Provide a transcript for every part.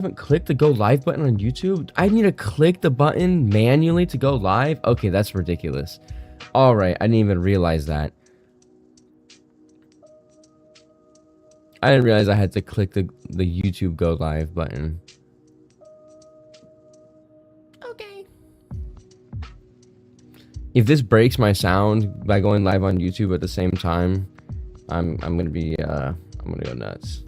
haven't clicked the go live button on YouTube? I need to click the button manually to go live? Okay, that's ridiculous. All right, I didn't even realize that. I didn't realize I had to click the YouTube go live button. Okay. If this breaks my sound by going live on YouTube at the same time, I'm gonna go nuts.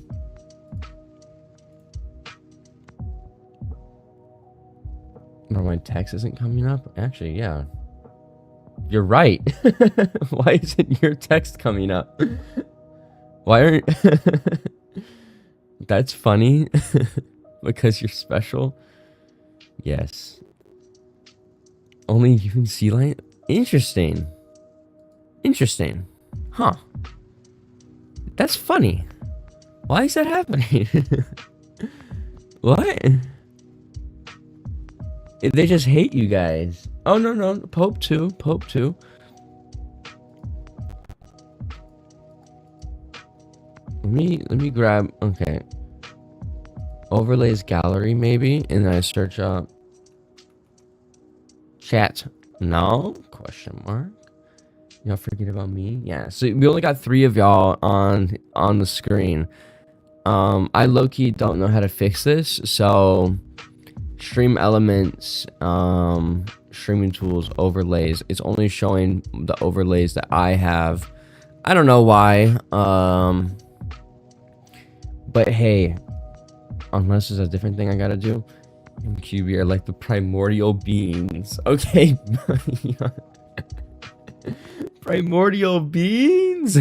Or my text isn't coming up? Actually, yeah. You're right. Why isn't your text coming up? Why aren't... That's funny. Because you're special? Yes. Only you can see light? Interesting. Interesting. Huh. That's funny. Why is that happening? What? They just hate you guys. Oh, no. Pope 2. Pope 2. Let me grab... Okay. Overlays gallery, maybe? And then I search up... Chat. No? Question mark. Y'all forget about me? Yeah. So we only got 3 of y'all on the screen. I low-key don't know how to fix this. So... Stream elements, streaming tools, overlays. It's only showing the overlays that I have. I don't know why. But hey, unless there's a different thing I gotta do. MQB are like the primordial beings. Okay. Primordial beings?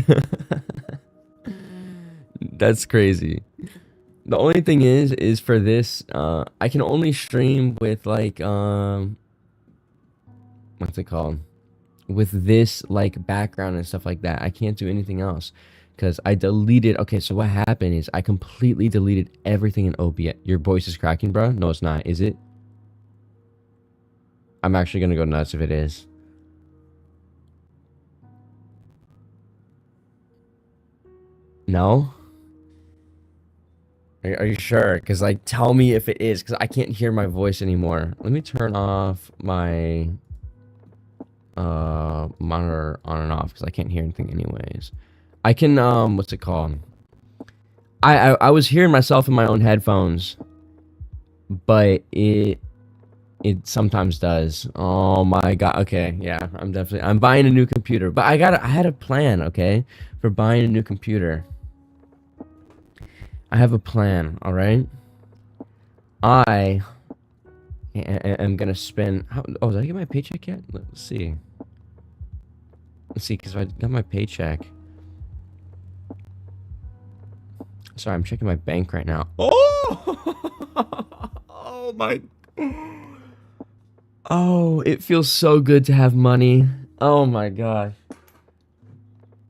That's crazy. The only thing is for this, I can only stream with like, what's it called? With this like background and stuff like that. I can't do anything else because I deleted. Okay, so what happened is I completely deleted everything in OBS. Your voice is cracking, bro? No, it's not. Is it? I'm actually gonna go nuts if it is. No? Are you sure? Because, like, tell me if it is, because I can't hear my voice anymore. Let me turn off my monitor on and off, because I can't hear anything anyways. I can, what's it called? I was hearing myself in my own headphones, but it sometimes does. Oh my god. Okay, yeah, I'm buying a new computer, but I had a plan, okay, for buying a new computer. I have a plan, all right? I am gonna spend... oh, did I get my paycheck yet? Let's see. Let's see, because I got my paycheck. Sorry, I'm checking my bank right now. Oh! Oh, my... Oh, it feels so good to have money. Oh, my gosh.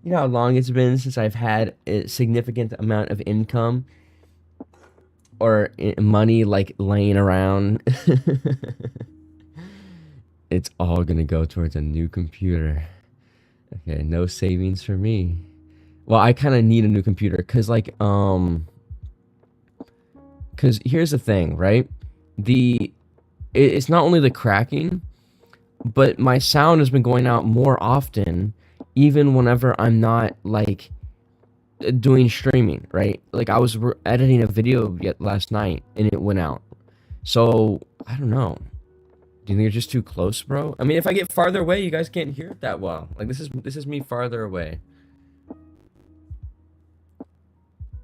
You know how long it's been since I've had a significant amount of income? Or money, like, laying around. It's all gonna go towards a new computer. Okay, no savings for me. Well, I kind of need a new computer, because, like, because here's the thing, right? It's not only the cracking, but my sound has been going out more often, even whenever I'm not, like, doing streaming, right? Like, I was editing a video last night and it went out. So I don't know. Do you think it's just too close, bro? I mean, if I get farther away, you guys can't hear it that well. Like, this is me farther away.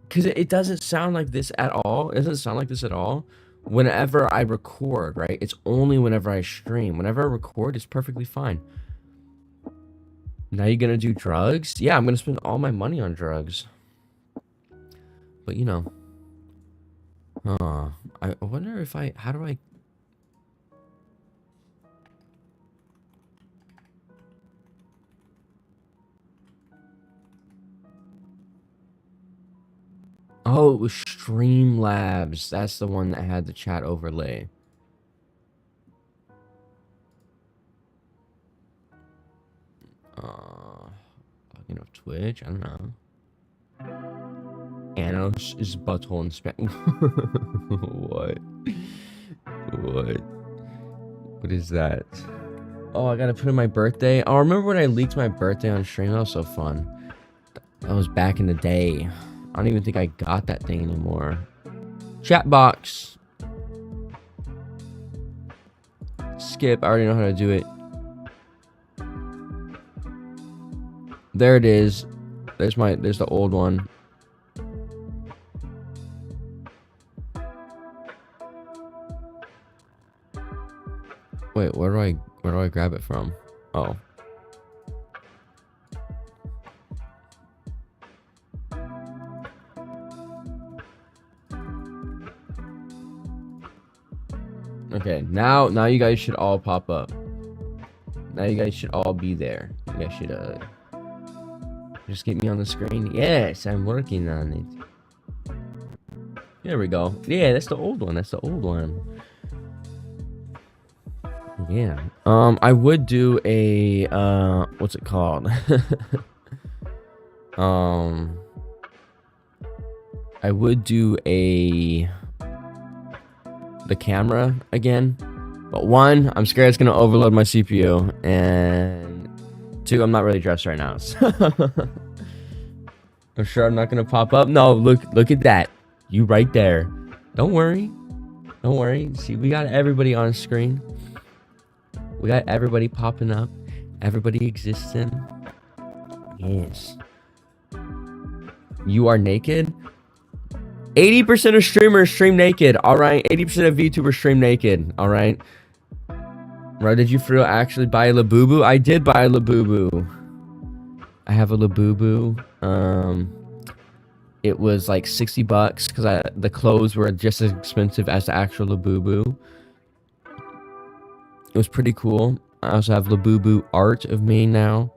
Because it doesn't sound like this at all. It doesn't sound like this at all whenever I record, right? It's only whenever I stream. Whenever I record, it's perfectly fine. Now you're gonna do drugs? Yeah, I'm gonna spend all my money on drugs. But, you know. I wonder if how do I... Oh, it was Streamlabs. That's the one that had the chat overlay. Login of Twitch? I don't know. Anos is butthole in Spanish. What? What? What is that? Oh, I gotta put in my birthday. Oh, remember when I leaked my birthday on stream? That was so fun. That was back in the day. I don't even think I got that thing anymore. Chat box. Skip. I already know how to do it. There it is. There's the old one. Wait, where do I grab it from? Oh. Okay, now you guys should all pop up. Now you guys should all be there. You guys should just get me on the screen. Yes, I'm working on it. There we go. Yeah, that's the old one. That's the old one. Yeah. I would do a what's it called? I would do the camera again. But one, I'm scared it's gonna overload my CPU, and two, I'm not really dressed right now. So I'm sure I'm not gonna pop up. No, look at that. You right there. Don't worry. Don't worry. See, we got everybody on screen. We got everybody popping up. Everybody existing. Yes. You are naked? 80% of streamers stream naked. Alright. 80% of VTubers stream naked. Alright. Bro, did you for real actually buy a Labubu? I did buy a Labubu. I have a Labubu. It was like $60 because the clothes were just as expensive as the actual Labubu. It was pretty cool. I also have Labubu art of me now.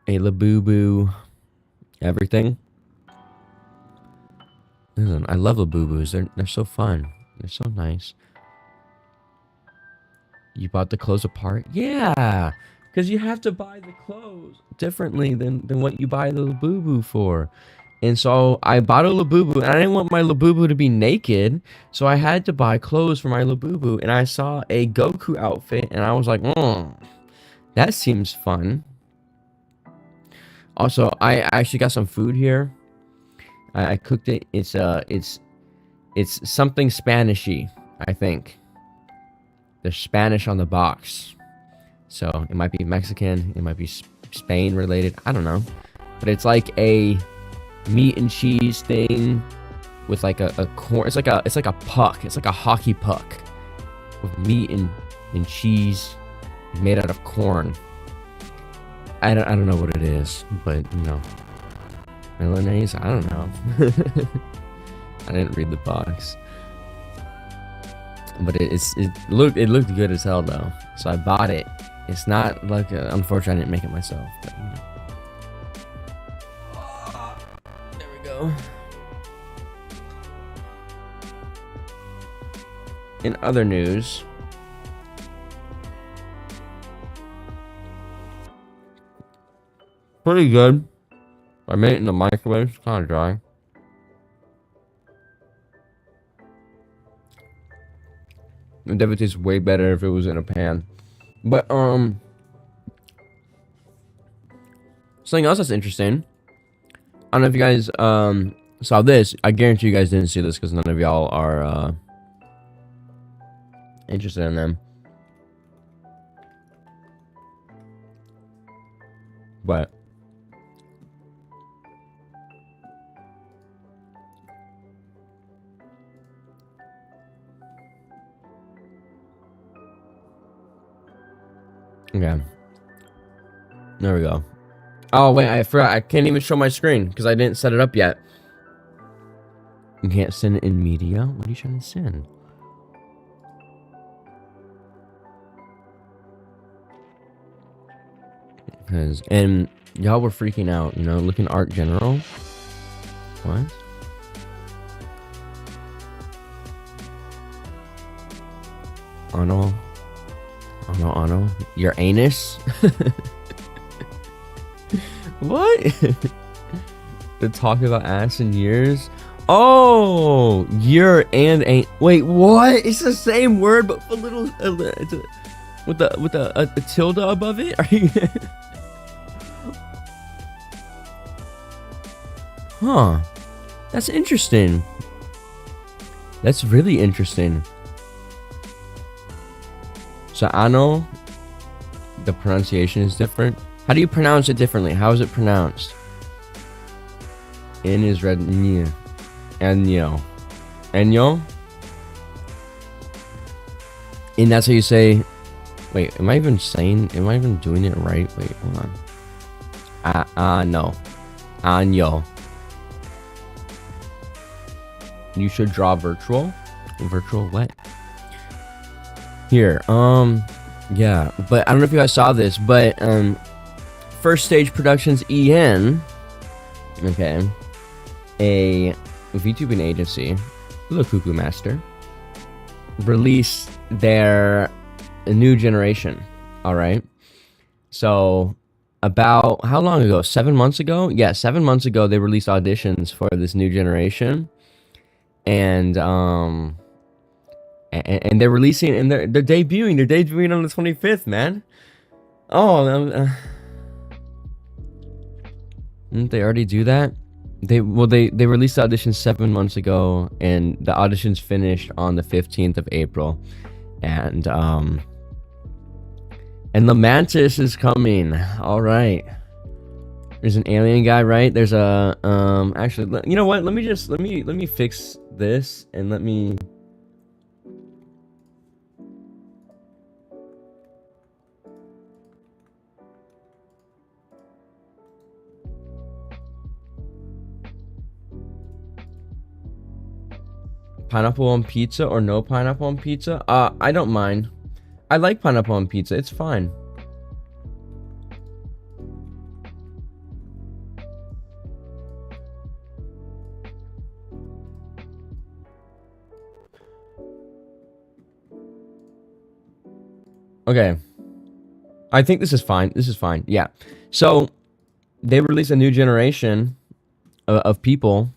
A Labubu everything. Listen, I love Labubus. They're so fun. They're so nice. You bought the clothes apart? Yeah, because you have to buy the clothes differently than what you buy the Labubu for. And so I bought a Labubu, and I didn't want my Labubu to be naked, so I had to buy clothes for my Labubu. And I saw a Goku outfit, and I was like, that seems fun. Also, I actually got some food here. I cooked it. It's something Spanishy, I think. There's Spanish on the box, so it might be Mexican, it might be Spain related. I don't know, but it's like a meat and cheese thing with like a corn. It's like a puck. It's like a hockey puck with meat and cheese made out of corn. I don't know what it is, but you know, Milanese. I don't know. I didn't read the box. But it looked good as hell though, so I bought it. It's not like unfortunately I didn't make it myself. But, you know. There we go. In other news, pretty good. I made it in the microwave. It's kind of dry. It definitely tastes way better if it was in a pan. But something else that's interesting. I don't know if you guys saw this. I guarantee you guys didn't see this because none of y'all are interested in them. But okay. There we go. Oh, wait, I forgot. I can't even show my screen because I didn't set it up yet. You can't send it in media? What are you trying to send? And y'all were freaking out, you know, looking art general. What? Ano? Ano? Your anus? What? to talk about ass in years. Oh, year and ain't. Wait, what? It's the same word, but a little with a tilde above it. Are you? Huh? That's interesting. That's really interesting. So ano, the pronunciation is different. How do you pronounce it differently? How is it pronounced? N is red. Enyo. Enyo. And that's how you say. Wait, am I even doing it right? Wait, hold on. No. Anyo. You should draw virtual. Virtual what? Here, yeah, but I don't know if you guys saw this, but First Stage Productions EN, okay, a VTubing agency, Little Cuckoo Master, released their new generation. All right, so about how long ago? 7 months ago? Yeah, 7 months ago they released auditions for this new generation, and they're releasing and they're debuting. They're debuting on the 25th, man. Oh, didn't they already do that? They released the auditions 7 months ago, and the auditions finished on the 15th of April, and the Mantis is coming. All right. There's an alien guy, right? There's a actually, you know what? Let me fix this and let me. Pineapple on pizza or no pineapple on pizza? I don't mind. I like pineapple on pizza. It's fine. Okay. I think this is fine. This is fine. Yeah. So they released a new generation of people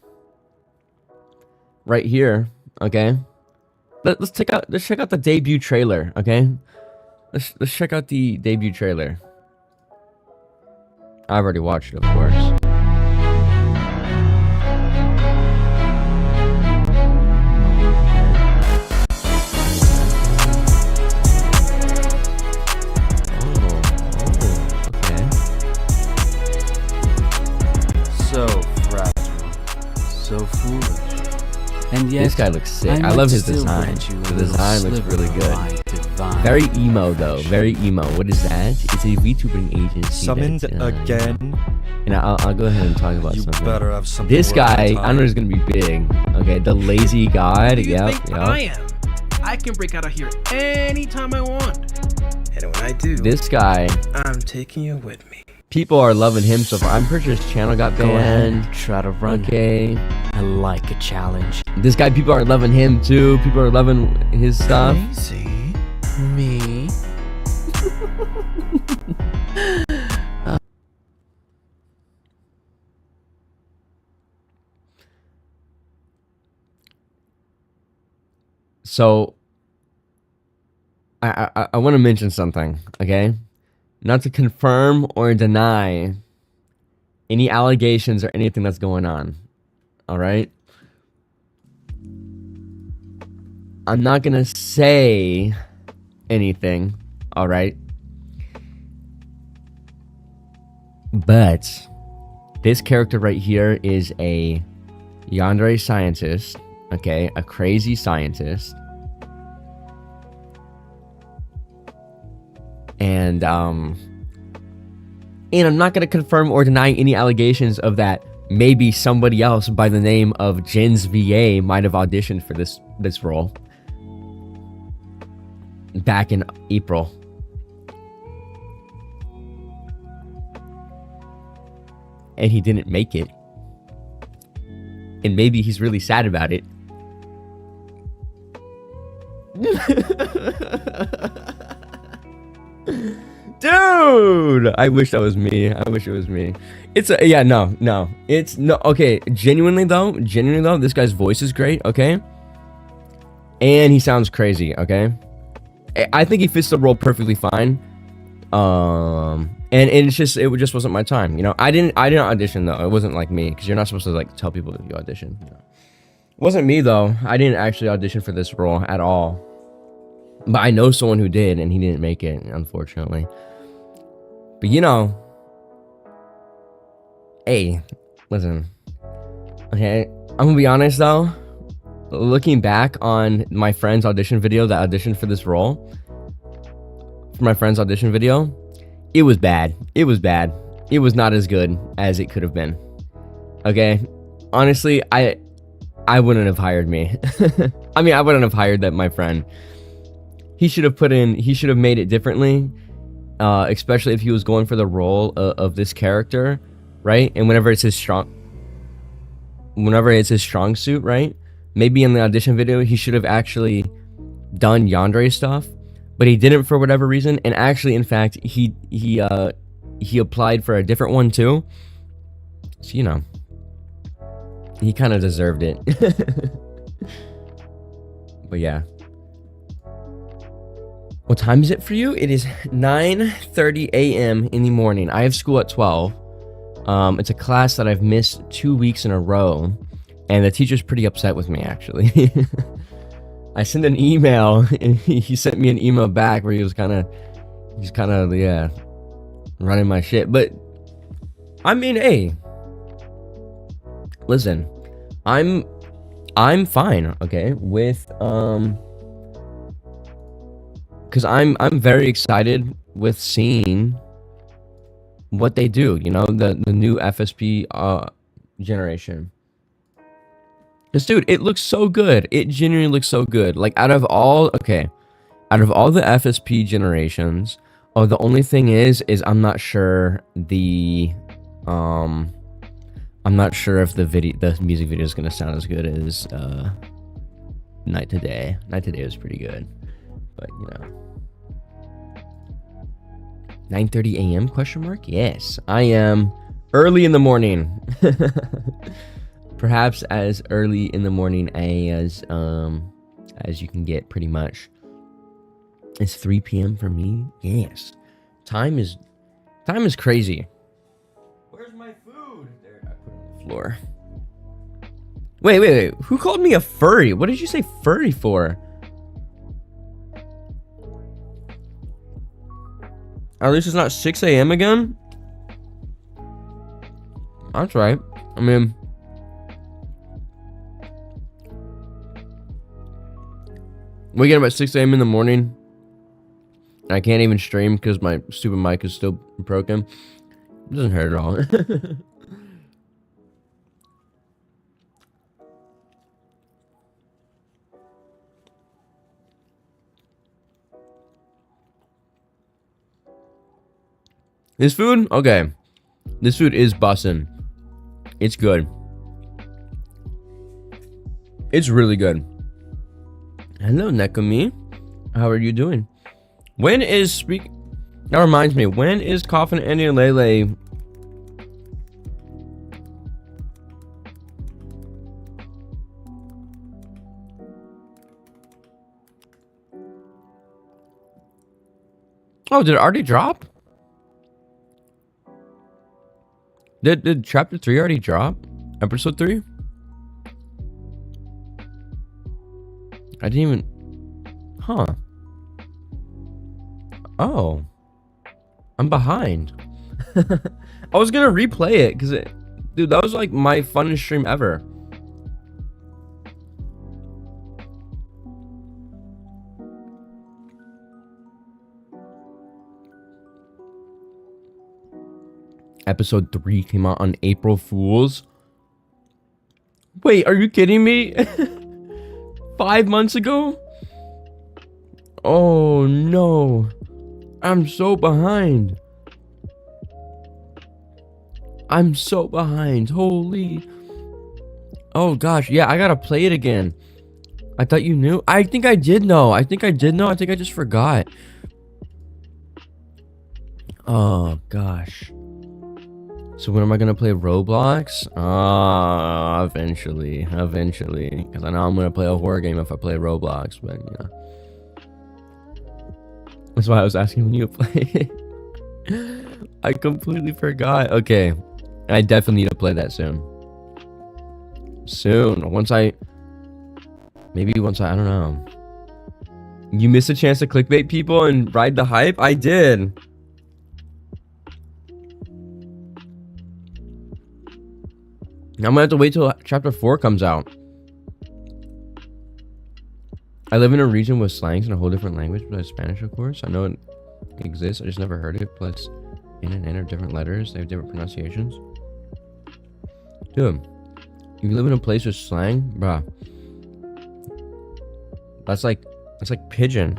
right here. Okay, let's check out the debut trailer. Okay, let's check out the debut trailer. I've already watched it, of course. Okay. So fragile, so foolish. And yet, this guy looks sick. I love his design. The design looks really good. Very emo though. Very emo. What is that? It's a VTubing agency. Summoned again. And I'll go ahead and talk about You something. better have something. This guy, I know he's gonna be big. Okay, the lazy god. Who do you Yep. think I am? I can break out of here anytime I want. And when I do, This guy. I'm taking you with me. People are loving him so far. I'm pretty sure his channel got Go ahead, banned. try to run. Okay. I like a challenge. This guy, people are loving him too. People are loving his stuff. Crazy. Me? So, I want to mention something, okay? Not to confirm or deny any allegations or anything that's going on, all right? I'm not gonna say anything, all right? But this character right here is a yandere scientist, okay? A crazy scientist. And I'm not gonna confirm or deny any allegations of that. Maybe somebody else by the name of Jens VA might have auditioned for this role back in April. And he didn't make it. And maybe he's really sad about it. Dude, I wish that was me. I wish it was me. It's a, yeah, no. It's no, okay. Genuinely though, this guy's voice is great, okay? And he sounds crazy, okay? I think he fits the role perfectly fine. And it just wasn't my time, you know. I didn't audition though. It wasn't like me, because you're not supposed to like tell people that you audition, you know. It wasn't me though. I didn't actually audition for this role at all. But I know someone who did, and he didn't make it, unfortunately. But you know, hey, listen. Okay, I'm gonna be honest though. Looking back on my friend's audition video that auditioned for this role, for my friend's audition video, it was bad. It was bad. It was not as good as it could have been. Okay, honestly, I wouldn't have hired me. I mean, I wouldn't have hired my friend. He should have made it differently, especially if he was going for the role of this character, right? And whenever it's his strong suit, right? Maybe in the audition video, he should have actually done Yandere stuff, but he didn't for whatever reason. And actually, in fact, he applied for a different one too. So, you know, he kind of deserved it. But yeah. What time is it for you? It is 9:30 a.m. in the morning. I have school at 12. It's a class that I've missed 2 weeks in a row, and the teacher's pretty upset with me, actually. I sent an email, and he sent me an email back where he's kind of, yeah, running my shit. But I mean, hey, listen, I'm fine, okay, with because I'm very excited with seeing what they do, you know, the new FSP generation. Because, dude, it looks so good. It genuinely looks so good. Like, out of all the FSP generations, the only thing is I'm not sure if the music video is gonna sound as good as Night to Day. Night to Day was pretty good, but you know. 9:30 a.m. question mark? Yes, I am early in the morning. Perhaps as early in the morning as you can get, pretty much. It's 3 p.m. for me. Yes. Time is crazy. Where's my food? There, I put it on the floor. Wait. Who called me a furry? What did you say furry for? At least it's not 6 a.m. again? That's right. I mean, waking up at 6 a.m. in the morning, and I can't even stream because my stupid mic is still broken. It doesn't hurt at all. This food? Okay. This food is bussin'. It's good. It's really good. Hello, Nekumi. How are you doing? That reminds me, when is Coffin Andy and Lele? Oh, did it already drop? Did chapter 3 already drop? Episode 3? I didn't even... Huh. Oh. I'm behind. I was gonna replay it, because dude, that was like my funnest stream ever. Episode 3 came out on April Fools. Wait, are you kidding me? 5 months ago? Oh no. I'm so behind. Holy. Oh gosh, yeah, I gotta play it again. I thought you knew. I think I did know. I think I just forgot. Oh gosh. So when am I gonna play Roblox? Eventually, because I know I'm gonna play a horror game if I play Roblox. But you know, that's why I was asking when you play. I completely forgot. Okay, I definitely need to play that soon. Once I don't know. You missed a chance to clickbait people and ride the hype? I did. I'm gonna have to wait till chapter 4 comes out. I live in a region with slangs in a whole different language besides Spanish, of course. I know it exists, I just never heard it. Plus, in and in are different letters, they have different pronunciations. Dude, if you live in a place with slang, bruh, that's like pigeon.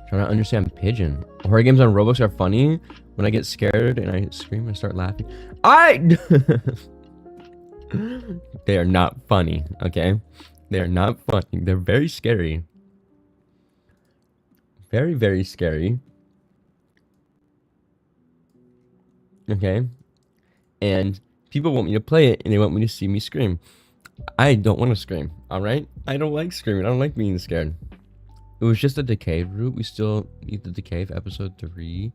Trying to understand pigeon. Horror games on Roblox are funny. When I get scared and I scream and start laughing, they are not funny, okay? They are not funny. They're very scary. Very, very scary. Okay? And people want me to play it and they want me to see me scream. I don't want to scream, alright? I don't like screaming. I don't like being scared. It was just a decay route. We still need the decay of episode 3.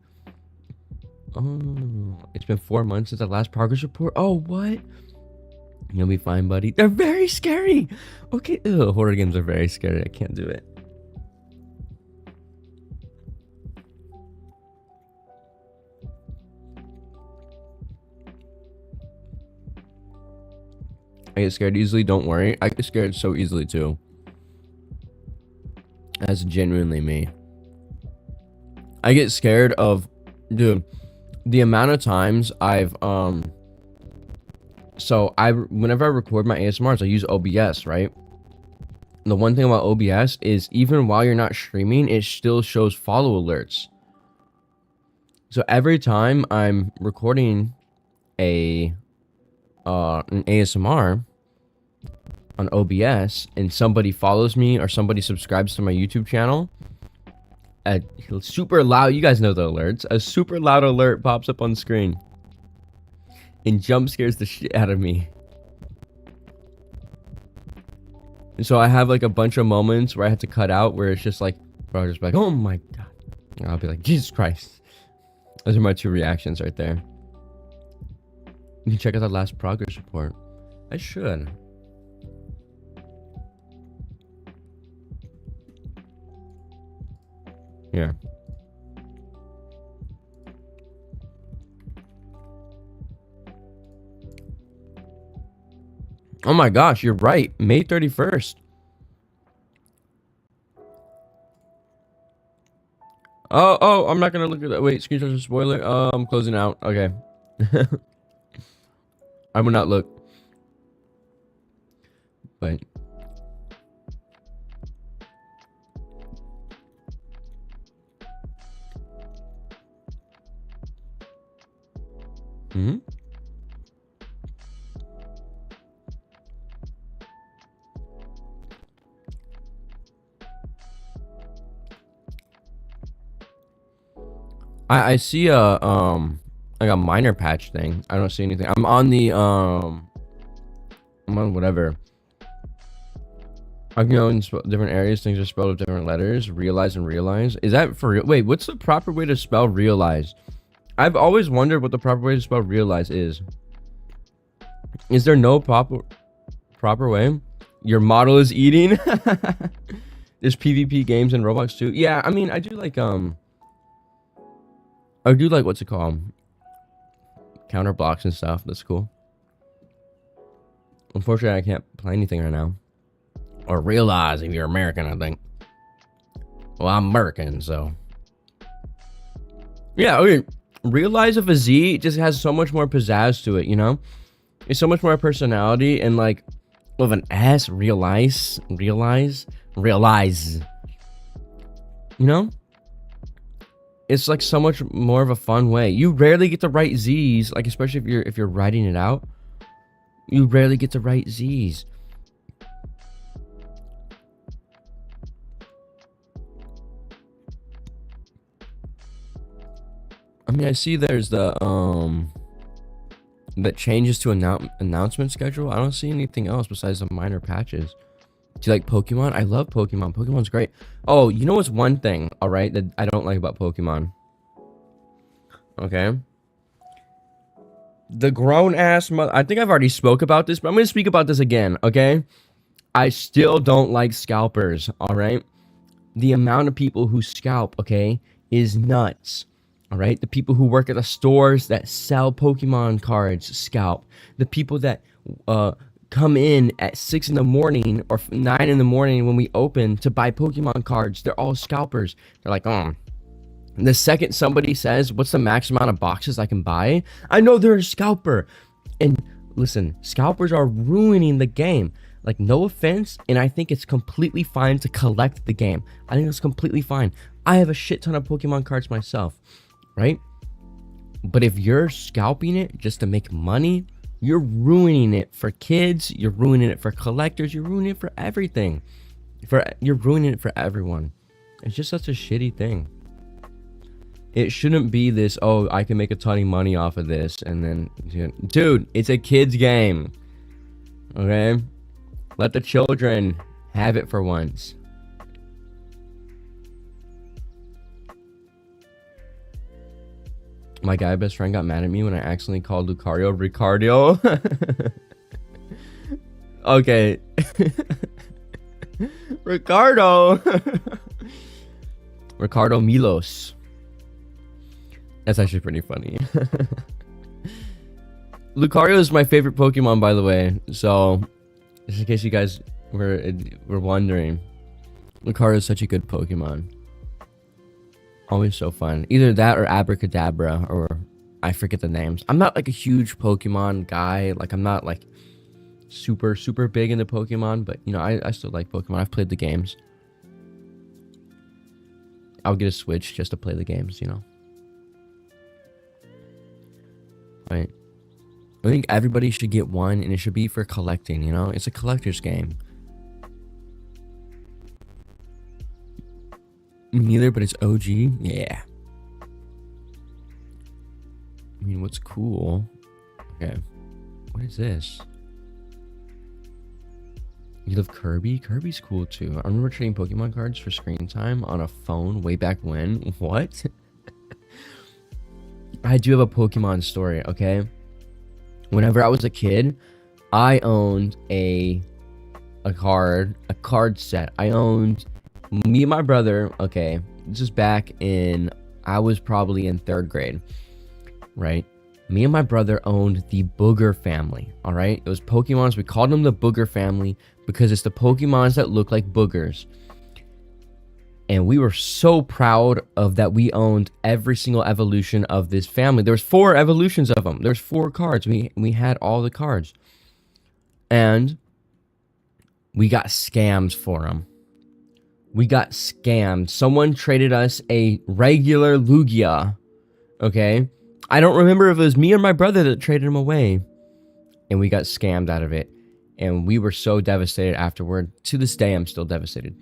Oh, it's been 4 months since the last progress report. Oh, what? You'll be fine, buddy. They're very scary. Okay, horror games are very scary. I can't do it. I get scared easily. Don't worry. I get scared so easily too. That's genuinely me. I get scared of, dude, the amount of times I've whenever I record my ASMRs, I use OBS, right? The one thing about OBS is even while you're not streaming, it still shows follow alerts. So every time I'm recording an ASMR on OBS and somebody follows me or somebody subscribes to my YouTube channel, a super loud, you guys know the alerts, a super loud alert pops up on screen and jump scares the shit out of me. And so I have like a bunch of moments where I had to cut out where it's just like, bro, I'll just be like, oh my god. And I'll be like, Jesus Christ. Those are my 2 reactions right there. You can check out the last progress report. I should. Yeah. Oh my gosh, you're right. May 31st. Oh, I'm not gonna look at that. Wait, screenshots of spoiler. I'm closing out. Okay. I will not look. But I see a like a minor patch thing. I don't see anything. I'm on the I'm on whatever. I can go in different areas. Things are spelled with different letters. Realize and realize. Is that for real? Wait, what's the proper way to spell realize? I've always wondered what the proper way to spell realize is. Is there no proper way? Your model is eating. There's PvP games in Roblox too. Yeah, I mean, I do like what's it called? Counter blocks and stuff. That's cool. Unfortunately, I can't play anything right now. Or realize if you're American, I think. Well, I'm American, so. Yeah, okay. Realize if a Z just has so much more pizzazz to it, you know? It's so much more personality, and like with an S, realize. You know? It's like so much more of a fun way. You rarely get to write Z's, like especially if you're writing it out. You rarely get to write Z's. I mean, I see there's the changes to announcement schedule. I don't see anything else besides the minor patches. Do you like Pokemon? I love Pokemon. Pokemon's great. Oh, you know what's one thing, all right, that I don't like about Pokemon? Okay. The grown-ass mother... I think I've already spoke about this, but I'm going to speak about this again, okay? I still don't like scalpers, all right? The amount of people who scalp, okay, is nuts, all right? The people who work at the stores that sell Pokemon cards scalp. The people that come in at 6 in the morning or 9 in the morning when we open to buy Pokemon cards, they're all scalpers. They're like, oh... The second somebody says, what's the max amount of boxes I can buy? I know they're a scalper. And listen, scalpers are ruining the game. Like, no offense, and I think it's completely fine to collect the game. I think it's completely fine. I have a shit ton of Pokemon cards myself, right? But if you're scalping it just to make money, you're ruining it for kids, you're ruining it for collectors, you're ruining it for everything. You're ruining it for everyone. It's just such a shitty thing. It shouldn't be this, oh, I can make a ton of money off of this, and then... Dude, it's a kid's game. Okay? Let the children have it for once. My guy best friend got mad at me when I accidentally called Lucario Ricardo. Okay. Ricardo. Ricardo Milos. That's actually pretty funny. Lucario is my favorite Pokemon, by the way. So, just in case you guys were wondering, Lucario is such a good Pokemon. Always so fun. Either that or Abracadabra, or I forget the names. I'm not like a huge Pokemon guy. Like, I'm not like super big into Pokemon, but you know, I still like Pokemon. I've played the games. I'll get a Switch just to play the games, you know. Right. I think everybody should get one, and it should be for collecting, you know? It's a collector's game. Neither, but it's OG? Yeah. I mean, what's cool? Okay. What is this? You love Kirby? Kirby's cool, too. I remember trading Pokemon cards for screen time on a phone way back when. What? I do have a Pokemon story, okay? Whenever I was a kid, I owned a card set. I owned, me and my brother, okay, this is back in, I was probably in 3rd grade, right? Me and my brother owned the Booger family, all right? It was Pokemons. We called them the Booger family because it's the Pokemons that look like boogers. And we were so proud of that. We owned every single evolution of this family. There was 4 evolutions of them. There's 4 cards. We had all the cards. And we got scams for them. We got scammed. Someone traded us a regular Lugia. Okay? I don't remember if it was me or my brother that traded him away. And we got scammed out of it. And we were so devastated afterward. To this day, I'm still devastated.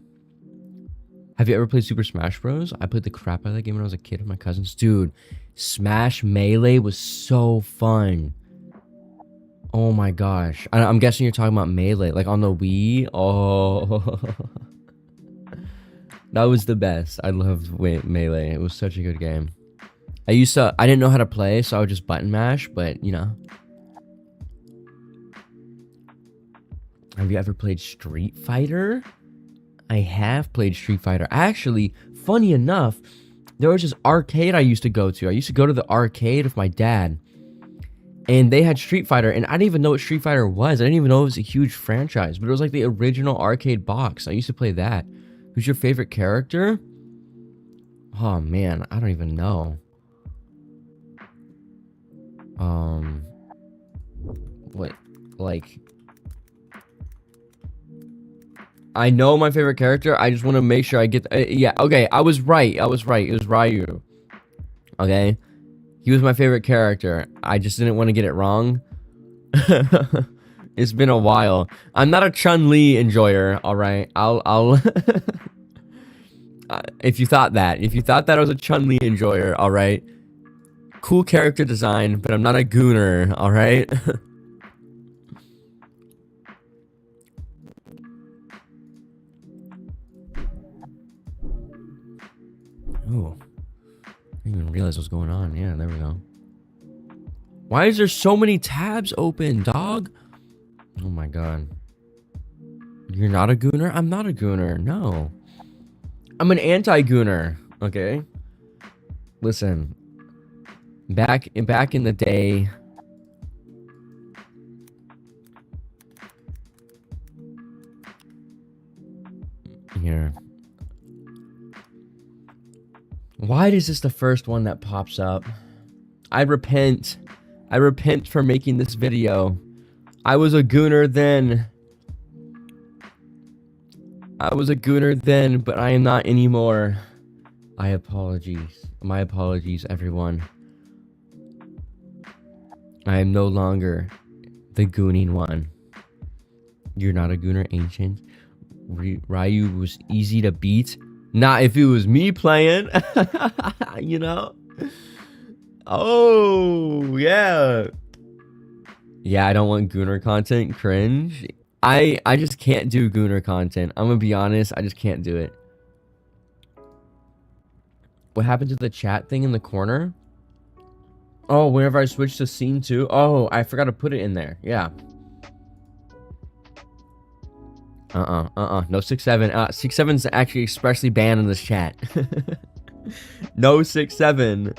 Have you ever played Super Smash Bros? I played the crap out of that game when I was a kid with my cousins. Dude, Smash Melee was so fun. Oh my gosh. I'm guessing you're talking about Melee, like on the Wii. Oh. That was the best. I loved Melee. It was such a good game. I didn't know how to play, so I would just button mash, but you know. Have you ever played Street Fighter? I have played Street Fighter. Actually, funny enough, there was this arcade I used to go to. I used to go to the arcade with my dad. And they had Street Fighter, and I didn't even know what Street Fighter was. I didn't even know it was a huge franchise, but it was like the original arcade box. I used to play that. Who's your favorite character? Oh man, I don't even know. What, like... I know my favorite character. I just want to make sure I get... yeah, okay. I was right. It was Ryu. Okay? He was my favorite character. I just didn't want to get it wrong. It's been a while. I'm not a Chun-Li enjoyer, alright? I'll... if you thought that I was a Chun-Li enjoyer, alright? Cool character design, but I'm not a gooner, alright? Ooh. I didn't even realize what's going on. Yeah, there we go. Why is there so many tabs open, dog? Oh my god. You're not a gooner? I'm not a gooner. No. I'm an anti-gooner. Okay? Listen. Back in the day. Here. Why is this the first one that pops up? I repent. I repent for making this video. I was a gooner then. I was a gooner then, but I am not anymore. My apologies, everyone. I am no longer the gooning one. You're not a gooner, Ancient. Ryu was easy to beat. Not if it was me playing. You know? Oh, yeah. Yeah, I don't want gooner content. Cringe. I just can't do gooner content. I'm gonna be honest. I just can't do it. What happened to the chat thing in the corner? Oh, whenever I switch to scene 2. Oh, I forgot to put it in there. Yeah. No 6-7. 6-7's actually expressly banned in this chat. No 6-7.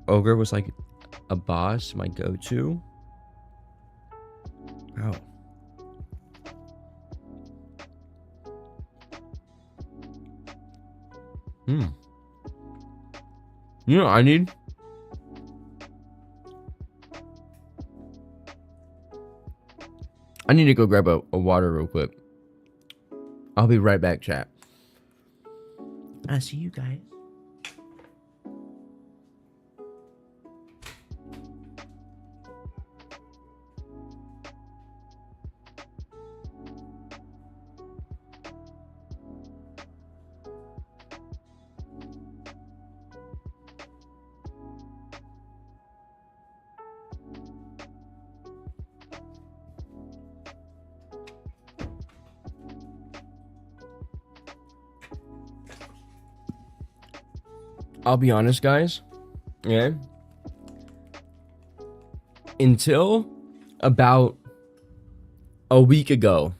Ogre was like a boss, my go-to. Oh. You know what I need? I need to go grab a water real quick. I'll be right back, chat. I'll see you guys. I'll be honest, guys. Yeah. Until about a week ago,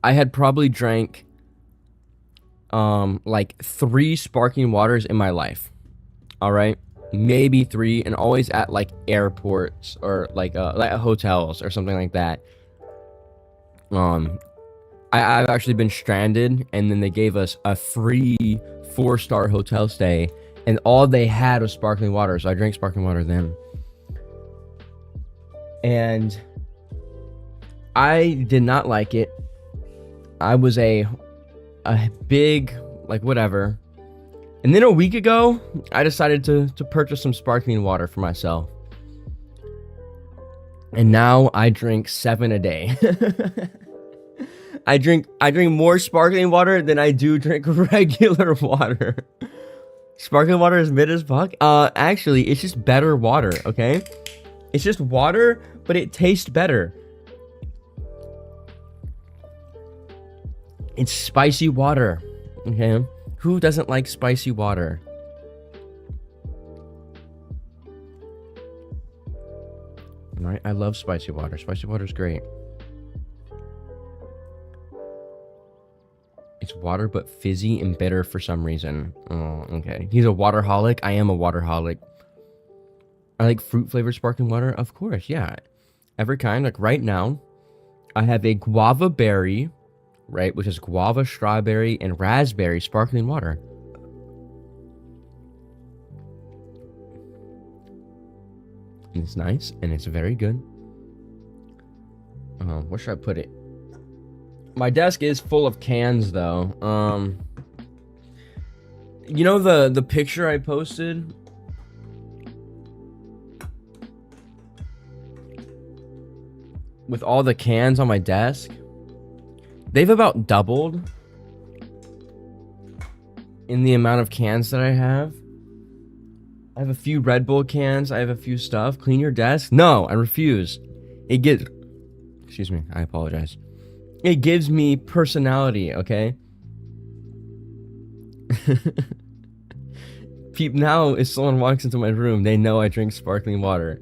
I had probably drank like 3 sparkling waters in my life. All right, maybe 3, and always at like airports or like hotels or something like that. I've actually been stranded, and then they gave us a free 4-star hotel stay, and all they had was sparkling water, so I drank sparkling water then. And I did not like it. I was a big, like, whatever. And then a week ago, I decided to purchase some sparkling water for myself. And now I drink 7 a day. I drink more sparkling water than I do drink regular water. Sparkling water is mid as fuck. Actually, it's just better water, okay? It's just water, but it tastes better. It's spicy water, okay? Who doesn't like spicy water? Right? I love spicy water. Spicy water is great. It's water, but fizzy and bitter for some reason. Oh, okay. He's a waterholic. I am a waterholic. I like fruit flavored sparkling water. Of course, yeah. Every kind. Like right now, I have a guava berry, right? Which is guava, strawberry, and raspberry sparkling water. And it's nice, and it's very good. Where should I put it? My desk is full of cans, though. You know the picture I posted? With all the cans on my desk? They've about doubled in the amount of cans that I have. I have a few Red Bull cans. I have a few stuff. Clean your desk. No, I refuse. It gives... Excuse me. I apologize. It gives me personality, okay? Peep, now if someone walks into my room, they know I drink sparkling water.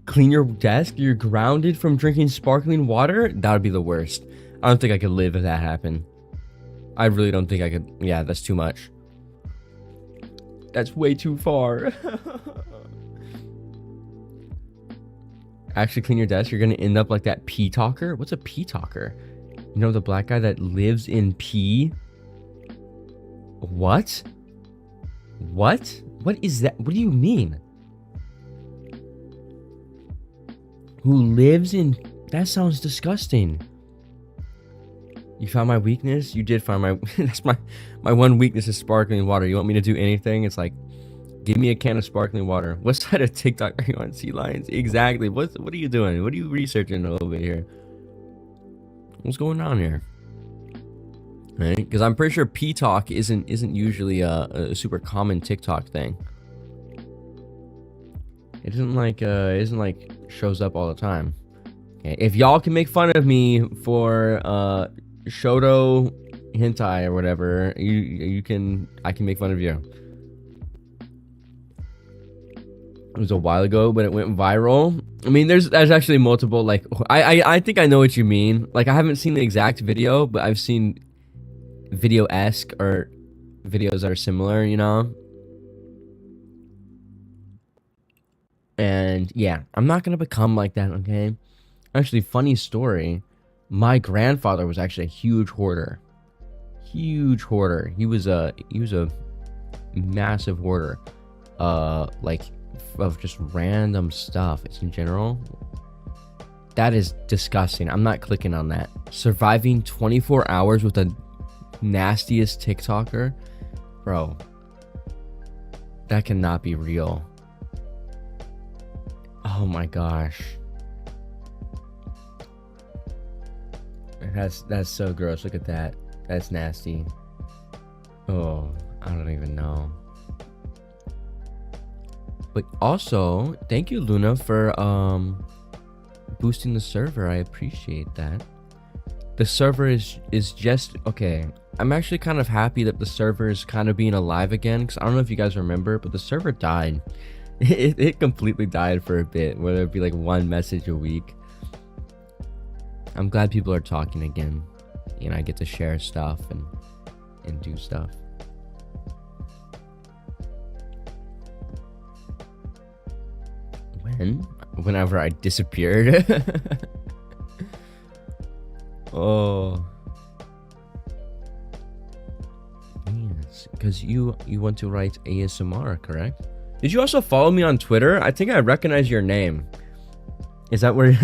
Clean your desk? You're grounded from drinking sparkling water? That would be the worst. I don't think I could live if that happened. I really don't think I could. Yeah, that's too much. That's way too far. Actually, clean your desk. You're gonna end up like that pee talker. What's a pee talker? You know, the black guy that lives in pee? What? What? What is that? What do you mean? Who lives in... That sounds disgusting. You found my weakness? You did find my... That's my one weakness is sparkling water. You want me to do anything? It's like, give me a can of sparkling water. What side of TikTok are you on, Sea Lions? Exactly. What are you doing? What are you researching over here? What's going on here? Right? Because I'm pretty sure P-Talk isn't usually a super common TikTok thing. It isn't like shows up all the time. Okay, if y'all can make fun of me for Shoto hentai or whatever, I can make fun of you. It was a while ago, but it went viral. I mean, there's actually multiple, like, I think I know what you mean. Like, I haven't seen the exact video, but I've seen video-esque or videos that are similar, you know? And yeah, I'm not gonna become like that, okay? Actually, funny story. My grandfather was actually a huge hoarder. Huge hoarder. He was a massive hoarder. Like, of just random stuff in general. That is disgusting. I'm not clicking on that. Surviving 24 hours with the nastiest TikToker? Bro. That cannot be real. Oh my gosh. That's so gross. Look at that. That's nasty. Oh, I don't even know. But also, thank you, Luna, for boosting the server. I appreciate that. The server is just okay. I'm actually kind of happy that the server is kind of being alive again, because I don't know if you guys remember, but the server died. It completely died for a bit, whether it be like one message a week. I'm glad people are talking again. You know, I get to share stuff and do stuff. Whenever I disappeared. Oh. Yes, because you want to write ASMR, correct? Did you also follow me on Twitter? I think I recognize your name. Is that where...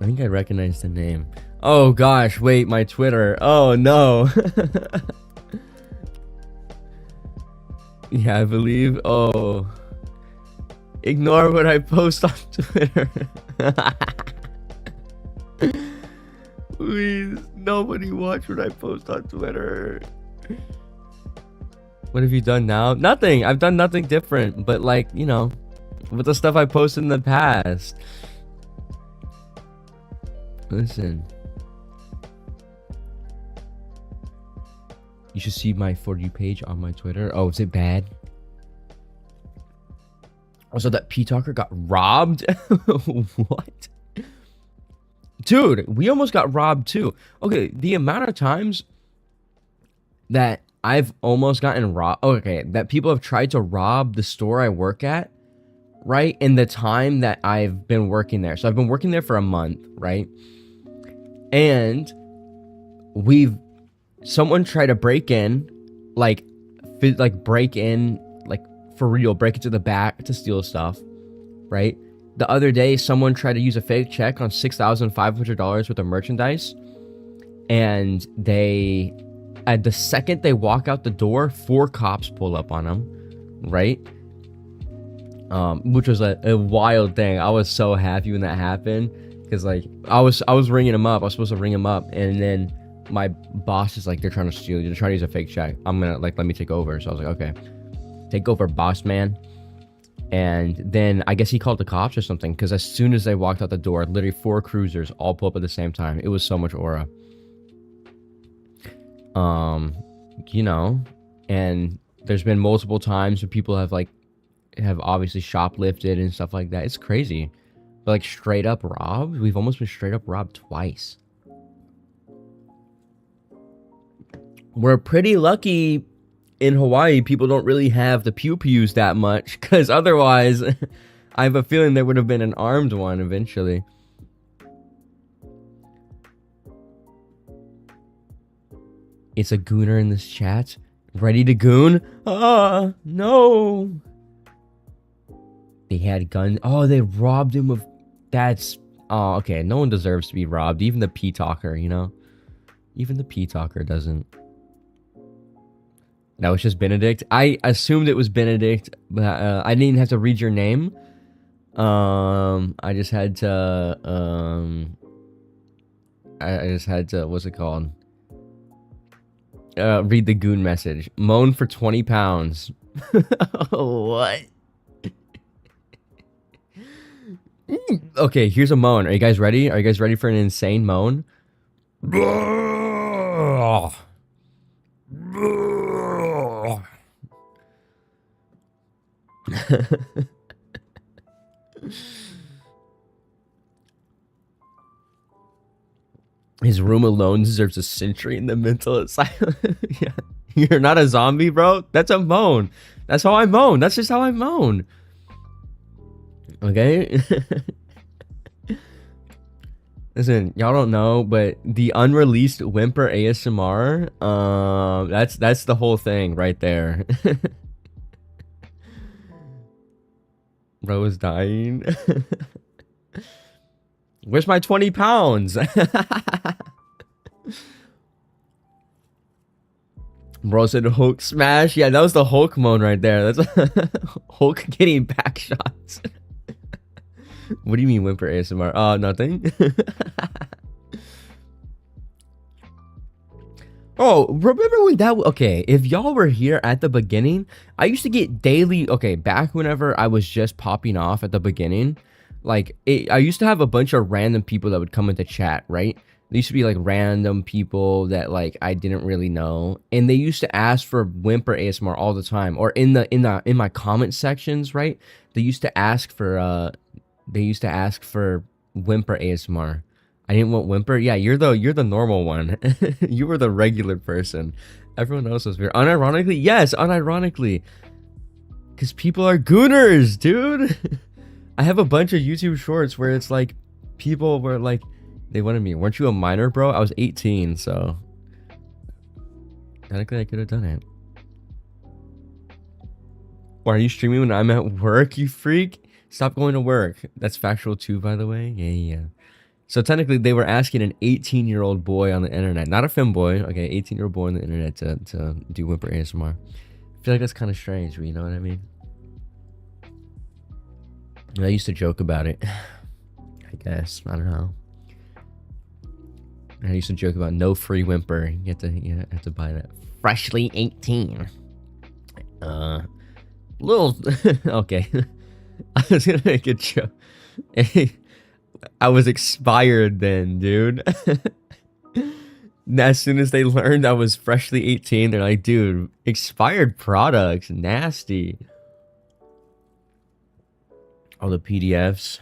I think I recognize the name. Oh gosh, wait, my Twitter. Oh no. Yeah, I believe. Oh. Ignore what I post on Twitter. Please, nobody watch what I post on Twitter. What have you done now? Nothing. I've done nothing different, but like, you know, with the stuff I posted in the past. Listen. You should see my For You page on my Twitter. Oh, is it bad? Also, that P-Talker got robbed? What? Dude, we almost got robbed too. Okay, the amount of times that I've almost gotten robbed. Okay, that people have tried to rob the store I work at, right? In the time that I've been working there. So I've been working there for a month, right? And someone tried to break in, like break in, like for real, break into the back to steal stuff, right? The other day, someone tried to use a fake check on $6,500 worth of merchandise, and at the second they walk out the door, 4 cops pull up on them, right? Which was a wild thing. I was so happy when that happened, because like I was ringing him up. I was supposed to ring him up, and then my boss is like, they're trying to steal you. They're trying to use a fake check. I'm gonna like, let me take over. So I was like, okay, take over, boss man. And then I guess he called the cops or something, because as soon as they walked out the door, literally 4 cruisers all pull up at the same time. It was so much aura. You know, and there's been multiple times where people have obviously shoplifted and stuff like that. It's crazy. But like straight up robbed. We've almost been straight up robbed twice. We're pretty lucky in Hawaii. People don't really have the pew-pews that much, because otherwise I have a feeling there would have been an armed one eventually. It's a gooner in this chat. Ready to goon? Ah, no. They had guns. Oh, they robbed him of... That's... Oh, okay. No one deserves to be robbed. Even the P-Talker, you know? Even the P-Talker doesn't. That was just Benedict. I assumed it was Benedict, but I didn't even have to read your name. I just had to... I just had to... What's it called? Read the goon message. Moan for 20 pounds. What? Okay, here's a moan. Are you guys ready? Are you guys ready for an insane moan? His room alone deserves a century in the mental asylum. Yeah. You're not a zombie, bro? That's a moan. That's how I moan. That's just how I moan. Okay? Listen, y'all don't know, but the unreleased Whimper ASMR, that's the whole thing right there. Bro is dying. Where's my 20 pounds? Bro said Hulk smash. Yeah, that was the Hulk moan right there. That's Hulk getting back shots. What do you mean Whimper ASMR? Nothing. Oh, remember when that... Okay, if y'all were here at the beginning, I used to get daily... Okay, back whenever I was just popping off at the beginning, like, I used to have a bunch of random people that would come into chat, right? They used to be, like, random people that, like, I didn't really know. And they used to ask for Whimper ASMR all the time. Or in my comment sections, right? They used to ask for, Whimper ASMR. I didn't want Whimper. Yeah, you're the normal one. You were the regular person. Everyone else was weird. Unironically? Yes, unironically. Because people are gooners, dude. I have a bunch of YouTube shorts where it's like, people were like, they wanted me. Weren't you a minor, bro? I was 18, so. Technically, I could have done it. Why are you streaming when I'm at work, you freak? Stop going to work. That's factual too, by the way. Yeah. So technically, they were asking an 18-year-old boy on the internet, not a femboy, okay, 18-year-old boy on the internet to do Whimper ASMR. I feel like that's kind of strange, but you know what I mean? I used to joke about it. I guess. I don't know. I used to joke about no free Whimper. You have to buy that. Freshly 18. Little... Okay. I was gonna make a joke. I was expired then, dude. As soon as they learned I was freshly 18, they're like, dude, expired products, nasty. All the PDFs.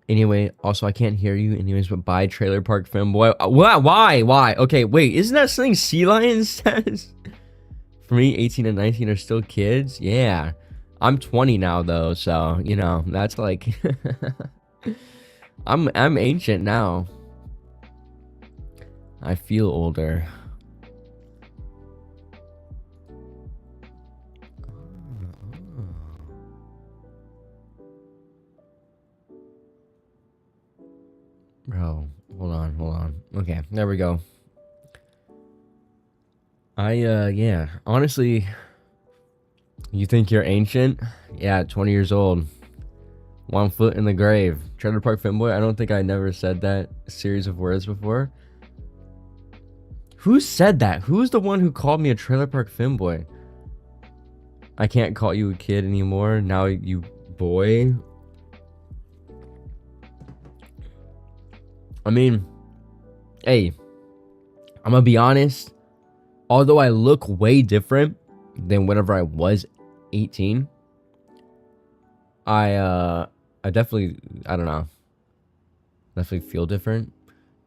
Anyway, also I can't hear you. Anyways, but bye, Trailer Park Femboy. Why? Okay, wait, isn't that something Sea Lion says? For me, 18 and 19 are still kids. Yeah. I'm 20 now though, so you know, that's like I'm ancient now. I feel older. Bro, hold on. Okay, there we go. Yeah, honestly, you think you're ancient? Yeah, 20 years old. One foot in the grave. Trailer Park Fanboy. I don't think I never said that series of words before. Who said that? Who's the one who called me a Trailer Park Fanboy? I can't call you a kid anymore. Now you boy. I mean, hey, I'm gonna be honest. Although I look way different than whenever I was 18, I definitely, I don't know, definitely feel different.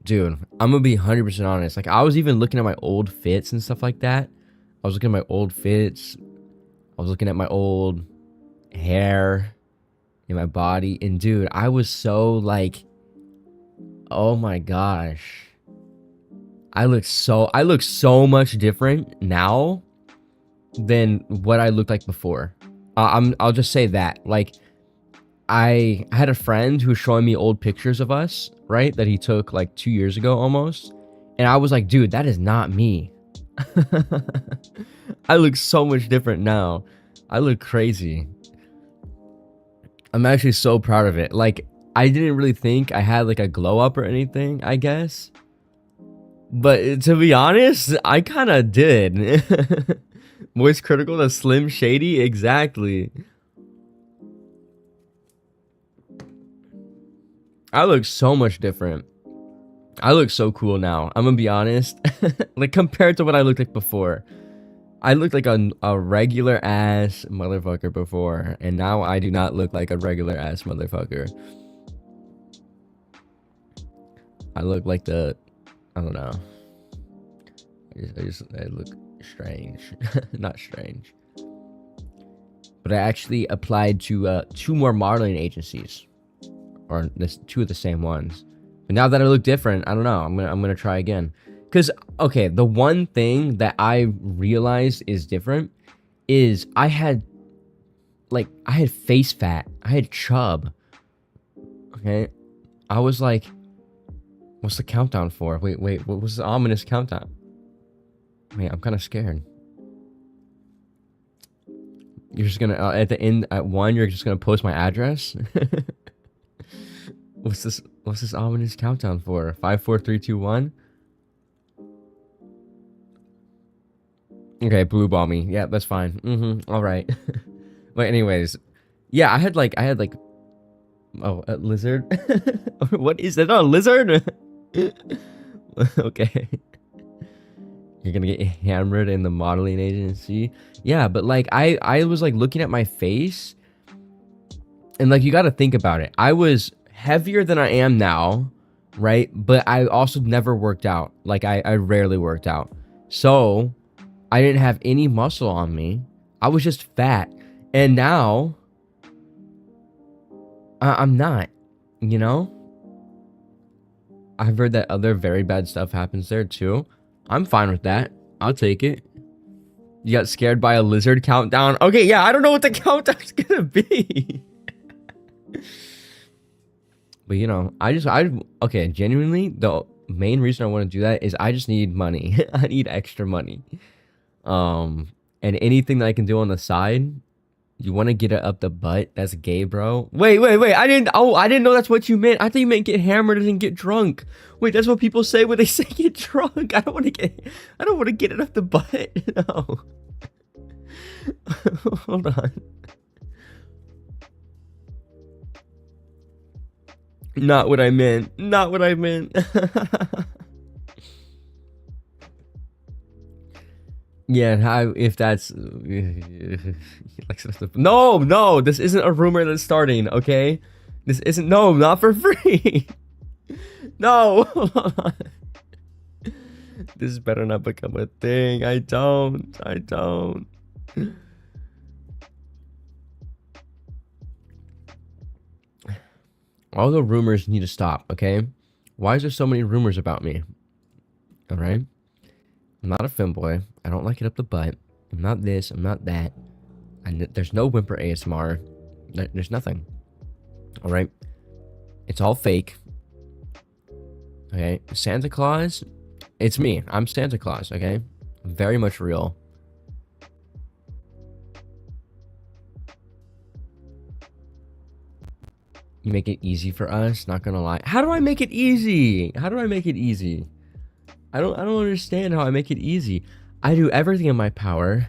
Dude, I'm gonna be 100% honest. Like, I was even looking at my old fits and stuff like that. I was looking at my old fits. I was looking at my old hair in my body. And dude, I was so like, oh my gosh. I look so much different now than what I looked like before. I'll just say that. Like, I had a friend who was showing me old pictures of us, right? That he took like 2 years ago almost. And I was like, dude, that is not me. I look so much different now. I look crazy. I'm actually so proud of it. Like, I didn't really think I had like a glow up or anything, I guess. But to be honest, I kind of did. Moist Critical to Slim Shady? Exactly. I look so much different. I look so cool now. I'm gonna be honest. Like, compared to what I looked like before. I looked like a regular ass motherfucker before. And now I do not look like a regular ass motherfucker. I look like the... I don't know. I look strange. Not strange. But I actually applied to 2 more modeling agencies. Or 2 of the same ones. But now that I look different, I don't know. I'm gonna try again. Cause okay, the one thing that I realized is different is I had face fat. I had chub. Okay. I was like, what's the countdown for? Wait, what was the ominous countdown? Wait, I'm kind of scared. You're just gonna at the end at 1, you're just gonna post my address. What's this ominous countdown for? 5, 4, 3, 2, 1. Okay, blue ball me. Yeah, that's fine. All right. But anyways, yeah, I had like oh, a lizard. What is that? Oh, a lizard. Okay. You're gonna get hammered in the modeling agency. Yeah, but like I was like looking at my face, and like you got to think about it. I was heavier than I am now, right? But I also never worked out. Like I rarely worked out, so I didn't have any muscle on me. I was just fat, and now I'm not. You know, I've heard that other very bad stuff happens there too. I'm fine with that. I'll take it. You got scared by a lizard countdown? Okay, yeah, I don't know what the countdown's gonna be. But you know, okay, genuinely, the main reason I want to do that is I just need money. I need extra money. And anything that I can do on the side. You want to get it up the butt? That's gay, bro. Wait. I didn't know that's what you meant. I thought you meant get hammered and get drunk. Wait, that's what people say when they say get drunk. I don't want to get it up the butt. No. Hold on. Not what I meant. Yeah, if that's no, this isn't a rumor that's starting, okay? This isn't, no, not for free. No. This better not become a thing. I don't. All the rumors need to stop, okay? Why is there so many rumors about me? All right? I'm not a femboy. I don't like it up the butt. I'm not this. I'm not that. There's no whimper ASMR. There's nothing. All right? It's all fake. Okay? Santa Claus, it's me. I'm Santa Claus, okay? Very much real. You make it easy for us, not gonna lie. How do I make it easy? How do I make it easy? I don't understand how I make it easy. I do everything in my power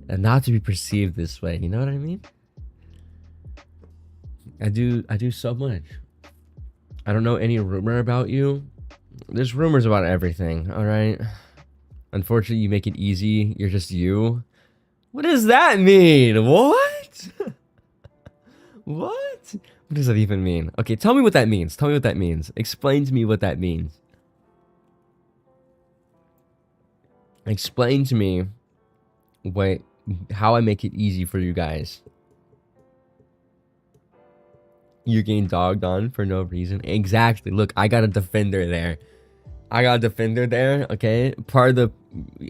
and not to be perceived this way. You know what I mean? I do so much. I don't know any rumor about you. There's rumors about everything, all right? Unfortunately, you make it easy. You're just you. What does that mean? What? What? What does that even mean? Okay, tell me what that means. Tell me what that means. Explain to me what that means. Explain to me how I make it easy for you guys. You're getting dogged on for no reason. Exactly. Look, I got a defender there. Okay.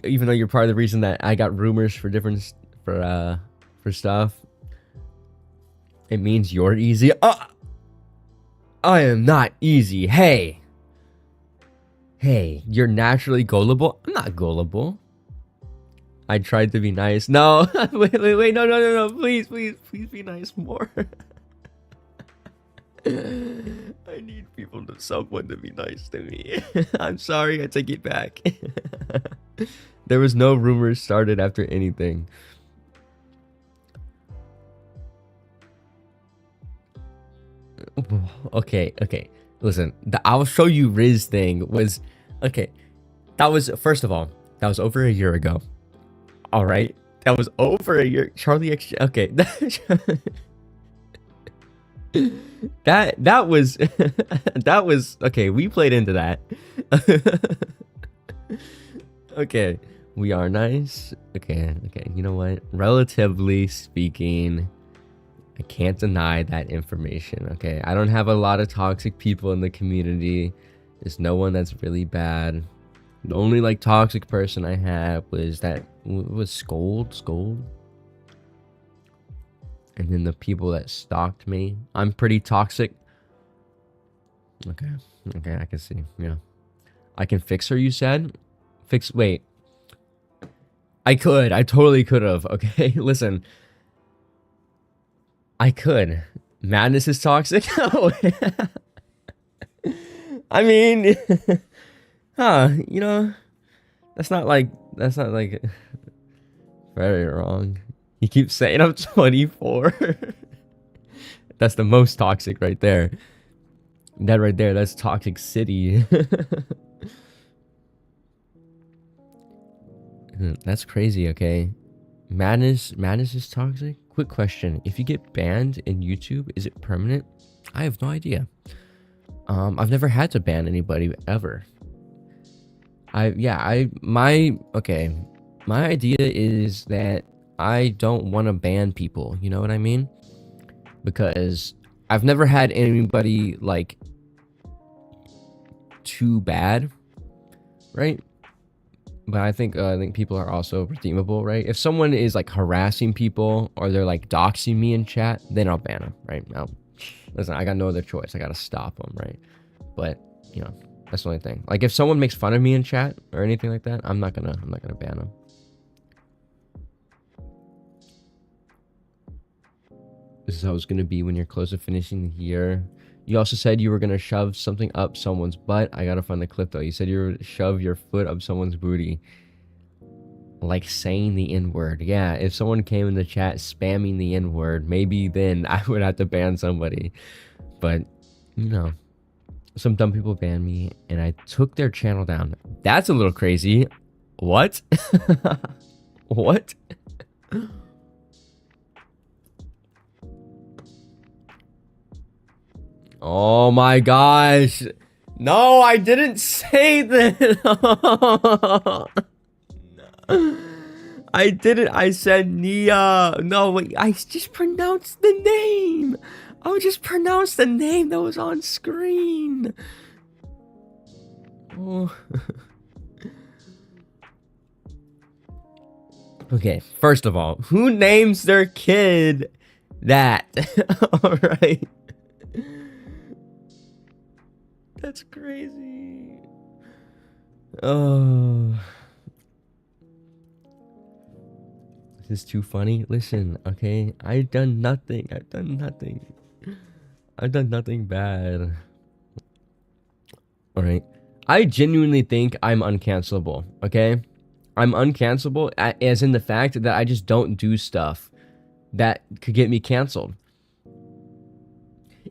Even though you're part of the reason that I got rumors for for stuff, it means you're easy. I am not easy. Hey, you're naturally gullible. I'm not gullible. I tried to be nice. No, wait, no. Please be nice more. I need someone to be nice to me. I'm sorry, I take it back. There was no rumors started after anything. Okay. Listen, the I'll show you Riz thing was okay. That was, first of all, that was over a year ago. All right, that was over a year. Charlie X. Okay. That was that was okay. We played into that. Okay, we are nice. Okay. You know what? Relatively speaking, I can't deny that information. Okay, I don't have a lot of toxic people in the community. There's no one that's really bad. The only like toxic person I had was Scold. And then the people that stalked me. I'm pretty toxic. Okay, I can see. Yeah. I can fix her, you said? Wait. I totally could have. Okay, listen. I could. Madness is toxic? I mean, you know, that's not like very wrong. You keep saying I'm 24. That's the most toxic right there. That right there, that's toxic city. That's crazy, okay? Madness is toxic? Quick question. If you get banned in YouTube, is it permanent? I have no idea. I've never had to ban anybody ever. My idea is that I don't want to ban people, you know what I mean? Because I've never had anybody like too bad, right? But I think people are also redeemable, right? If someone is like harassing people or they're like doxing me in chat, then I'll ban them, right? Now, listen, I got no other choice. I gotta stop them, right? But you know, that's the only thing. Like if someone makes fun of me in chat or anything like that, I'm not gonna ban them. This is how it's gonna be when you're close to finishing the year. You also said you were gonna shove something up someone's butt. I gotta find the clip though. You said you were shove your foot up someone's booty. Like saying the N-word. Yeah, if someone came in the chat spamming the N-word, maybe then I would have to ban somebody. But, you know, some dumb people banned me and I took their channel down. That's a little crazy. What? What? Oh my gosh. No, I didn't say that. I didn't. I said Nia. No, wait. I just pronounced the name. I just pronounced the name that was on screen. Oh. Okay, first of all, who names their kid that? All right. That's crazy. Oh. This is too funny. Listen, okay? I've done nothing. I've done nothing bad. All right. I genuinely think I'm uncancelable, okay? I'm uncancelable as in the fact that I just don't do stuff that could get me canceled.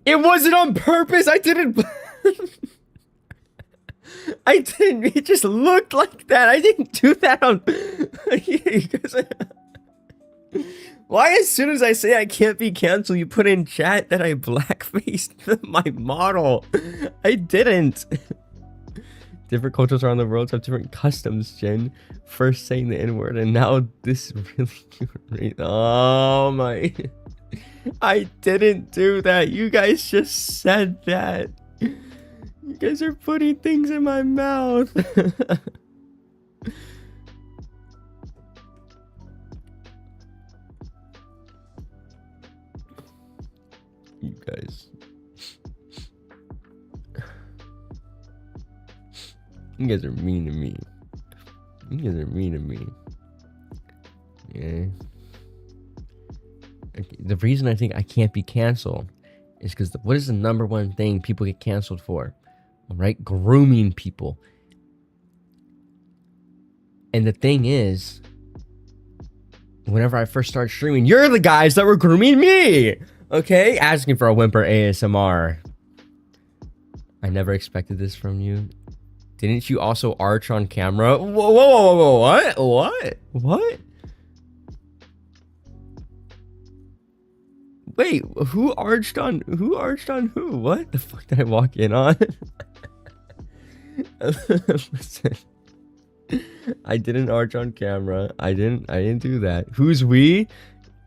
It wasn't on purpose. I didn't. I didn't. It just looked like that. I didn't do that on. Why, as soon as I say I can't be canceled, you put in chat that I blackfaced my model? I didn't. Different cultures around the world have different customs, Jen. First saying the N-word, and now this really. Oh my. I didn't do that. You guys just said that. You guys are putting things in my mouth. You guys. You guys are mean to me. You guys are mean to me. Yeah. Okay. The reason I think I can't be canceled is because what is the number one thing people get canceled for? All right? Grooming people. And the thing is, whenever I first started streaming, you're the guys that were grooming me. Okay? Asking for a whimper ASMR. I never expected this from you. Didn't you also arch on camera? Whoa, whoa, whoa, whoa, what? What? What? Wait, who arched on who? What the fuck did I walk in on? Listen, I didn't arch on camera. I didn't do that. Who's we?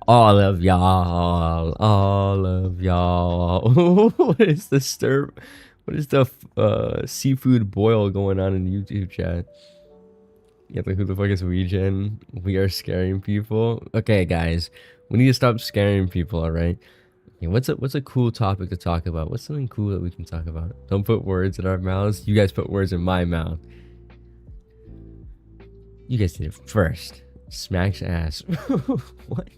All of y'all. All of y'all. What is the stir? What is the seafood boil going on in the YouTube chat? Yeah, like who the fuck is Weegen? We are scaring people. Okay, guys, we need to stop scaring people. All right. Okay, what's a cool topic to talk about? What's something cool that we can talk about? Don't put words in our mouths. You guys put words in my mouth. You guys did it first. Smacks ass. What?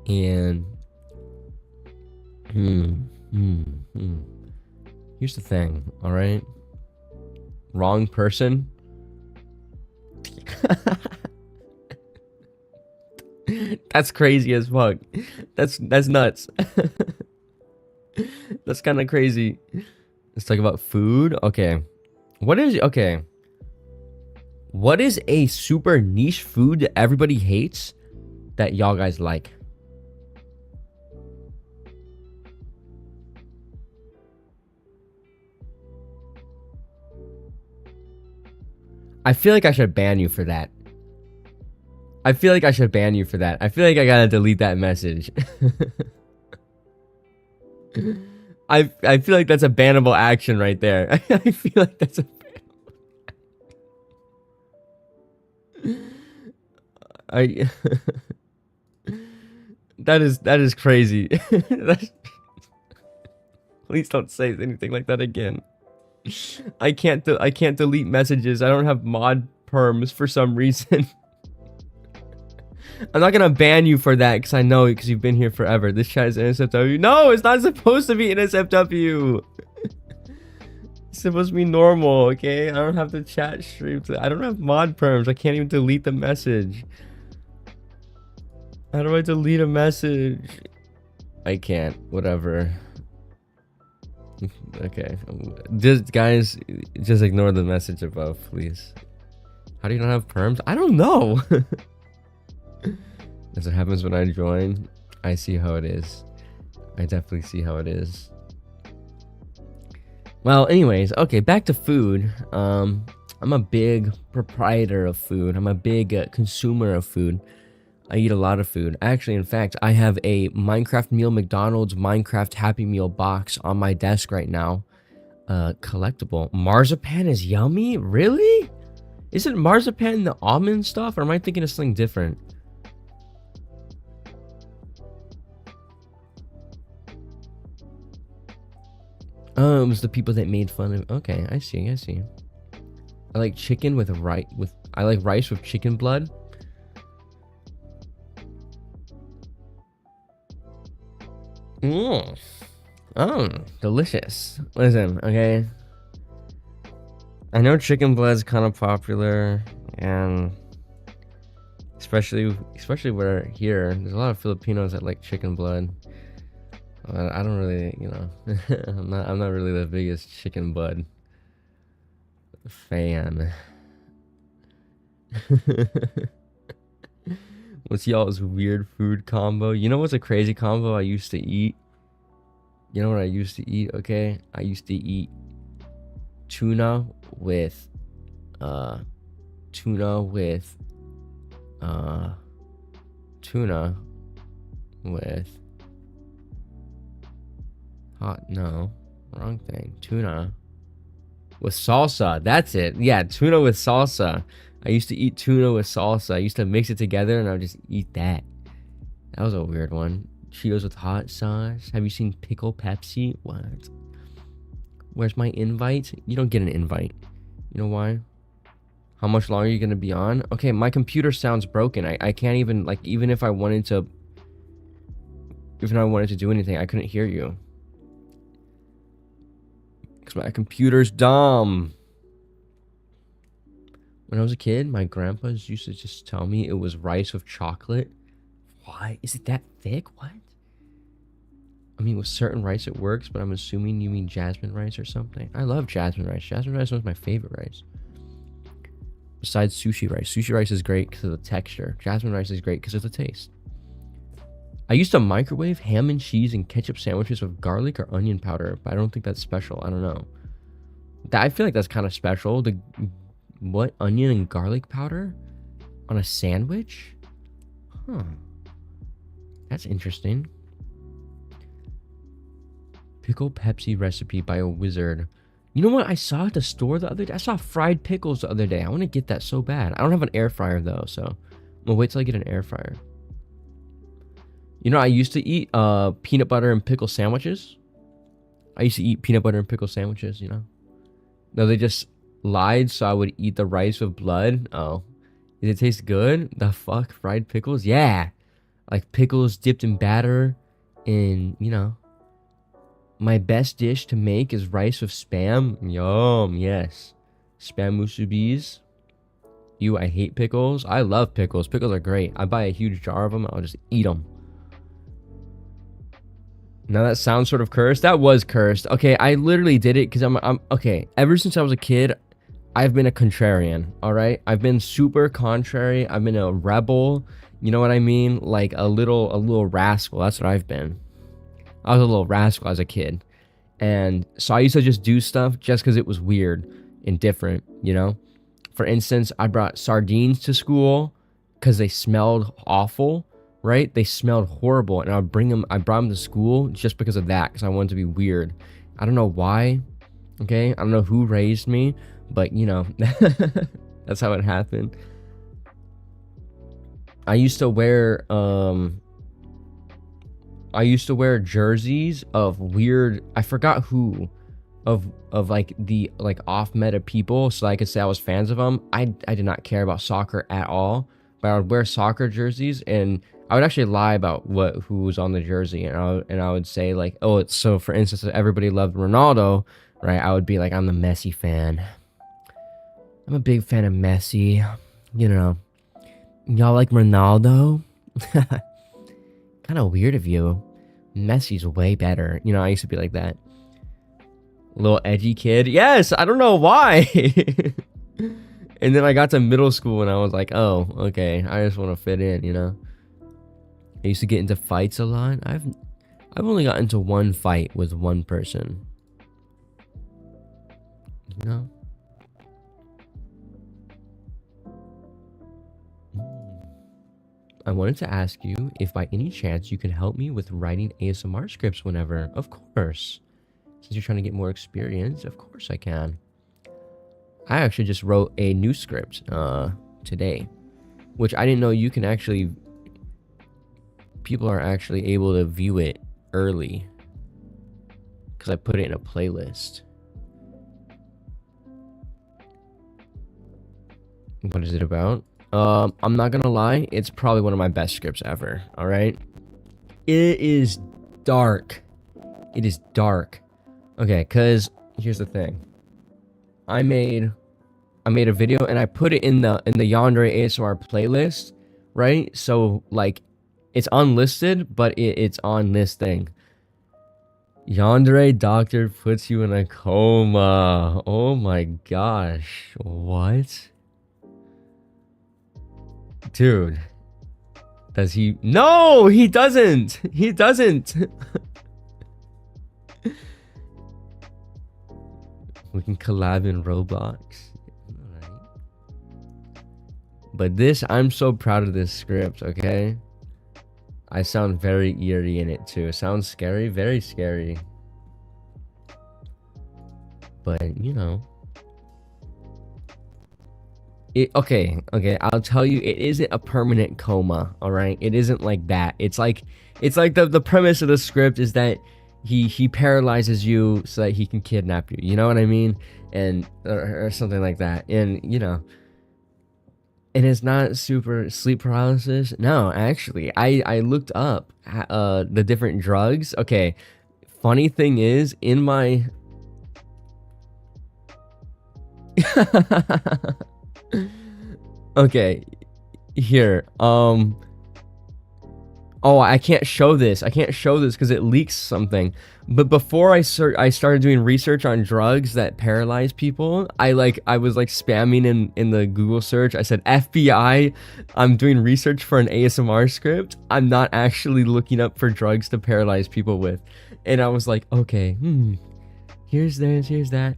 And here's the thing, all right? Wrong person. That's crazy as fuck. That's nuts. That's kind of crazy. Let's talk about food. Okay. What is a super niche food that everybody hates that y'all guys like? I feel like I should ban you for that. I feel like I gotta delete that message. I feel like that's a bannable action right there. I feel like that's a that is crazy. Please don't say anything like that again. I can't delete messages. I don't have mod perms for some reason. I'm not gonna ban you for that because I know because you've been here forever. This chat is NSFW. No, it's not supposed to be NSFW. It's supposed to be normal, okay? I don't have the chat stream. I don't have mod perms. I can't even delete the message. How do I delete a message? I can't. Whatever. Okay. Just guys, just ignore the message above, please. How do you not have perms? I don't know. That's what happens when I join. I see how it is. I definitely see how it is. Well, anyways, okay, back to food. I'm a big proprietor of food. I'm a big consumer of food. I eat a lot of food. Actually, in fact, I have a Minecraft meal McDonald's Minecraft Happy Meal box on my desk right now. Collectible. Marzipan is yummy? Really? Isn't marzipan the almond stuff, or am I thinking of something different? Oh, it was the people that made fun of. Okay, I see. I like chicken with rice. I like rice with chicken blood. Mm. Oh, delicious. Listen, okay. I know chicken blood's kind of popular, and especially where here, there's a lot of Filipinos that like chicken blood. I don't really, you know, I'm not really the biggest chicken blood fan. What's y'all's weird food combo? You know what's a crazy combo I used to eat? You know what I used to eat? Okay, I used to eat tuna with tuna with hot, no, wrong thing. Tuna with salsa. That's it. Yeah, tuna with salsa. I used to eat tuna with salsa. I used to mix it together and I would just eat that. That was a weird one. Cheetos with hot sauce. Have you seen Pickle Pepsi? What? Where's my invite? You don't get an invite. You know why? How much longer are you gonna be on? Okay, my computer sounds broken. I can't even, like, even if I wanted to do anything, I couldn't hear you. Because my computer's dumb. When I was a kid, my grandpas used to just tell me it was rice with chocolate. Why? Is it that thick? What? I mean, with certain rice it works, but I'm assuming you mean jasmine rice or something. I love jasmine rice. Jasmine rice was my favorite rice. Besides sushi rice. Sushi rice is great because of the texture. Jasmine rice is great because of the taste. I used to microwave ham and cheese and ketchup sandwiches with garlic or onion powder, but I don't think that's special. I don't know. I feel like that's kind of special. What? Onion and garlic powder on a sandwich? Huh. That's interesting. Pickle Pepsi recipe by a wizard. You know what I saw at the store the other day? I saw fried pickles the other day. I want to get that so bad. I don't have an air fryer though, so I'm gonna wait till I get an air fryer. You know, I used to eat peanut butter and pickle sandwiches. I used to eat peanut butter and pickle sandwiches, you know. No, they just lied, so I would eat the rice with blood. Oh. Did it taste good? The fuck? Fried pickles? Yeah. Like pickles dipped in batter and, you know. My best dish to make is rice with spam. Yum, yes. Spam musubis. Ew, I hate pickles. I love pickles. Pickles are great. I buy a huge jar of them. I'll just eat them. Now that sounds sort of cursed. That was cursed. Okay, I literally did it because I'm okay. Ever since I was a kid, I've been a contrarian. All right, I've been super contrary. I've been a rebel. You know what I mean? Like a little rascal. That's what I've been. I was a little rascal as a kid. And so I used to just do stuff just because it was weird and different, you know? For instance, I brought sardines to school because they smelled awful, right? They smelled horrible. And I brought them to school just because of that, because I wanted to be weird. I don't know why, okay? I don't know who raised me, but, you know, that's how it happened. I used to wear jerseys of weird, I forgot who, of like the like off meta people, so I could say I was fans of them. I did not care about soccer at all, but I would wear soccer jerseys and I would actually lie about who was on the jersey, and I would say like, oh, it's so, for instance, if everybody loved Ronaldo, right? I would be like, I'm the Messi fan. I'm a big fan of Messi. You know, y'all like Ronaldo? Kind of weird of you. Messi's way better. You know, I used to be like that. Little edgy kid. Yes, I don't know why. And then I got to middle school and I was like, oh, okay, I just want to fit in, you know. I used to get into fights a lot. I've only got into one fight with one person. You know? I wanted to ask you if by any chance you could help me with writing ASMR scripts whenever. Of course. Since you're trying to get more experience, of course I can. I actually just wrote a new script today, which I didn't know you can actually... People are actually able to view it early because I put it in a playlist. What is it about? I'm not gonna lie, it's probably one of my best scripts ever. All right, it is dark. It is dark. Okay, cause here's the thing. I made a video and I put it in the Yandere ASMR playlist, right? So like, it's unlisted, but it's on this thing. Yandere doctor puts you in a coma. Oh my gosh. What? Dude. Does he? No, he doesn't. He doesn't. We can collab in Roblox. Alright. But this, I'm so proud of this script, okay? I sound very eerie in it too. It sounds scary, very scary. But, you know. Okay, I'll tell you, it isn't a permanent coma, alright? It isn't like that. It's like the premise of the script is that he paralyzes you so that he can kidnap you. You know what I mean? And or something like that. And, you know, and it's not super sleep paralysis. No, actually, I looked up the different drugs. Okay, funny thing is, in my okay, here, oh, I can't show this. I can't show this because it leaks something. But before I started doing research on drugs that paralyze people, I was like spamming in the Google search. I said, FBI, I'm doing research for an ASMR script. I'm not actually looking up for drugs to paralyze people with. And I was like, okay, here's this, here's that.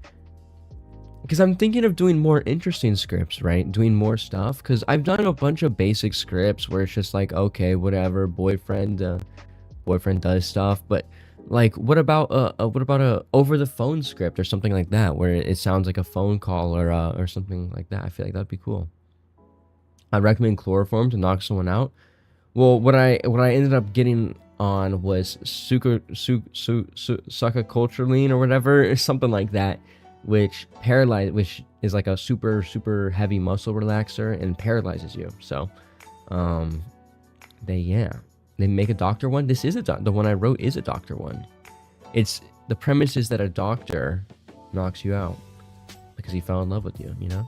Because I'm thinking of doing more interesting scripts, right? Doing more stuff. Because I've done a bunch of basic scripts where it's just like, okay, whatever, boyfriend does stuff. But like, what about a over the phone script or something like that, where it sounds like a phone call or something like that? I feel like that'd be cool. I recommend chloroform to knock someone out. Well, what I ended up getting on was succoculturine or whatever, something like that. Which is like a super heavy muscle relaxer and paralyzes you. So, they make a doctor one. This is the one I wrote is a doctor one. It's the premise is that a doctor knocks you out because he fell in love with you. You know.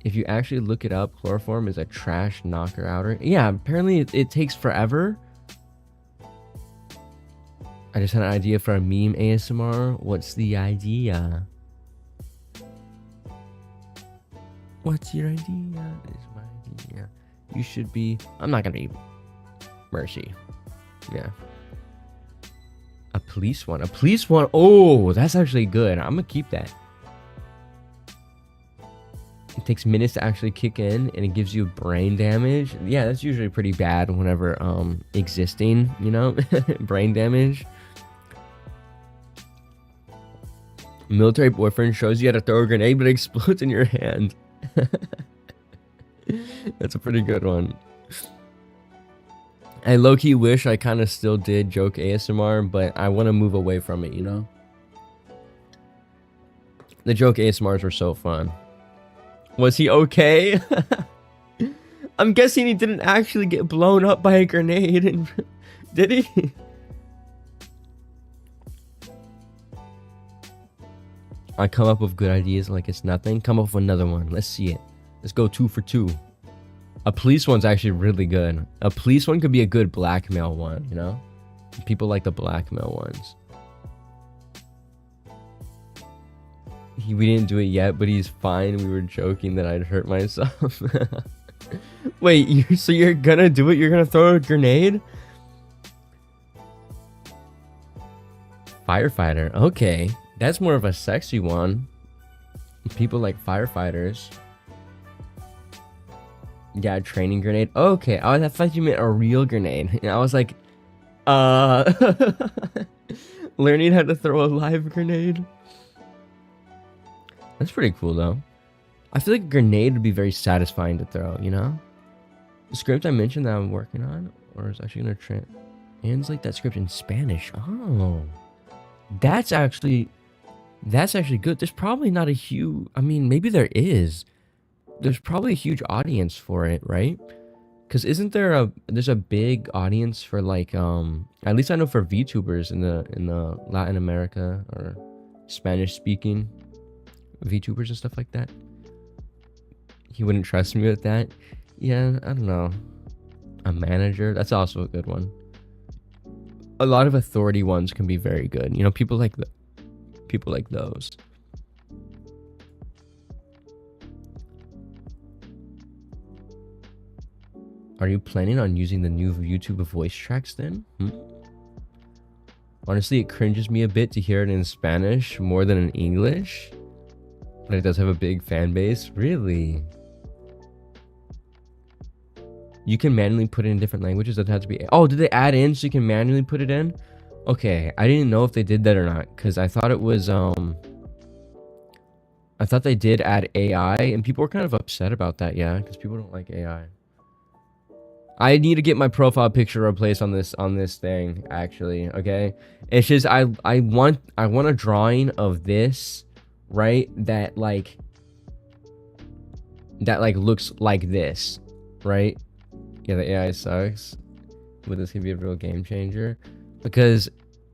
If you actually look it up, chloroform is a trash knocker outer. Yeah, apparently it takes forever. I just had an idea for a meme ASMR. What's the idea? What's your idea? This is my idea. You should be... I'm not gonna be... Mercy. Yeah. A police one. A police one. Oh, that's actually good. I'm gonna keep that. It takes minutes to actually kick in, and it gives you brain damage. Yeah, that's usually pretty bad whenever existing, you know? Brain damage. Military boyfriend shows you how to throw a grenade, but it explodes in your hand. That's a pretty good one. I low-key wish I kind of still did joke ASMR, but I want to move away from it, you know? The joke ASMRs were so fun. Was he okay? I'm guessing he didn't actually get blown up by a grenade. Did he? I come up with good ideas like it's nothing. Come up with another one. Let's see it. Let's go 2 for 2. A police one's actually really good. A police one could be a good blackmail one, you know? People like the blackmail ones. We didn't do it yet, but he's fine. We were joking that I'd hurt myself. Wait, so you're gonna do it? You're gonna throw a grenade? Firefighter. Okay. That's more of a sexy one. People like firefighters. Yeah, training grenade. Okay, I thought you meant a real grenade. And I was like, learning how to throw a live grenade. That's pretty cool though. I feel like a grenade would be very satisfying to throw, you know? The script I mentioned that I'm working on, or is actually gonna translate that script in Spanish. Oh, that's actually good. There's probably not a huge, I mean, maybe there is. There's probably a huge audience for it, right? Cause isn't there's a big audience for like at least I know for VTubers in the Latin America or Spanish speaking VTubers and stuff like that. He wouldn't trust me with that. Yeah, I don't know. A manager, that's also a good one. A lot of authority ones can be very good. You know, people like those. Are you planning on using the new YouTube voice tracks then? Honestly, it cringes me a bit to hear it in Spanish more than in English. But it does have a big fan base. Really? You can manually put it in different languages. Doesn't have to be... Oh, did they add in so you can manually put it in? Okay, I didn't know if they did that or not. Because I thought it was... I thought they did add AI. And people were kind of upset about that, yeah. Because people don't like AI. I need to get my profile picture replaced on this thing, actually, okay? It's just I want a drawing of this, right? That like looks like this, right? Yeah, the AI sucks, but this could be a real game changer because,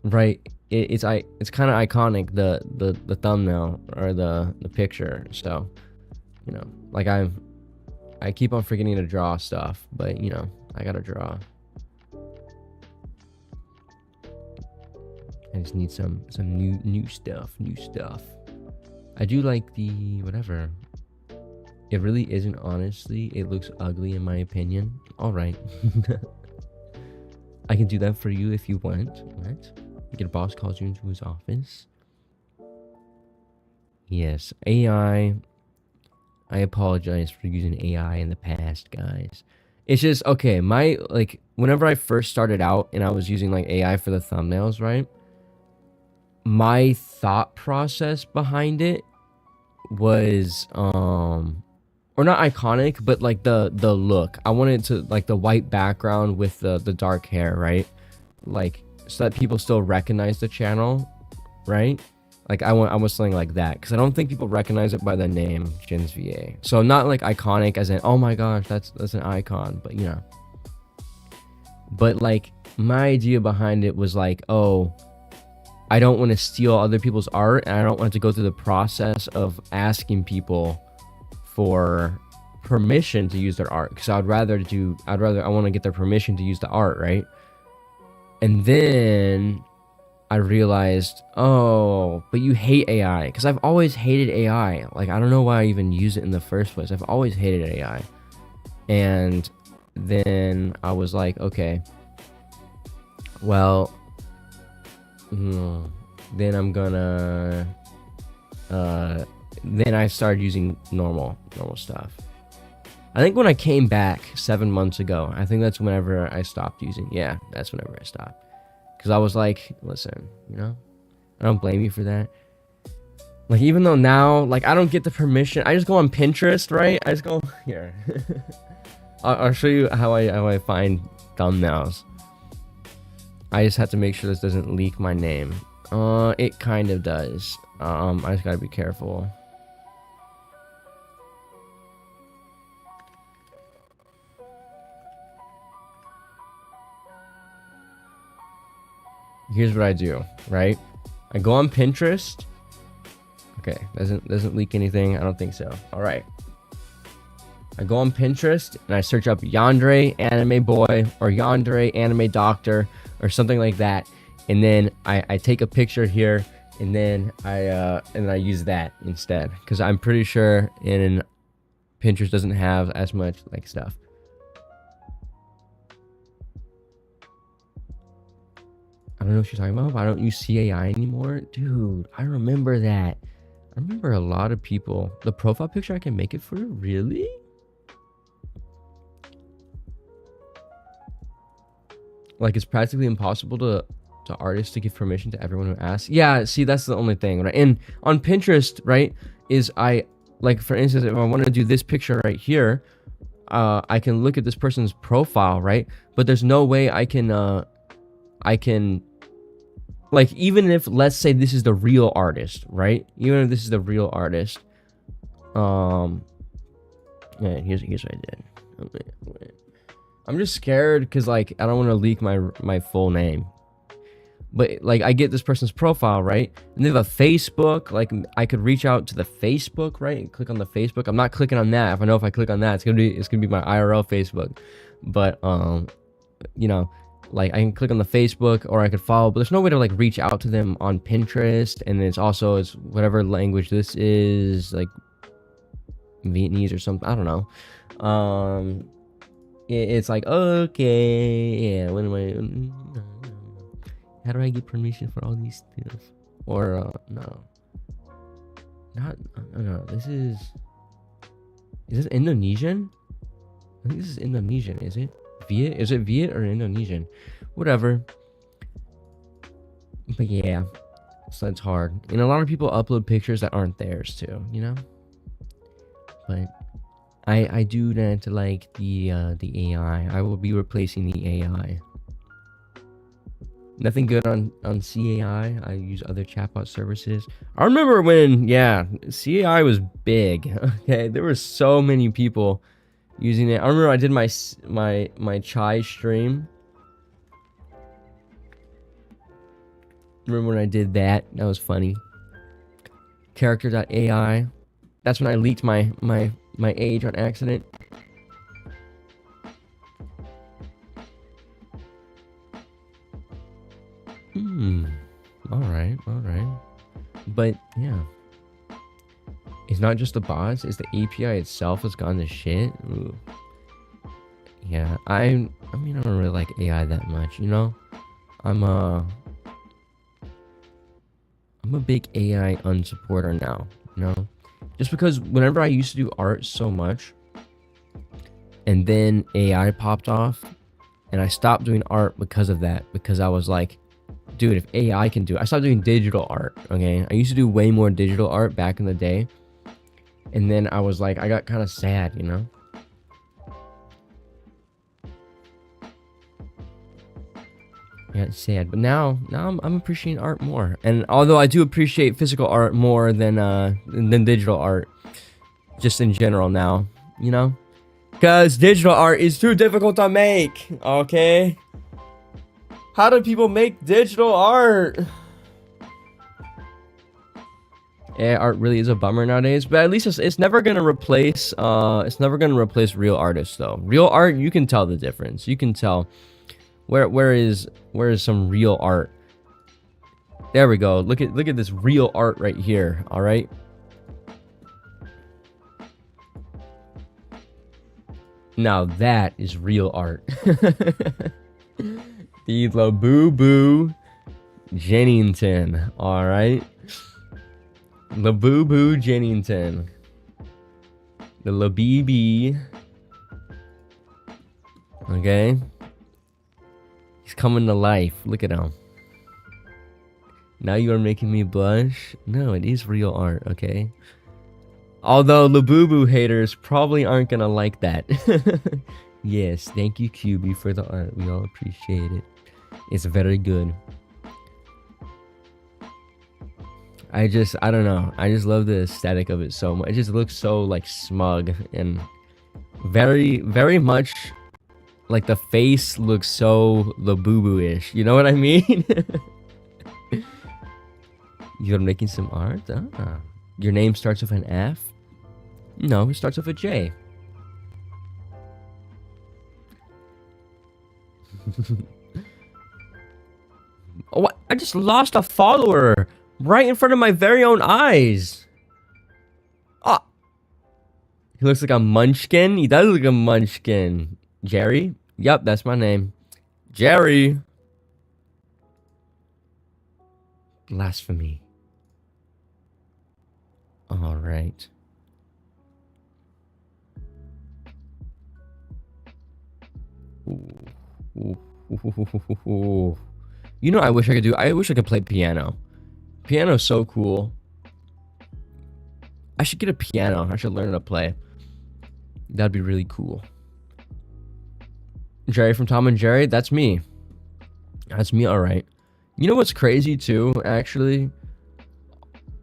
right? It's kind of iconic, the thumbnail or the picture. So, you know, like I keep on forgetting to draw stuff, but you know, I gotta draw. I just need some new stuff. I do like the whatever. It really isn't, honestly. It looks ugly in my opinion. All right. I can do that for you if you want. What? Your boss calls you into his office. Yes, AI. I apologize for using AI in the past, guys. It's just, okay, whenever I first started out and I was using like AI for the thumbnails, right? My thought process behind it was, or not iconic, but like the look. I wanted to, like the white background with the dark hair, right? Like, so that people still recognize the channel, right? Like I was something like that because I don't think people recognize it by the name Jins VA. So not like iconic as in, oh my gosh, that's an icon, but you know. But like my idea behind it was like, oh, I don't want to steal other people's art, and I don't want to go through the process of asking people for permission to use their art because I want to get their permission to use the art, right? And then I realized, oh, but you hate AI, because I've always hated AI. Like, I don't know why I even use it in the first place. I've always hated AI. And then I was like, okay, well, then I'm gonna, then I started using normal stuff. I think when I came back 7 months ago, I think that's whenever I stopped using. Yeah, that's whenever I stopped. Because I was like, listen, you know, I don't blame you for that. Like, even though now, like, I don't get the permission. I just go on Pinterest, right? I just go here. I'll show you how I find thumbnails. I just have to make sure this doesn't leak my name. It kind of does. I just gotta be careful. Here's what I do, right? I go on Pinterest. Okay, doesn't leak anything. I don't think so. All right. I go on Pinterest and I search up Yandere Anime Boy or Yandere Anime Doctor or something like that, and then I take a picture here, and then I use that instead because I'm pretty sure Pinterest doesn't have as much like stuff. I don't know what you're talking about. Why don't you see AI anymore? Dude, I remember that. I remember a lot of people. The profile picture I can make it for? Really? Like, it's practically impossible to artists to give permission to everyone who asks. Yeah, see, that's the only thing, right? And on Pinterest, right, is like, for instance, if I want to do this picture right here, I can look at this person's profile, right? But there's no way I can like, even if, let's say this is the real artist, right? Even if this is the real artist, yeah, here's what I did. Wait. I'm just scared because like I don't want to leak my full name. But like I get this person's profile, right? And they have a Facebook. Like I could reach out to the Facebook, right? And click on the Facebook. I'm not clicking on that. If I click on that, it's gonna be my IRL Facebook. But you know, like I can click on the Facebook or I could follow, but there's no way to like reach out to them on Pinterest. And it's whatever language this is, like Vietnamese or something. I don't know. It's like, okay, yeah, when am I? How do I get permission for all these things? Or no, this is this Indonesian? I think this is Indonesian. Is it Viet? Is it Viet or Indonesian? Whatever. But yeah, so it's hard, and a lot of people upload pictures that aren't theirs too, you know. But I do that to like the AI. I will be replacing the AI. Nothing good on CAI. I use other chatbot services. I remember when, yeah, CAI was big. Okay, there were so many people using it. I remember I did my chai stream. Remember when I did that? That was funny. Character.ai. That's when I leaked my age on accident. All right. But yeah, it's not just the bots, it's the API itself has gone to shit. Ooh. Yeah, I mean I don't really like AI that much, you know. I'm a big AI unsupporter now, you know. Just because whenever I used to do art so much and then AI popped off and I stopped doing art because of that, because I was like, dude, if AI can do it, I stopped doing digital art. Okay, I used to do way more digital art back in the day, and then I was like, I got kind of sad, you know. I got sad, but now I'm appreciating art more. And although I do appreciate physical art more than digital art, just in general now, you know, because digital art is too difficult to make. Okay. How do people make digital art? Yeah, art really is a bummer nowadays, but at least it's never gonna replace real artists though. Real art, you can tell the difference. You can tell where is some real art. There we go. Look at this real art right here. All right. Now that is real art. The Labubu Jennington, all right. Labubu Jennington, the Labibi. Okay, he's coming to life. Look at him. Now you are making me blush. No, it is real art. Okay. Although Labubu haters probably aren't gonna like that. Yes, thank you, QB, for the art. We all appreciate it. It's very good. I don't know. I just love the aesthetic of it so much. It just looks so like smug and very, very much like the face looks so Labubu-ish. You know what I mean? You're making some art? Ah. Your name starts with an F? No, it starts with a J. Oh, what? I just lost a follower right in front of my very own eyes. Oh, he looks like a munchkin. He does look like a munchkin. Jerry? Yep, that's my name. Jerry. Blasphemy. All right. Ooh. Ooh. You know, I wish I could do. I wish I could play piano. Piano's so cool. I should get a piano. I should learn how to play. That'd be really cool. Jerry from Tom and Jerry. That's me. That's me. All right. You know what's crazy too? Actually,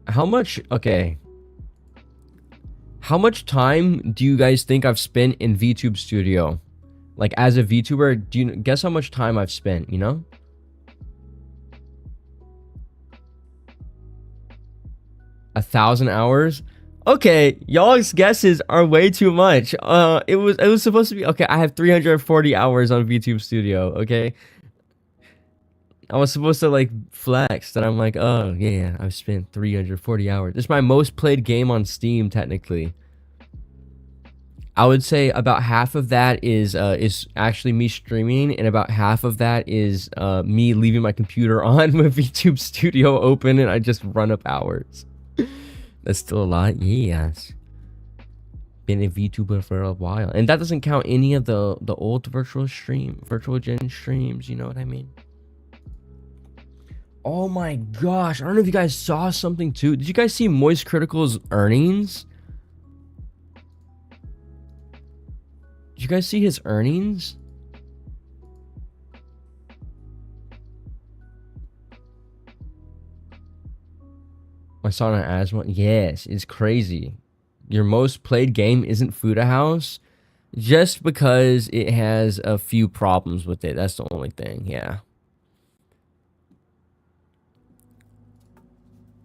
how much? Okay. How much time do you guys think I've spent in VTube Studio? Like as a VTuber, do you guess how much time I've spent, you know? A 1,000 hours? Okay, y'all's guesses are way too much. It was supposed to be okay. I have 340 hours on VTube Studio. Okay, I was supposed to like flex that I'm like, oh yeah, I've spent 340 hours. It's my most played game on Steam technically. I would say about half of that is actually me streaming, and about half of that is me leaving my computer on with VTube Studio open, and I just run up hours. That's still a lot, yes. Been a VTuber for a while, and that doesn't count any of the old virtual gen streams. You know what I mean? Oh my gosh! I don't know if you guys saw something too. Did you guys see Moist Critical's earnings? Did you guys see his earnings? I saw an asthma. Yes, it's crazy. Your most played game isn't Fuda House just because it has a few problems with it. That's the only thing. Yeah.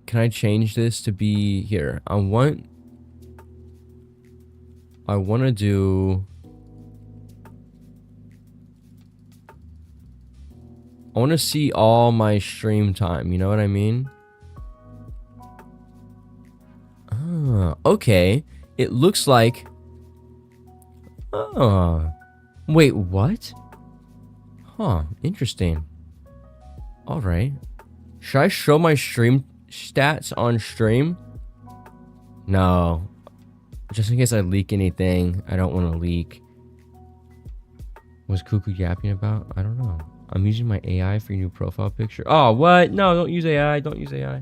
Can I change this to be here? I want to do. I want to see all my stream time. You know what I mean? Okay. It looks like... Oh. Wait, what? Huh. Interesting. Alright. Should I show my stream stats on stream? No. Just in case I leak anything. I don't want to leak. What's Cuckoo yapping about? I don't know. I'm using my AI for your new profile picture. Oh, what? No, don't use AI. Don't use AI.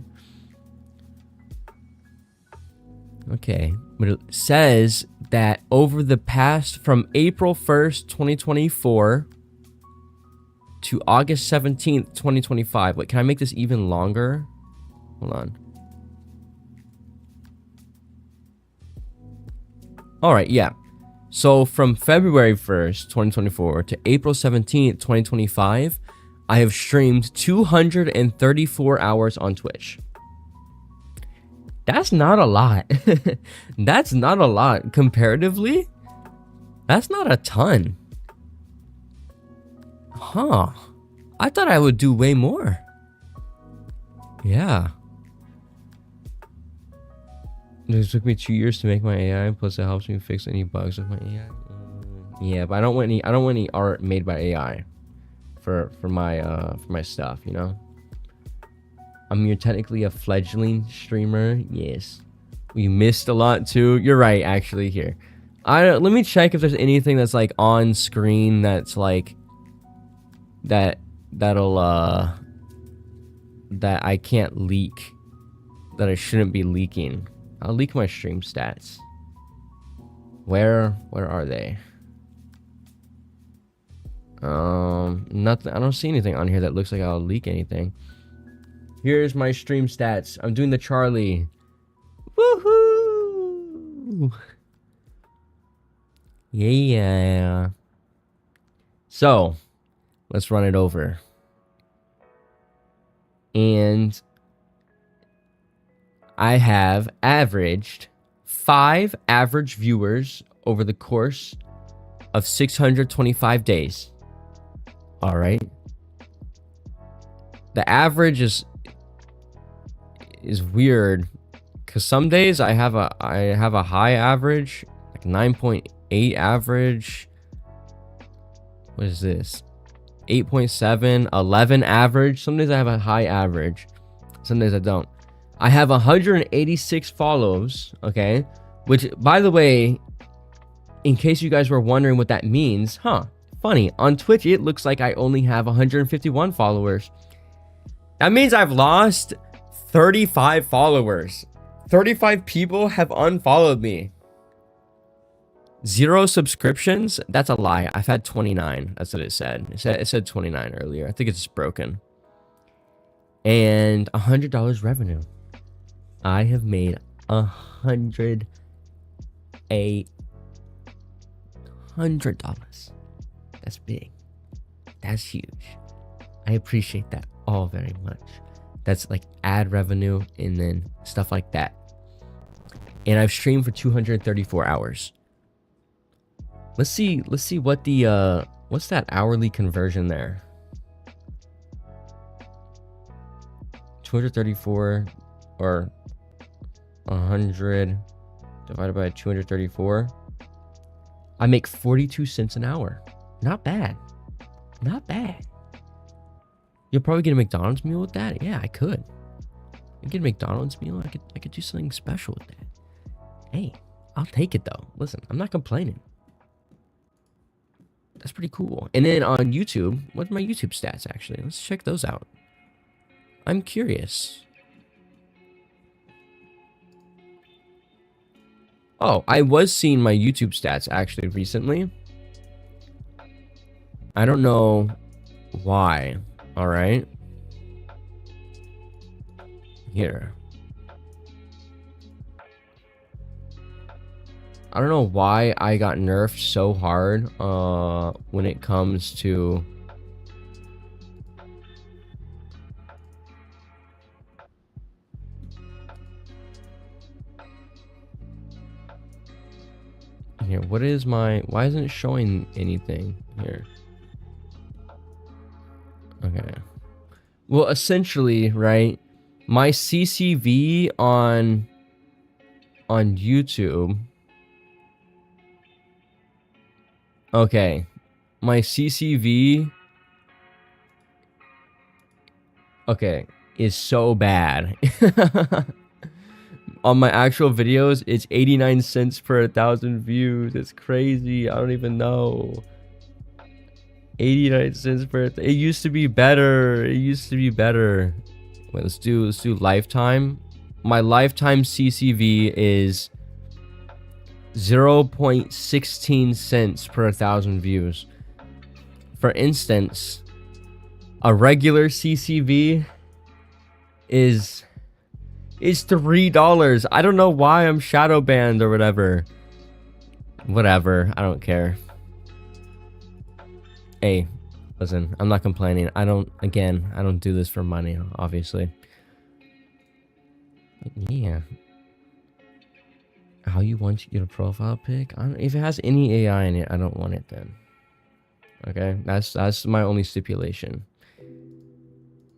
Okay, but it says that over the past from April 1st, 2024 to August 17th, 2025. Wait, can I make this even longer? Hold on. All right, yeah. So from February 1st, 2024 to April 17th, 2025, I have streamed 234 hours on Twitch. That's not a lot. That's not a lot. Comparatively, that's not a ton. Huh. I thought I would do way more. Yeah. It took me 2 years to make my AI, plus it helps me fix any bugs with my AI. Yeah, but I don't want any art made by AI for my stuff, you know? You're technically a fledgling streamer. Yes. We missed a lot too. You're right, actually. Here, let me check if there's anything that's like on screen that's like that I can't leak, that I shouldn't be leaking. I'll leak my stream stats. Where are they? Nothing. I don't see anything on here that looks like I'll leak anything. Here's my stream stats. I'm doing the Charlie. Woohoo! Yeah. So, let's run it over. And I have averaged 5 average viewers over the course of 625 days. All right. The average is weird because some days I have a high average, like 9.8 average. What is this? 8.7, 11 average. Some days I have a high average. Some days I don't. I have 186 follows, okay? Which, by the way, in case you guys were wondering what that means, funny. On Twitch, it looks like I only have 151 followers. That means I've lost 35 followers. 35 people have unfollowed me. 0 subscriptions? That's a lie. I've had 29. That's what it said. It said 29 earlier. I think it's just broken. And $100 revenue. I have made $100. That's big. That's huge. I appreciate that all very much. That's like ad revenue and then stuff like that. And I've streamed for 234 hours. Let's see what the what's that hourly conversion there? 234 or 100 divided by 234. I make 42 cents an hour. Not bad. Not bad. You'll probably get a McDonald's meal with that. Yeah, I could. I get a McDonald's meal. I could do something special with that. Hey, I'll take it though. Listen, I'm not complaining. That's pretty cool. And then on YouTube, what are my YouTube stats actually? Let's check those out. I'm curious. Oh, I was seeing my YouTube stats actually recently. I don't know why. All right. Here. I don't know why I got nerfed so hard when it comes to here. What is my, why isn't it showing anything here? Okay. Well, essentially, right? My CCV on YouTube. Okay. My CCV is so bad. On my actual videos, it's 89 cents per 1,000 views. It's crazy. I don't even know. 89 cents per. It used to be better. It used to be better. Wait, let's do lifetime. My lifetime CCV is 0.16 cents per 1,000 views. For instance, a regular CCV is $3. I don't know why I'm shadow banned or whatever. Whatever, I don't care. Hey, listen, I'm not complaining. I don't do this for money, obviously. But yeah. How you want to get a profile pic? If it has any AI in it, I don't want it then. Okay, that's my only stipulation.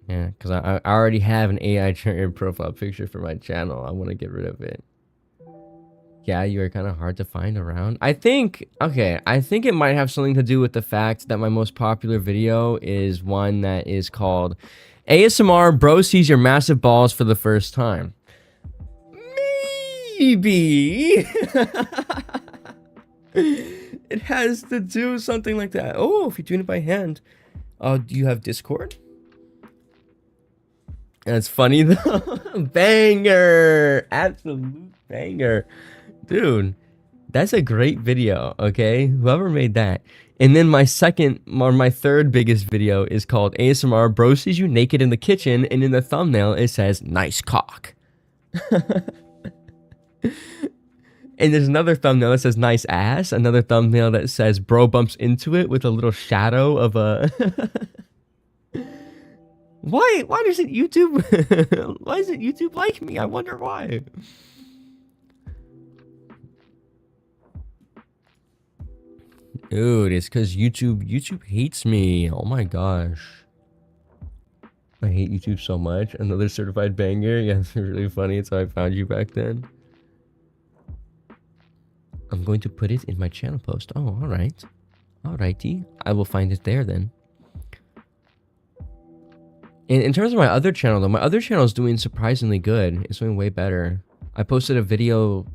Yeah, because I already have an AI generated profile picture for my channel. I want to get rid of it. Yeah, you are kind of hard to find around. I think it might have something to do with the fact that my most popular video is one that is called ASMR Bro Sees Your Massive Balls for the First Time. Maybe. It has to do something like that. Oh, if you're doing it by hand. Do you have Discord? That's funny though. Banger. Absolute banger. Dude, that's a great video, okay? Whoever made that. And then my third biggest video is called ASMR Bro Sees You Naked in the Kitchen, and in the thumbnail it says nice cock. And there's another thumbnail that says nice ass, another thumbnail that says bro bumps into it with a little shadow of a Why doesn't YouTube why doesn't YouTube like me? I wonder why. Dude, it's because YouTube hates me. Oh my gosh. I hate YouTube so much. Another certified banger. Yeah, it's really funny. It's how I found you back then. I'm going to put it in my channel post. Oh, alright. Alrighty. I will find it there then. In terms of my other channel though, my other channel is doing surprisingly good. It's doing way better. I posted a video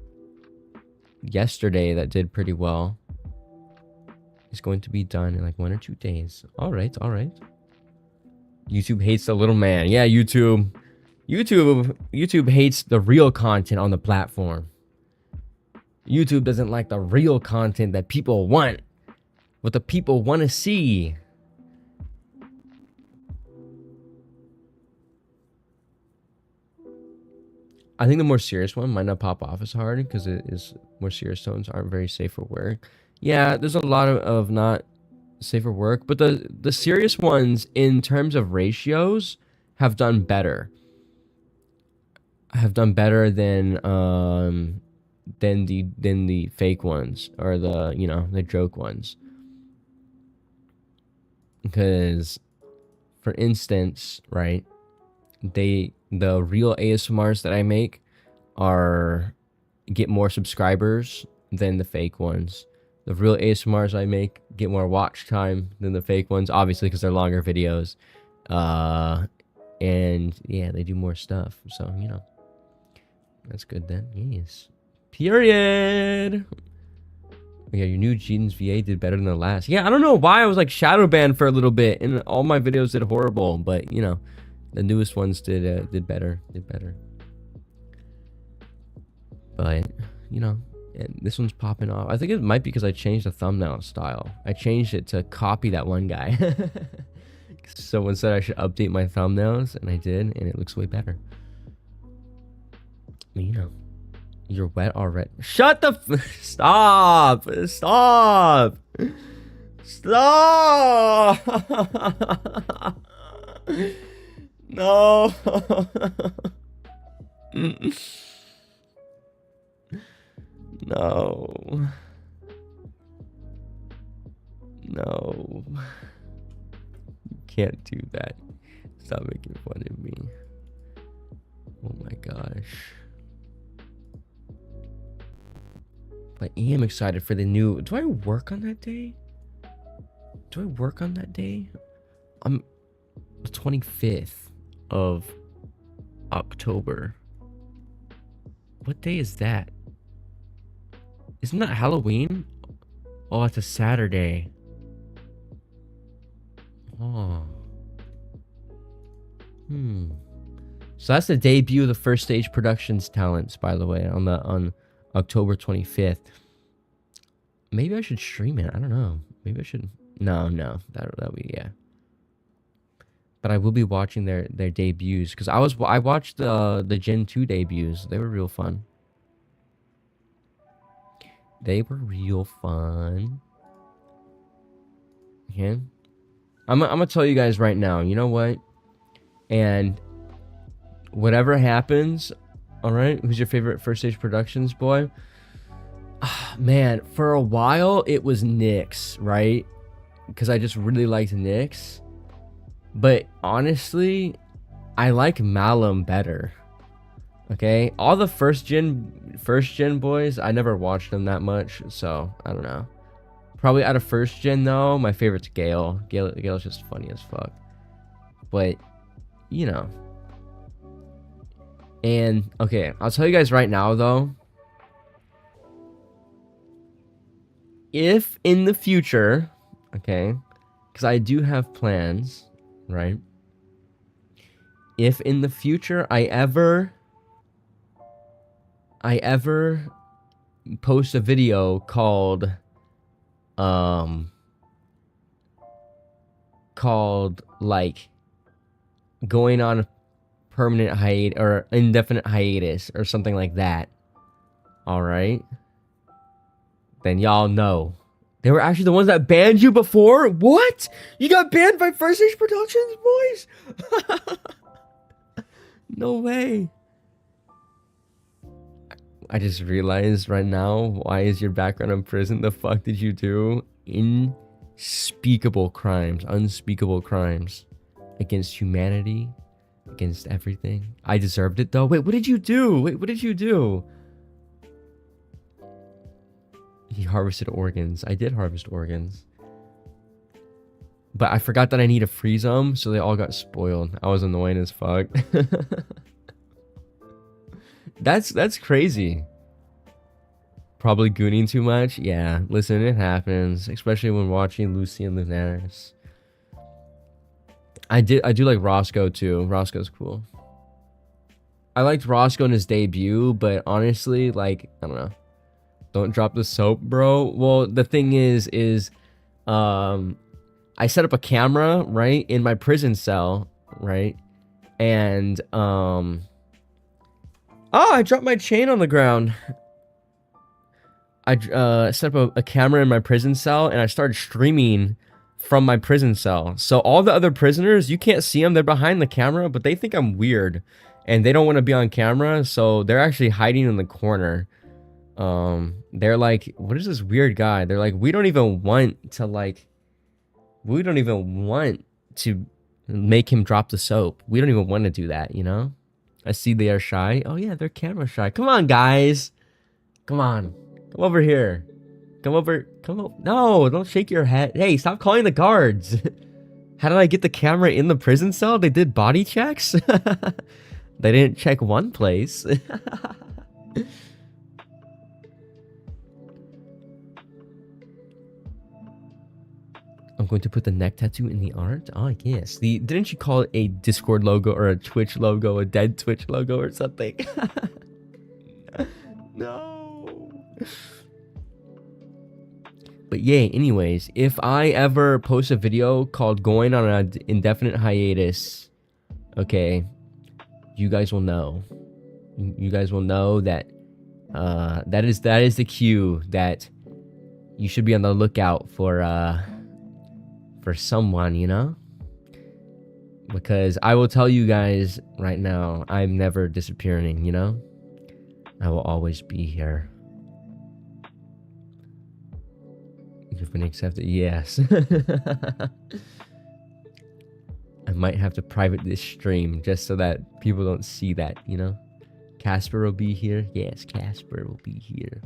yesterday that did pretty well. It's going to be done in like 1 or 2 days. Alright, alright. YouTube hates the little man. Yeah, YouTube hates the real content on the platform. YouTube doesn't like the real content that people want. What the people want to see. I think the more serious one might not pop off as hard because it is more serious tones aren't very safe for work. Yeah, there's a lot of not safer work, but the serious ones in terms of ratios have done better. Have done better than the fake ones, or the, you know, the joke ones. Because, for instance, right, the real ASMRs that I make get more subscribers than the fake ones. The real ASMRs I make get more watch time than the fake ones, obviously, because they're longer videos. And yeah, they do more stuff. So, you know, that's good then. Yes. Period. Yeah, your new Jeans VA did better than the last. Yeah, I don't know why I was like shadow banned for a little bit, and all my videos did horrible. But you know, the newest ones did better. But you know, and this one's popping off. I think it might be because I changed the thumbnail style. I changed it to copy that one guy. Someone said I should update my thumbnails, and I did, and it looks way better. You know, you're wet already. Shut the stop! Stop! Stop! No. No. No. You can't do that. Stop making fun of me. Oh my gosh. But I am excited for the new... Do I work on that day? Do I work on that day? I'm the 25th of October. What day is that? Isn't that Halloween? Oh, it's a Saturday. Oh. So that's the debut of the First Stage Productions talents, by the way, on October 25th. Maybe I should stream it. I don't know. Maybe I should. No, that'll be, yeah. But I will be watching their debuts, because I watched the Gen 2 debuts. They were real fun. They were real fun. Okay. I'm gonna tell you guys right now. You know what? And whatever happens, all right. Who's your favorite First Stage Productions boy? Man, for a while it was Nyx, right? Because I just really liked Nyx. But honestly, I like Malum better. Okay, all the first gen boys, I never watched them that much, so I don't know. Probably out of first gen though, my favorite's Gale. Gale's just funny as fuck. But you know. And okay, I'll tell you guys right now though. If in the future, okay, because I do have plans, right? If in the future I ever post a video called like going on a permanent hiatus or indefinite hiatus or something like that, all right, then y'all know they were actually the ones that banned you before. What? You got banned by First Stage Productions, boys? No way. I just realized right now, why is your background in prison? The fuck did you do? Unspeakable crimes against humanity, against everything. I deserved it though. Wait, what did you do? He harvested organs. I did harvest organs. But I forgot that I need to freeze them, so they all got spoiled. I was annoying as fuck. That's crazy. Probably gooning too much. Yeah, listen, it happens, especially when watching Lucy and Lunaris. I do like Roscoe too. Roscoe's cool. I liked Roscoe in his debut, but honestly, like, I don't know. Don't drop the soap, bro. Well, the thing is I set up a camera, right, in my prison cell, right? And I dropped my chain on the ground. I set up a camera in my prison cell, and I started streaming from my prison cell. So all the other prisoners, you can't see them. They're behind the camera, but they think I'm weird and they don't want to be on camera. So they're actually hiding in the corner. They're like, what is this weird guy? They're like, we don't even want to make him drop the soap. We don't even want to do that, you know? I see they are shy. Oh yeah, they're camera shy. Come on, guys. Come on. Come over here. Come over. No, don't shake your head. Hey, stop calling the guards. How did I get the camera in the prison cell? They did body checks? They didn't check one place. I'm going to put the neck tattoo in the art. Oh, yes. Didn't you call it a Discord logo or a Twitch logo, a dead Twitch logo or something? No. But yeah, anyways, if I ever post a video called going on an indefinite hiatus, okay, you guys will know. You guys will know that that is the cue that you should be on the lookout for someone, you know? Because I will tell you guys right now, I'm never disappearing, you know? I will always be here. You've been accepted? Yes. I might have to private this stream just so that people don't see that, you know? Casper will be here? Yes, Casper will be here.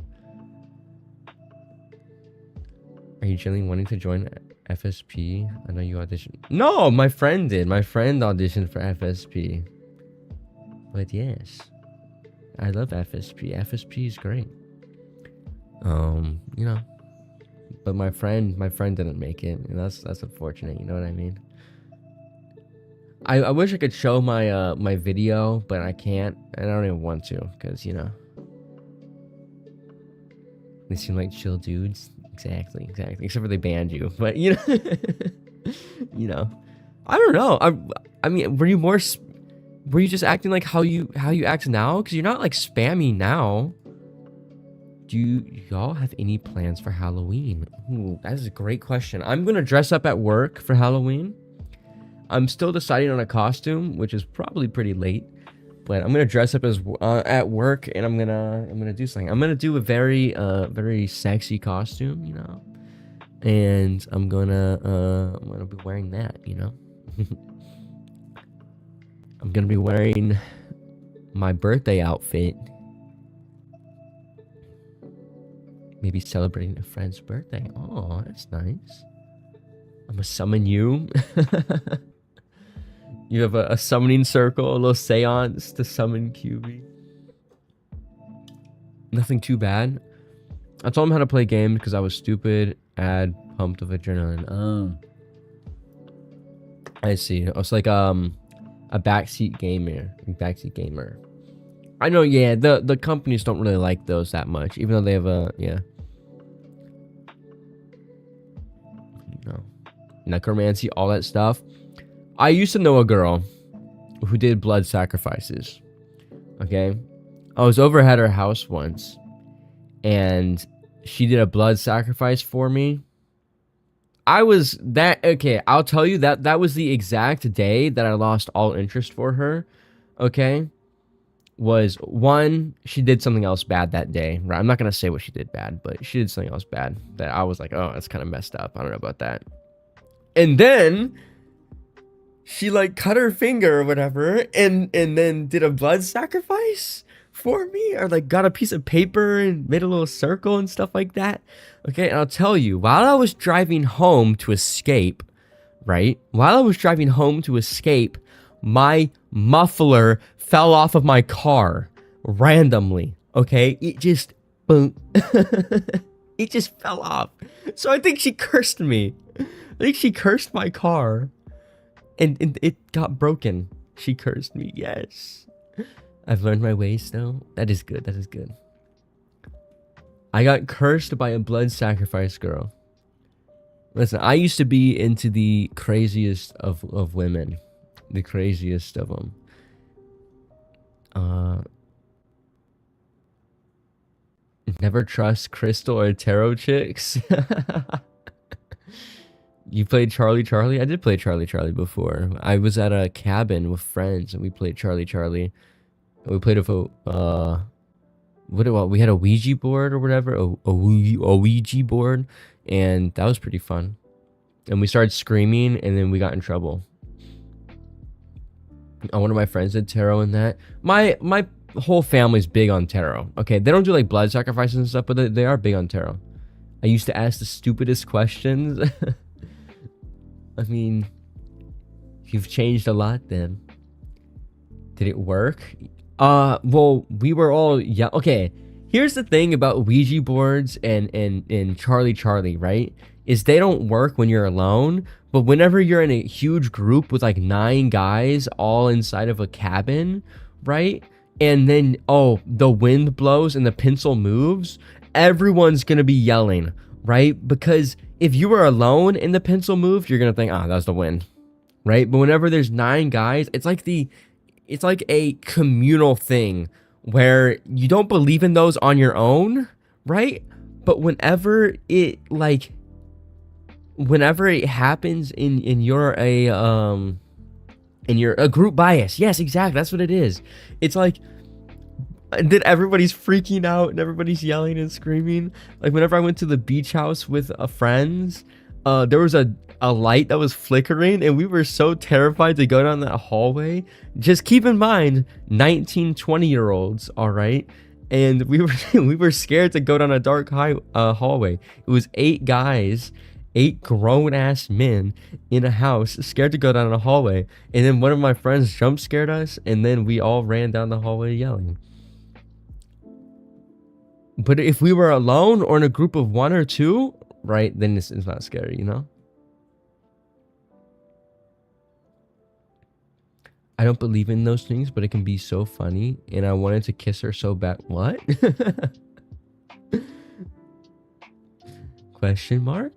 Are you genuinely wanting to join FSP? I know you auditioned. No, my friend did. My friend auditioned for FSP. But yes, I love FSP. FSP is great. You know, but my friend didn't make it, and that's unfortunate. You know what I mean? I wish I could show my my video, but I can't, and I don't even want to, because you know, they seem like chill dudes. Exactly. Except for they banned you, but you know, you know, I don't know. I mean, were you just acting like how you act now? Because you're not like spammy now. Do y'all have any plans for Halloween? Ooh, that is a great question. I'm gonna dress up at work for Halloween. I'm still deciding on a costume, which is probably pretty late. But I'm gonna dress up as at work, and I'm gonna do something. I'm gonna do a very sexy costume, you know, and I'm gonna be wearing that, you know. I'm gonna be wearing my birthday outfit. Maybe celebrating a friend's birthday. Oh, that's nice. I'm gonna summon you. You have a summoning circle, a little seance to summon QB. Nothing too bad. I told him how to play games because I was stupid. Add pumped of adrenaline. Oh. I see. I was like a backseat gamer. I know, yeah, the companies don't really like those that much, even though they have a, yeah. No. Necromancy, all that stuff. I used to know a girl who did blood sacrifices. Okay? I was over at her house once, and she did a blood sacrifice for me. Okay, I'll tell you that was the exact day that I lost all interest for her. Okay? Was one, she did something else bad that day. Right? I'm not going to say what she did bad, but she did something else bad that I was like, oh, that's kind of messed up. I don't know about that. And then she like cut her finger or whatever, and then did a blood sacrifice for me, or like got a piece of paper and made a little circle and stuff like that. Okay, and I'll tell you, while I was driving home to escape, right? While I was driving home to escape, my muffler fell off of my car randomly. Okay, it just boom. It just fell off. So I think she cursed me. I think she cursed my car. And it got broken. She cursed me, yes. I've learned my ways though. That is good, that is good. I got cursed by a blood sacrifice girl. Listen, I used to be into the craziest of women. The craziest of them. Never trust crystal or tarot chicks. You played Charlie Charlie? I did play Charlie Charlie before. I was at a cabin with friends and we played Charlie Charlie. We played with we had a Ouija board or whatever, a Ouija board, and that was pretty fun. And we started screaming and then we got in trouble. One of my friends did tarot in that. My whole family's big on tarot. Okay, they don't do like blood sacrifices and stuff, but they are big on tarot. I used to ask the stupidest questions. I mean, you've changed a lot then. Did it work? Well, we were all okay. Here's the thing about Ouija boards and Charlie Charlie, right? Is they don't work when you're alone, but whenever you're in a huge group with like 9 guys all inside of a cabin, right? And then the wind blows and the pencil moves, everyone's gonna be yelling, right? Because if you were alone and the pencil moved, you're gonna think, that was the wind, right? But whenever there's 9 guys, it's like a communal thing where you don't believe in those on your own, right? But whenever it happens in your a group bias, yes, exactly, that's what it is. It's like that everybody's freaking out and everybody's yelling and screaming. Like whenever I went to the beach house with friends, there was a light that was flickering and we were so terrified to go down that hallway. Just keep in mind, 19, 20-year-olds, all right? And we were scared to go down a dark hallway. It was 8 guys, 8 grown-ass men in a house, scared to go down a hallway. And then one of my friends jump scared us, and then we all ran down the hallway yelling. But if we were alone or in a group of 1 or 2, right, then it's not scary, you know? I don't believe in those things, but it can be so funny. And I wanted to kiss her so bad. What? Question mark?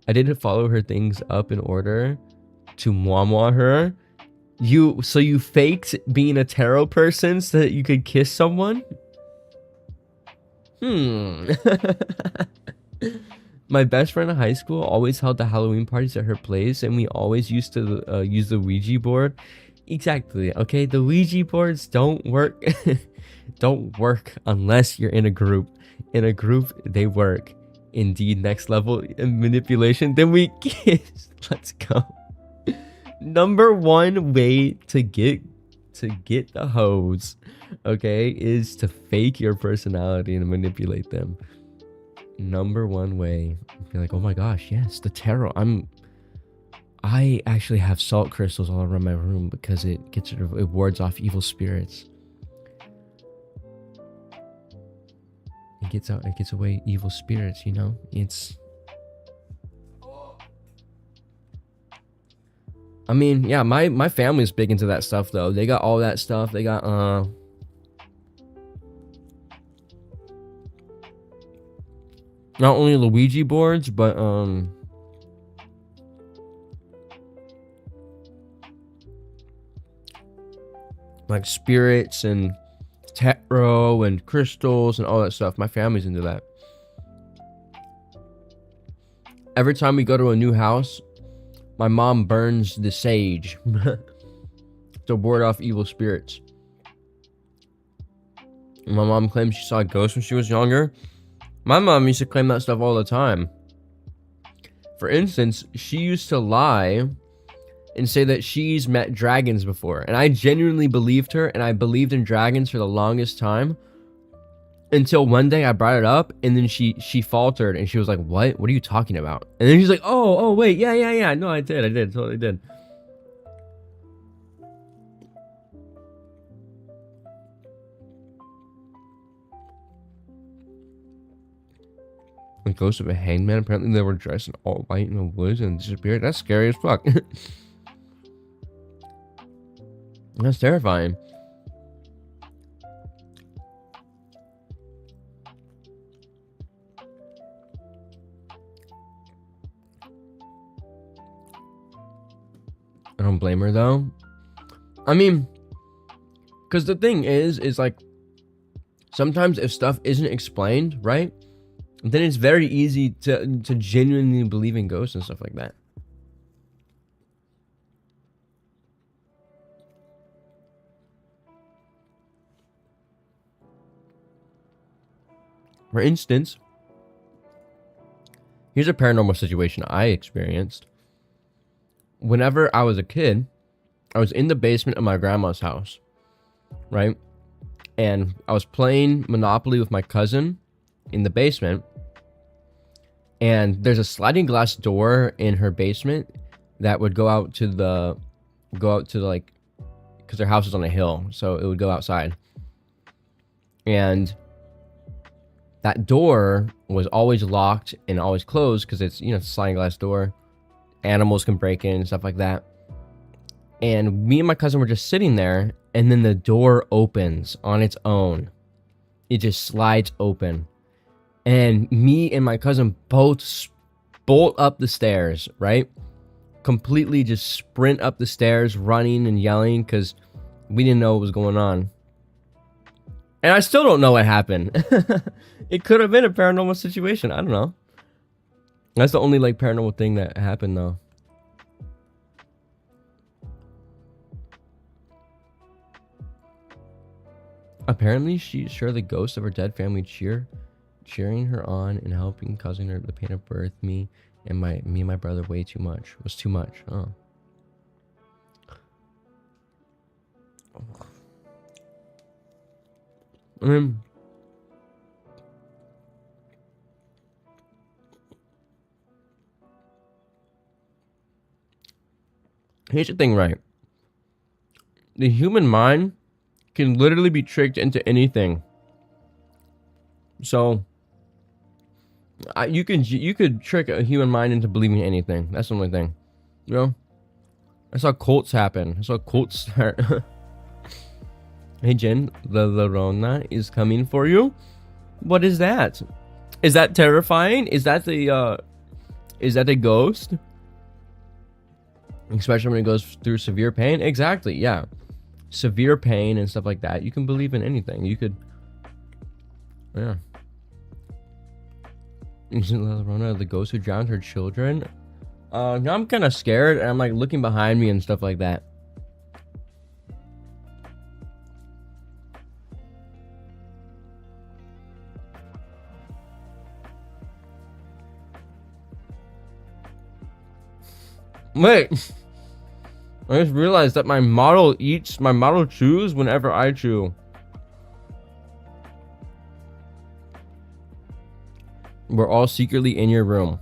I didn't follow her things up in order to mwah her. So you faked being a tarot person so that you could kiss someone? My best friend in high school always held the Halloween parties at her place, and we always used to use the Ouija board. Exactly. Okay, the Ouija boards don't work. Don't work unless you're in a group. In a group, they work. Indeed, next level manipulation. Then we kiss. Let's go. Number 1 way to get the hoes, okay, is to fake your personality and manipulate them. Number 1 way. Be like, oh my gosh, yes, the tarot. I actually have salt crystals all around my room because it wards off evil spirits. It gets away evil spirits, you know? I mean, yeah, my family's big into that stuff though. They got all that stuff. They got not only Luigi boards, but like spirits and tarot and crystals and all that stuff. My family's into that. Every time we go to a new house, my mom burns the sage to ward off evil spirits. My mom claims she saw ghosts when she was younger. My mom used to claim that stuff all the time. For instance, she used to lie and say that she's met dragons before. And I genuinely believed her, and I believed in dragons for the longest time. Until one day I brought it up, and then she faltered, and she was like, What are you talking about? And then she's like, oh, wait, yeah. No, I totally did. The ghost of a hangman. Apparently they were dressed in all white in the woods and disappeared. That's scary as fuck. That's terrifying. I don't blame her though. I mean, because the thing is like, sometimes if stuff isn't explained, right? then it's very easy to genuinely believe in ghosts and stuff like that. For instance, here's a paranormal situation I experienced. Whenever I was a kid, I was in the basement of my grandma's house, right? And I was playing Monopoly with my cousin in the basement. And there's a sliding glass door in her basement that would go out to like, because their house is on a hill, so it would go outside. And that door was always locked and always closed because it's, it's a sliding glass door. Animals can break in and stuff like that. And me and my cousin were just sitting there, and then the door opens on its own. It just slides open. And me and my cousin both bolt up the stairs, right? Completely just sprint up the stairs, running and yelling because we didn't know what was going on. And I still don't know what happened. It could have been a paranormal situation. I don't know. That's the only like paranormal thing that happened though. Apparently, she's sure the ghosts of her dead family cheering her on and helping, causing her the pain of birth. Me and my brother way too much. Was too much. Oh. I mean, here's the thing, right? The human mind can literally be tricked into anything. So, you could trick a human mind into believing anything. That's the only thing. You know? I saw cults happen. I saw cults start. Hey Jen, the Llorona is coming for you. What is that? Is that terrifying? Is that a ghost? Especially when it goes through severe pain? Exactly, yeah. Severe pain and stuff like that. You can believe in anything. You could, yeah. Isn't Llorona the ghost who drowned her children? Now I'm kind of scared, and I'm like looking behind me and stuff like that. Wait, I just realized that my model chews whenever I chew. We're all secretly in your room.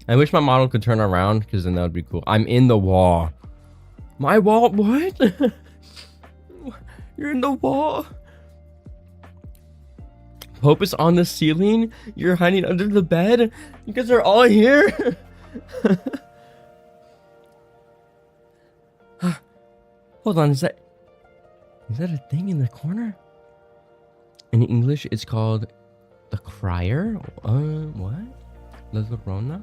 I wish my model could turn around because then that would be cool. I'm in the wall. My wall? What? You're in the wall? Pope is on the ceiling? You're hiding under the bed? You guys are all here? Hold on, is that a thing in the corner? In English, it's called the Crier? What? La Llorona?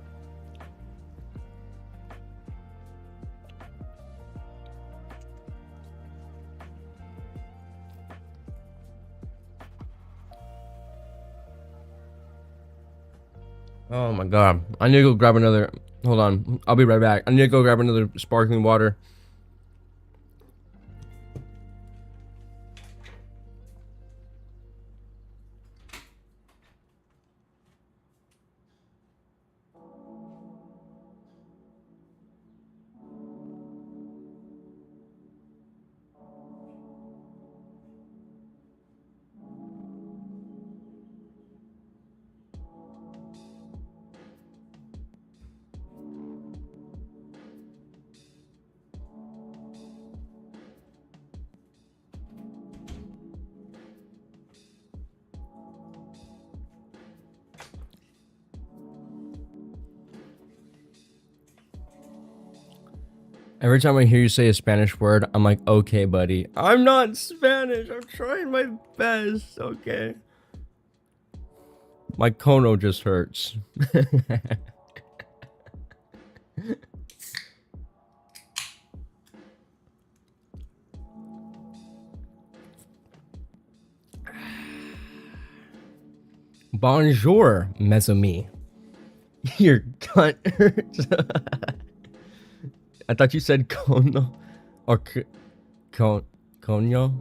Oh my god. I need to go grab another. Hold on. I'll be right back. I need to go grab another sparkling water. Every time I hear you say a Spanish word, I'm like, okay, buddy. I'm not Spanish. I'm trying my best. Okay. My cono just hurts. Bonjour, mes amis. Your cunt hurts. I thought you said cono or conyo.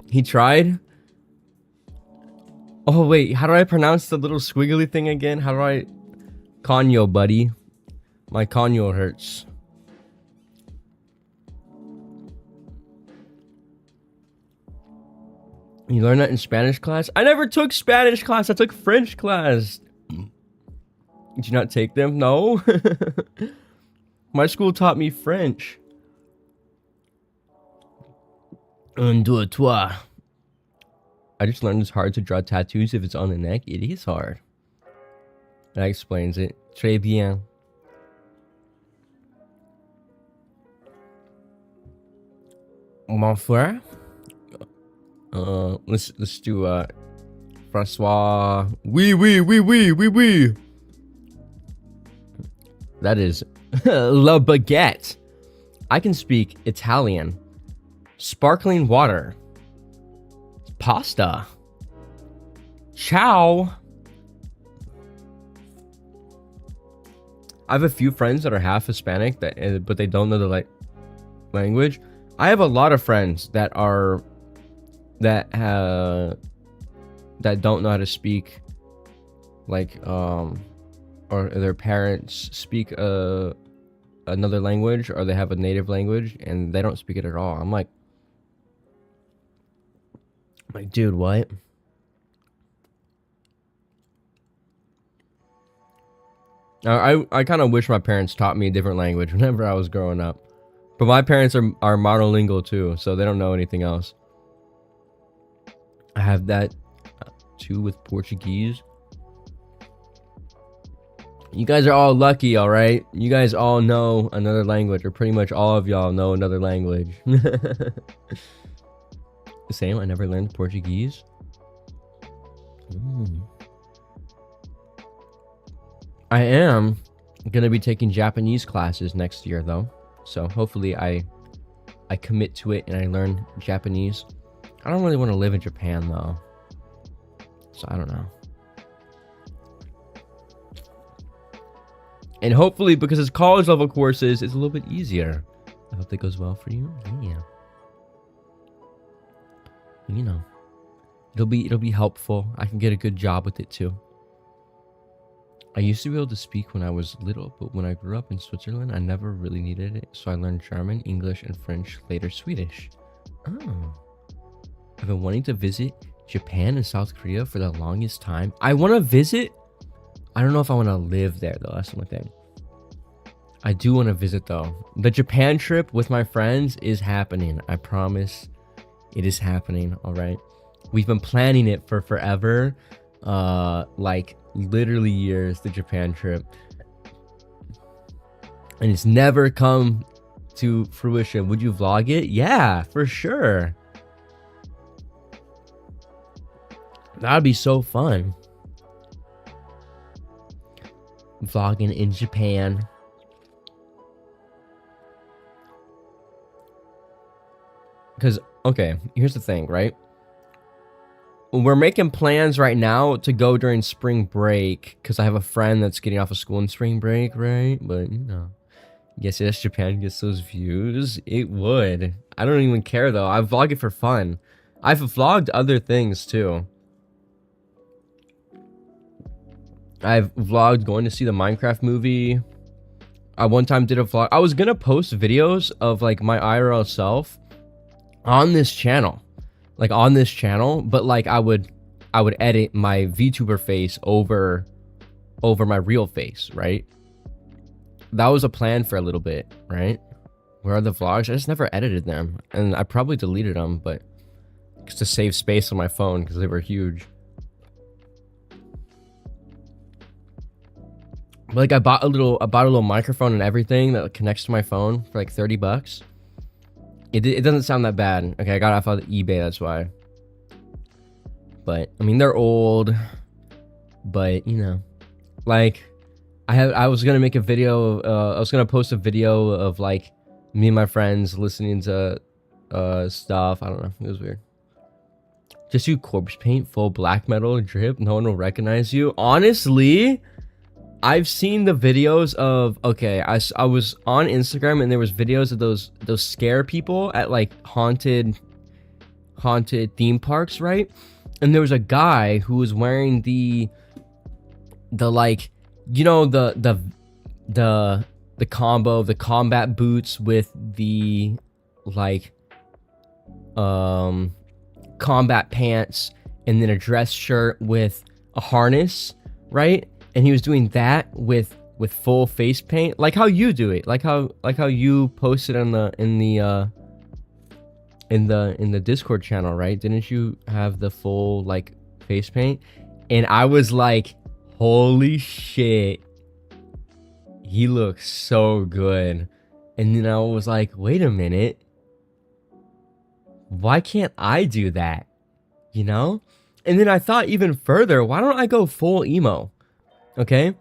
He tried. Oh wait, how do I pronounce the little squiggly thing again? How do I? Conyo, buddy. My conyo hurts. You learned that in Spanish class? I never took Spanish class. I took French class. Did you not take them? No. My school taught me French. Un, deux, trois. I just learned it's hard to draw tattoos if it's on the neck. It is hard. That explains it. Très bien. Mon frère. Let's do Francois. Oui. That is La Baguette. I can speak Italian. Sparkling water. Pasta. Ciao. I have a few friends that are half Hispanic but they don't know the language. I have a lot of friends that don't know how to speak or their parents speak another language, or they have a native language and they don't speak it at all. I'm like, dude, what? I kind of wish my parents taught me a different language whenever I was growing up. But my parents are monolingual too, so they don't know anything else. I have that too with Portuguese. You guys are all lucky, all right? You guys all know another language, or pretty much all of y'all know another language. Same, I never learned Portuguese. I am gonna be taking Japanese classes next year though, so hopefully I commit to it and I learn Japanese. I don't really want to live in Japan though, so I don't know. And hopefully, because it's college level courses, it's a little bit easier. I hope that goes well for you. Yeah. You know, it'll be helpful. I can get a good job with it too. I used to be able to speak when I was little, but when I grew up in Switzerland, I never really needed it. So I learned German, English, and French, later Swedish. Oh. I've been wanting to visit Japan and South Korea for the longest time. I want to visit. I don't know if I want to live there though. That's the only thing. I do want to visit though. The Japan trip with my friends is happening. I promise. It is happening. All right. We've been planning it for forever. Like literally years, the Japan trip. And it's never come to fruition. Would you vlog it? Yeah, for sure. That'd be so fun. Vlogging in Japan. Because, okay, here's the thing, right? We're making plans right now to go during spring break because I have a friend that's getting off of school in spring break, right? But, you know, yes, Japan gets those views. It would. I don't even care, though. I vlog it for fun. I've vlogged other things, too. I've vlogged going to see the Minecraft movie. I one time did a vlog. I was gonna post videos of like my IRL self on this channel, but like I would edit my VTuber face over my real face, right? That was a plan for a little bit, right? Where are the vlogs? I just never edited them, and I probably deleted them, but just to save space on my phone because they were huge. Like I bought a little microphone and everything that connects to my phone for like $30. It doesn't sound that bad. Okay, I got it off of eBay, that's why. But I mean, they're old. But you know, like I was gonna make a video. I was gonna post a video of like me and my friends listening to stuff. I don't know. It was weird. Just do corpse paint, full black metal drip. No one will recognize you. Honestly, I've seen the videos of, okay, I was on Instagram and there was videos of those scare people at like haunted theme parks, right? And there was a guy who was wearing the like, you know, the combo of the combat boots with the like combat pants and then a dress shirt with a harness, right? And he was doing that with full face paint, like how you do it, like how you posted in the Discord channel, right? Didn't you have the full like face paint? And I was like, holy shit, he looks so good. And then I was like, wait a minute, why can't I do that? You know? And then I thought even further, why don't I go full emo? Okay?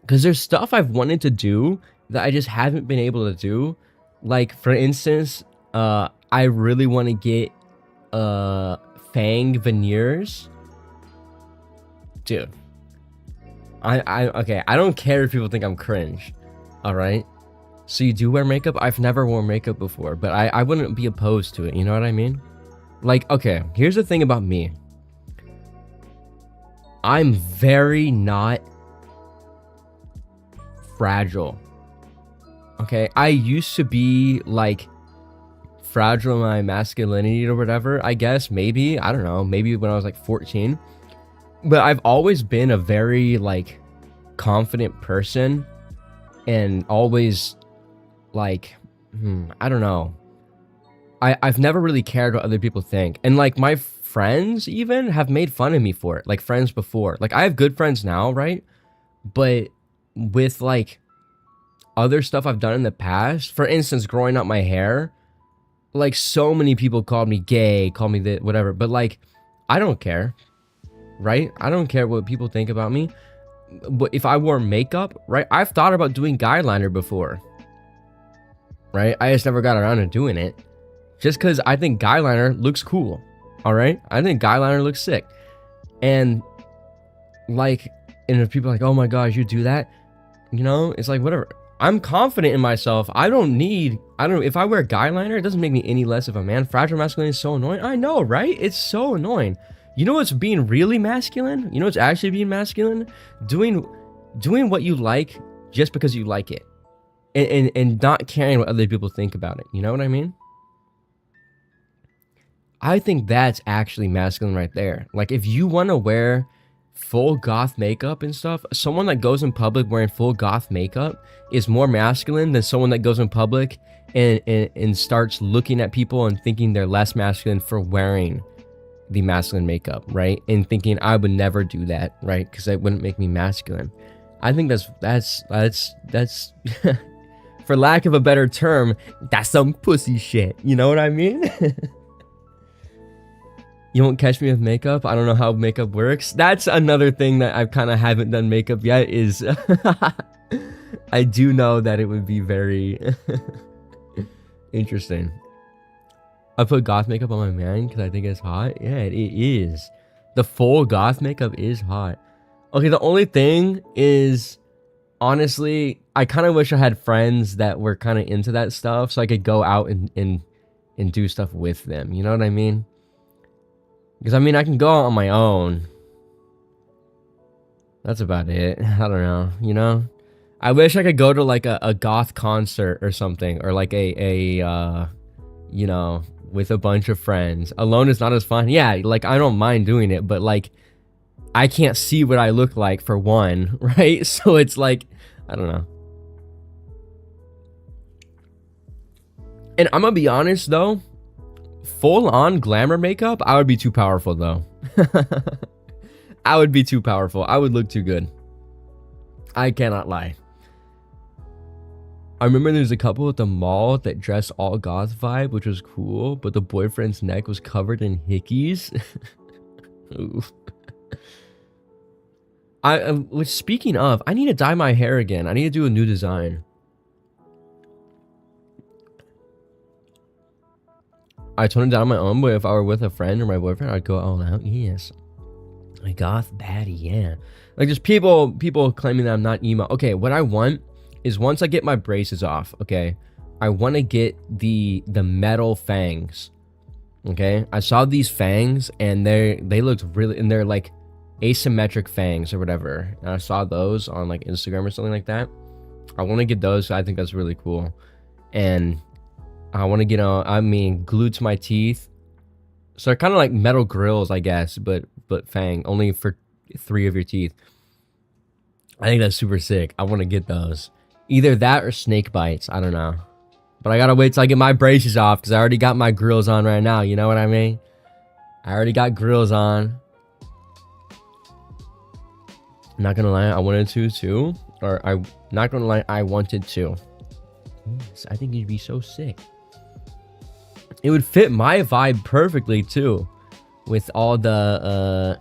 Because there's stuff I've wanted to do that I just haven't been able to do. Like, for instance, I really want to get fang veneers. Dude. Okay, I don't care if people think I'm cringe. Alright? So you do wear makeup? I've never worn makeup before, but I wouldn't be opposed to it, you know what I mean? Like, okay, here's the thing about me. I'm very not fragile. Okay, I used to be like fragile in my masculinity or whatever, I guess, maybe, I don't know, maybe when I was like 14. But I've always been a very like confident person and always like, I don't know. I've never really cared what other people think. And like my friends even have made fun of me for it. Like friends before. Like I have good friends now, right? But with like other stuff I've done in the past, for instance, growing out my hair, like so many people called me gay, called me that, whatever. But like, I don't care, right? I don't care what people think about me. But if I wore makeup, right? I've thought about doing guy liner before, right? I just never got around to doing it. Just because I think guy liner looks cool, all right? I think guy liner looks sick. And like, and if people are like, oh my gosh, you do that? You know, it's like, whatever. I'm confident in myself. If I wear guy liner, it doesn't make me any less of a man. Fragile masculinity is so annoying. I know, right? It's so annoying. You know what's being really masculine? You know what's actually being masculine? Doing what you like just because you like it. And not caring what other people think about it. You know what I mean? I think that's actually masculine right there. Like, if you want to wear full goth makeup and stuff, someone that goes in public wearing full goth makeup is more masculine than someone that goes in public and starts looking at people and thinking they're less masculine for wearing the masculine makeup, right? And thinking I would never do that, right? Because that wouldn't make me masculine. I think that's for lack of a better term, that's some pussy shit. You know what I mean? You won't catch me with makeup. I don't know how makeup works. That's another thing that I kind of haven't done makeup yet is I do know that it would be very interesting. I put goth makeup on my man because I think it's hot. Yeah, it is. The full goth makeup is hot. Okay, the only thing is, honestly, I kind of wish I had friends that were kind of into that stuff so I could go out and do stuff with them. You know what I mean? Because, I mean, I can go out on my own. That's about it. I don't know, you know? I wish I could go to, like, a goth concert or something. Or, like, you know, with a bunch of friends. Alone is not as fun. Yeah, like, I don't mind doing it. But, like, I can't see what I look like, for one, right? So it's, like, I don't know. And I'm gonna be honest, though. Full-on glamour makeup, I would be too powerful, though. I would be too powerful. I would look too good. I cannot lie. I remember there's a couple at the mall that dressed all goth vibe, which was cool, but the boyfriend's neck was covered in hickeys. Ooh. which speaking of, I need to dye my hair again. I need to do a new design. I tone it down on my own, but if I were with a friend or my boyfriend, I'd go all out. Yes. My goth baddie, yeah. Like just people claiming that I'm not emo. Okay, what I want is once I get my braces off, okay, I want to get the metal fangs. Okay, I saw these fangs and they looked really, and they're like asymmetric fangs or whatever. And I saw those on like Instagram or something like that. I want to get those. I think that's really cool, and I want to get glued to my teeth. So they're kind of like metal grills, I guess, but fang only for 3 of your teeth. I think that's super sick. I want to get those. Either that or snake bites. I don't know. But I gotta wait till I get my braces off because I already got my grills on right now. You know what I mean? I already got grills on. Not gonna lie, I wanted to too. Or I not gonna lie, I wanted to. Yes, I think you'd be so sick. It would fit my vibe perfectly too. With all the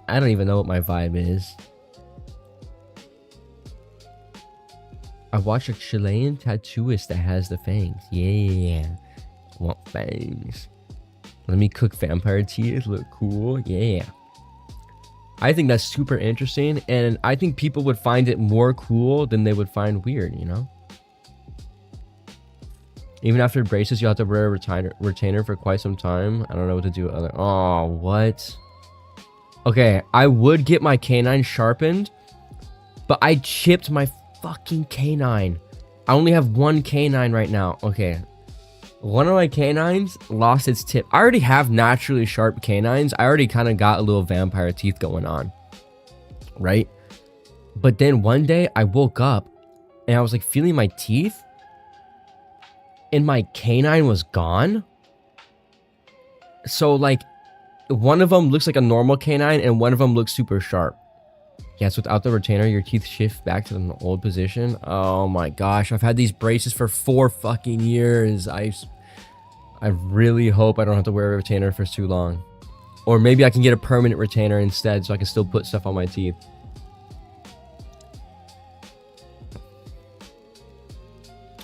I don't even know what my vibe is. I watched a Chilean tattooist that has the fangs. Yeah. I want fangs. Let me cook vampire teeth. Look cool. Yeah. I think that's super interesting. And I think people would find it more cool than they would find weird, you know? Even after braces, you have to wear a retainer for quite some time. I don't know what to do with other. Oh, what? Okay, I would get my canine sharpened, but I chipped my fucking canine. I only have one canine right now. Okay, one of my canines lost its tip. I already have naturally sharp canines. I already kind of got a little vampire teeth going on, right? But then one day I woke up and I was like feeling my teeth and my canine was gone. So like one of them looks like a normal canine and one of them looks super sharp. Yes, without the retainer, your teeth shift back to the old position. Oh my gosh, I've had these braces for 4 fucking years. I really hope I don't have to wear a retainer for too long. Or maybe I can get a permanent retainer instead so I can still put stuff on my teeth.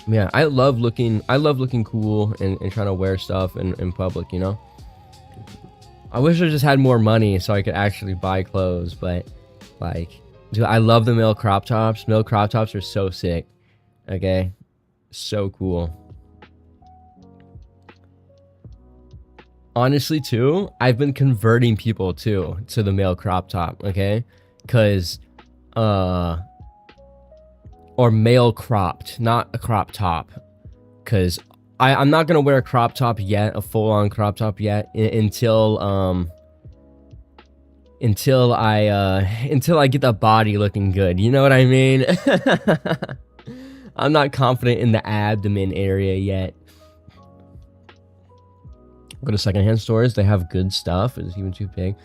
Yeah, I love looking cool and trying to wear stuff in public, you know? I wish I just had more money so I could actually buy clothes, but like, dude, I love the male crop tops. Male crop tops are so sick. Okay? So cool. Honestly, too, I've been converting people too to the male crop top, okay? Cause or male cropped, not a crop top. Cause I'm not gonna wear a crop top yet, a full-on crop top yet, until I get the body looking good. You know what I mean? I'm not confident in the abdomen area yet. Go to secondhand stores. They have good stuff. It's even too big.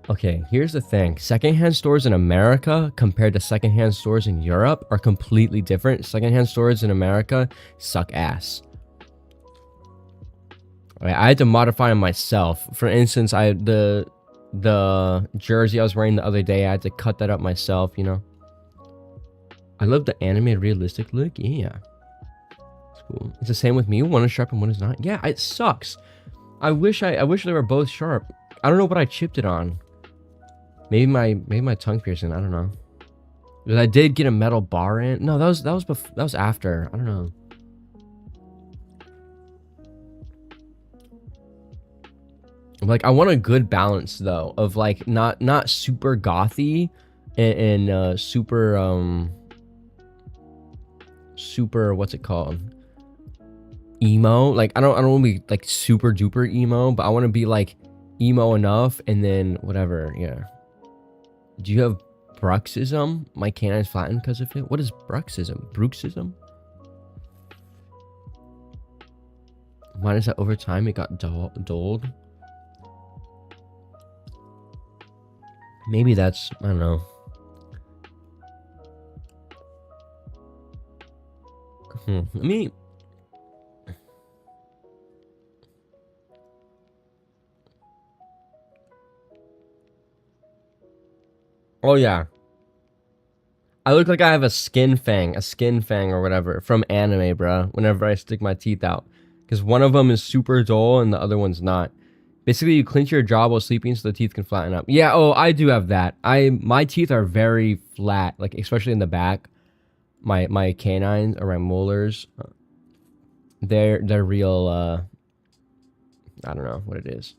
Okay, here's the thing. Secondhand stores in America compared to secondhand stores in Europe are completely different. Secondhand stores in America suck ass. Right, I had to modify them myself. For instance, the jersey I was wearing the other day, I had to cut that up myself, you know. I love the animated realistic look. Yeah. It's cool. It's the same with me. One is sharp and one is not. Yeah, it sucks. I wish they were both sharp. I don't know what I chipped it on. Maybe my tongue piercing. I don't know. But I did get a metal bar in. No, that was after. I don't know. Like I want a good balance though of like not super gothy and super what's it called? Emo. Like I don't want to be like super duper emo, but I want to be like emo enough and then whatever. Yeah. Do you have bruxism? My canine's flattened because of it. What is bruxism? Bruxism? Mine is that over time it got dulled. Maybe that's, I don't know. Let me. Oh yeah. I look like I have a skin fang or whatever from anime, bro. Whenever I stick my teeth out, because one of them is super dull and the other one's not. Basically, you clench your jaw while sleeping so the teeth can flatten up. Yeah, oh, I do have that. My teeth are very flat, like especially in the back. My canines or my molars, they're real. I don't know what it is.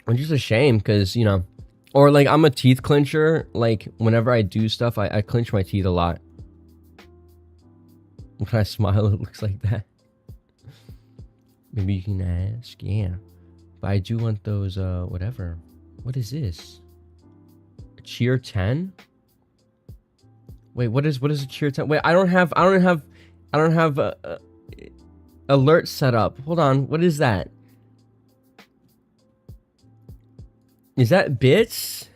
I'm just ashamed because, you know, or like I'm a teeth clencher. Like whenever I do stuff, I clench my teeth a lot. When I smile, it looks like that. Maybe you can ask. Yeah. But I do want those, whatever. What is this? A cheer 10? Wait, what is a cheer 10? Wait, I don't have alert set up. Hold on. What is that? Is that bits?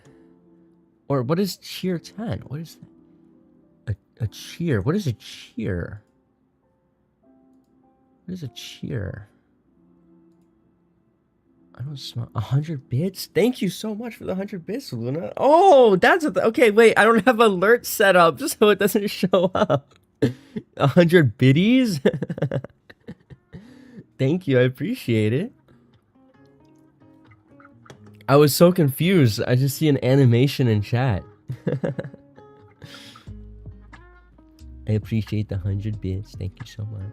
Or what is cheer 10? What is that? A cheer. What is a cheer? What is a cheer? I don't smell 100 bits. Thank you so much for the 100 bits, Luna. Oh, that's okay. Wait, I don't have alert set up just so it doesn't show up. 100 biddies. Thank you. I appreciate it. I was so confused. I just see an animation in chat. I appreciate the 100 bits. Thank you so much.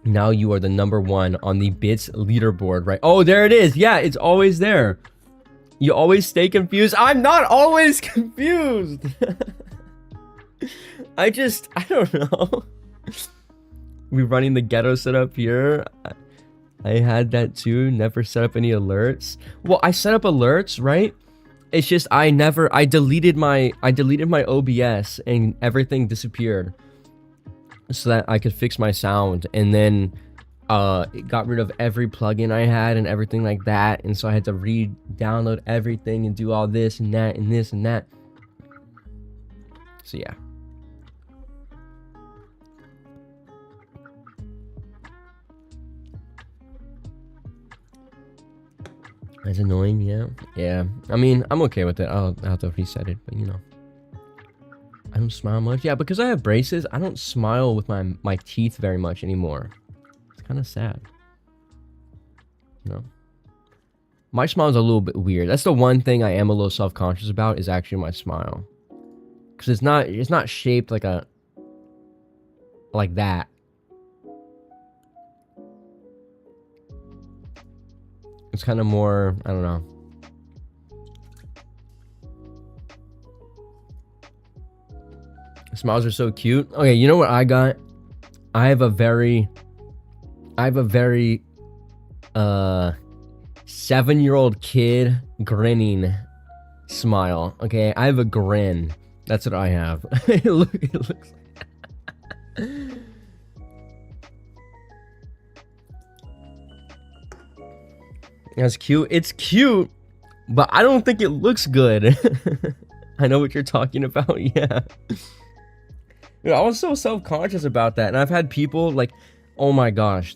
Now you are the #1 on the bits leaderboard, right? Oh, there it is. Yeah, it's always there. You always stay confused. I'm not always confused. I don't know. We running the ghetto setup here. I had that too. Never set up any alerts. Well, I set up alerts, right? It's just I deleted my OBS and everything disappeared, so that I could fix my sound, and then it got rid of every plugin I had and everything like that, and so I had to re-download everything and do all this and that and this and that. So yeah. That's annoying, yeah. Yeah. I mean, I'm okay with it. I'll have to reset it, but you know. I don't smile much. Yeah, because I have braces, I don't smile with my teeth very much anymore. It's kind of sad. You know? My smile is a little bit weird. That's the one thing I am a little self-conscious about, is actually my smile. Because it's not shaped like that. It's kind of more, I don't know. Smiles are so cute. Okay, you know what I got? I have a very 7-year-old kid grinning smile. Okay, I have a grin. That's what I have. it looks That's cute. It's cute, but I don't think it looks good. I know what you're talking about. Yeah. Dude, I was so self-conscious about that, and I've had people like, oh my gosh,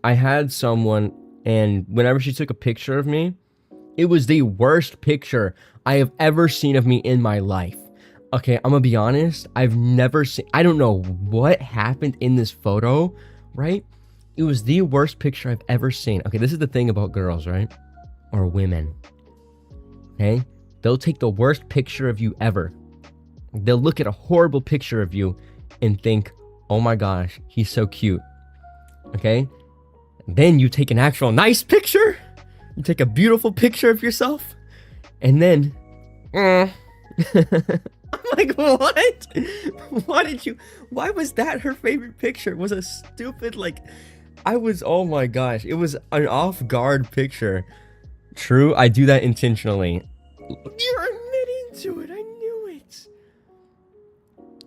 I had someone, and whenever she took a picture of me, it was the worst picture I have ever seen of me in my life. Okay, I'm gonna be honest, I've never seen, I don't know what happened in this photo, right? It was the worst picture I've ever seen. Okay, this is the thing about girls, right? Or women. Okay? They'll take the worst picture of you ever. They'll look at a horrible picture of you and think, oh my gosh, he's so cute. Okay? Then you take an actual nice picture. You take a beautiful picture of yourself. And then, I'm like, what? Why was that her favorite picture? It was a stupid, like, oh my gosh. It was an off-guard picture. True, I do that intentionally. You're admitting to it. I knew it.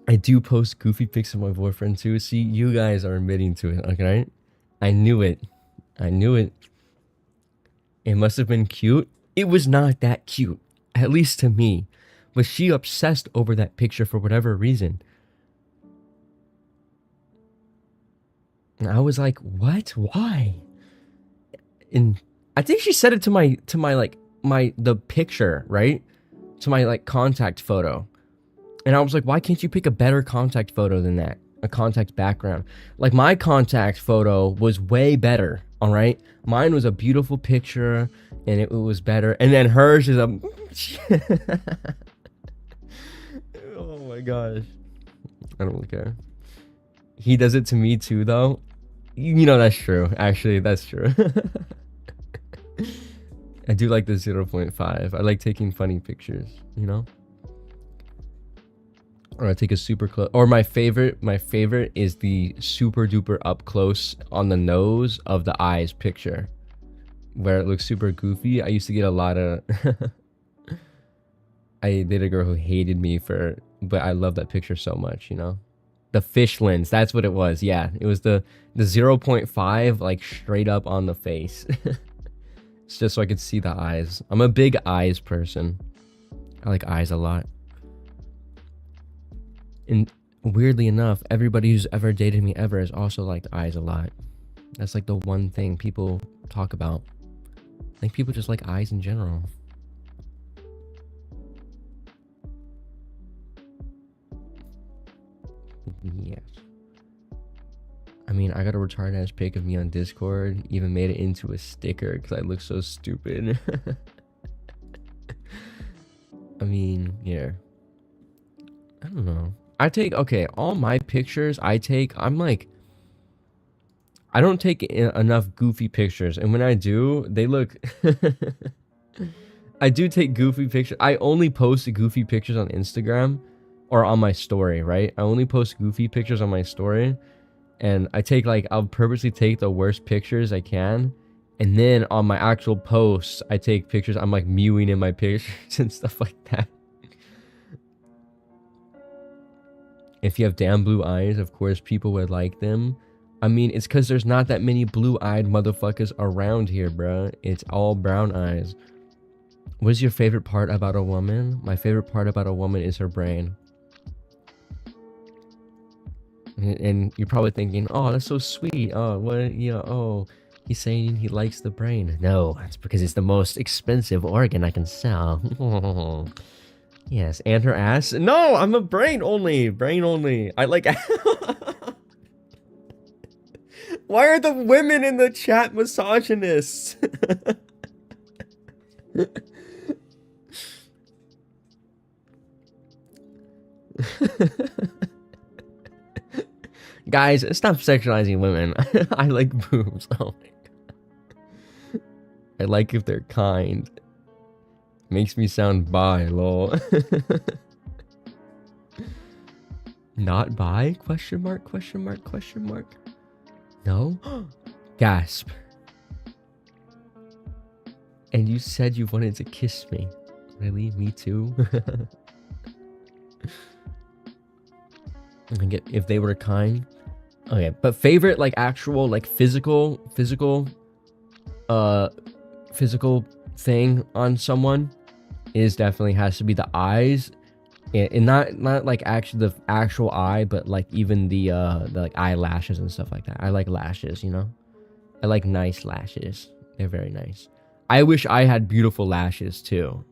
I do post goofy pics of my boyfriend too. See, you guys are admitting to it, okay? I knew it. It must have been cute. It was not that cute, at least to me. But she obsessed over that picture for whatever reason. And I was like, what? Why? And I think she said it to my like the picture, right? To my like contact photo. And I was like, why can't you pick a better contact photo than that? A contact background. Like my contact photo was way better, all right? Mine was a beautiful picture and it was better. And then hers is a oh my gosh. I don't really care. He does it to me too though. You know that's true. Actually, that's true. I do like the 0.5. I like taking funny pictures, you know? Or I take a super close, or my favorite is the super duper up close on the nose of the eyes picture where it looks super goofy. I used to get a lot of I dated a girl who hated me but I love that picture so much, you know? The fish lens, that's what it was. Yeah, it was the 0.5 like straight up on the face. It's just so I could see the eyes. I'm a big eyes person. I like eyes a lot. And weirdly enough, everybody who's ever dated me ever has also liked eyes a lot. That's like the one thing people talk about. I think people just like eyes in general. Yes. I mean, I got a retarded ass pic of me on Discord. Even made it into a sticker because I look so stupid. I mean, yeah. I don't know. Okay, all my pictures I'm like, I don't take enough goofy pictures. And when I do, they look, I do take goofy pictures. I only post goofy pictures on Instagram or on my story, right? I only post goofy pictures on my story. And I'll purposely take the worst pictures I can. And then on my actual posts, I take pictures. I'm like mewing in my pictures and stuff like that. If you have damn blue eyes, of course people would like them. I mean, it's because there's not that many blue-eyed motherfuckers around here, bruh. It's all brown eyes. What is your favorite part about a woman? My favorite part about a woman is her brain. And you're probably thinking, oh, that's so sweet. Oh, what? Yeah. Oh, he's saying he likes the brain. No, it's because it's the most expensive organ I can sell. Yes, and her ass. No, I'm a brain only. Brain only. I like. Why are the women in the chat misogynists? Guys, stop sexualizing women. I like boobs. Oh my god. I like if they're kind. Makes me sound bi, lol. Not bi? Question mark, question mark, question mark. No? Gasp. And you said you wanted to kiss me. Really? Me too? I get if they were kind. Okay, but favorite like actual like physical thing on someone is definitely has to be the eyes, and not like actually the actual eye, but like even the like eyelashes and stuff like that. I like lashes, you know. I like nice lashes. They're very nice. I wish I had beautiful lashes too.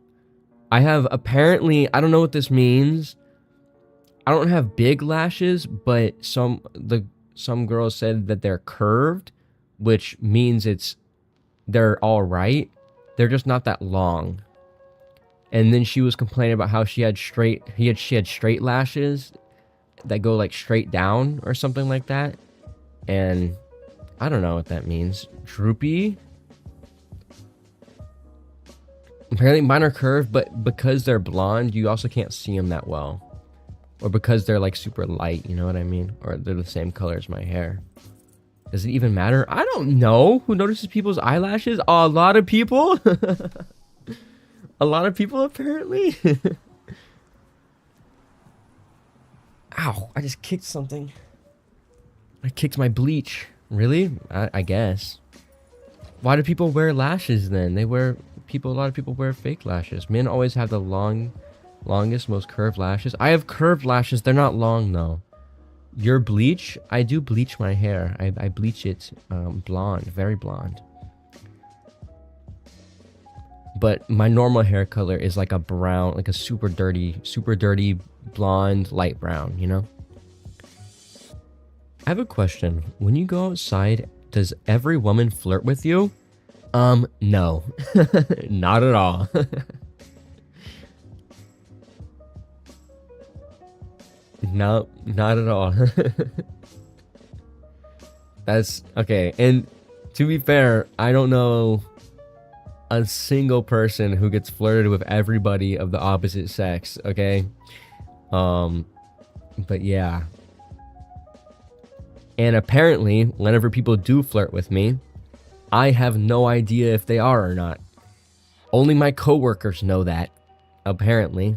I have apparently, I don't know what this means. I don't have big lashes, but some girls said that they're curved, which means they're all right. They're just not that long. And then she was complaining about how she had straight lashes that go like straight down or something like that. And I don't know what that means. Droopy. Apparently mine are curved, but because they're blonde, you also can't see them that well. Or because they're like super light, you know what I mean? Or they're the same color as my hair. Does it even matter? I don't know. Who notices people's eyelashes? A lot of people. A lot of people apparently. Ow, I just kicked something. I kicked my bleach. Really? I guess. Why do people wear lashes then? A lot of people wear fake lashes. Men always have the longest, most curved lashes. I have curved lashes. They're not long though. Your bleach? I do bleach my hair. I bleach it blonde, very blonde. But my normal hair color is like a brown, like a super dirty blonde, light brown, you know? I have a question. When you go outside, does every woman flirt with you? No. Not at all. No, not at all. That's okay. And to be fair, I don't know a single person who gets flirted with everybody of the opposite sex, okay? But yeah. And apparently, whenever people do flirt with me, I have no idea if they are or not. Only my coworkers know that, apparently.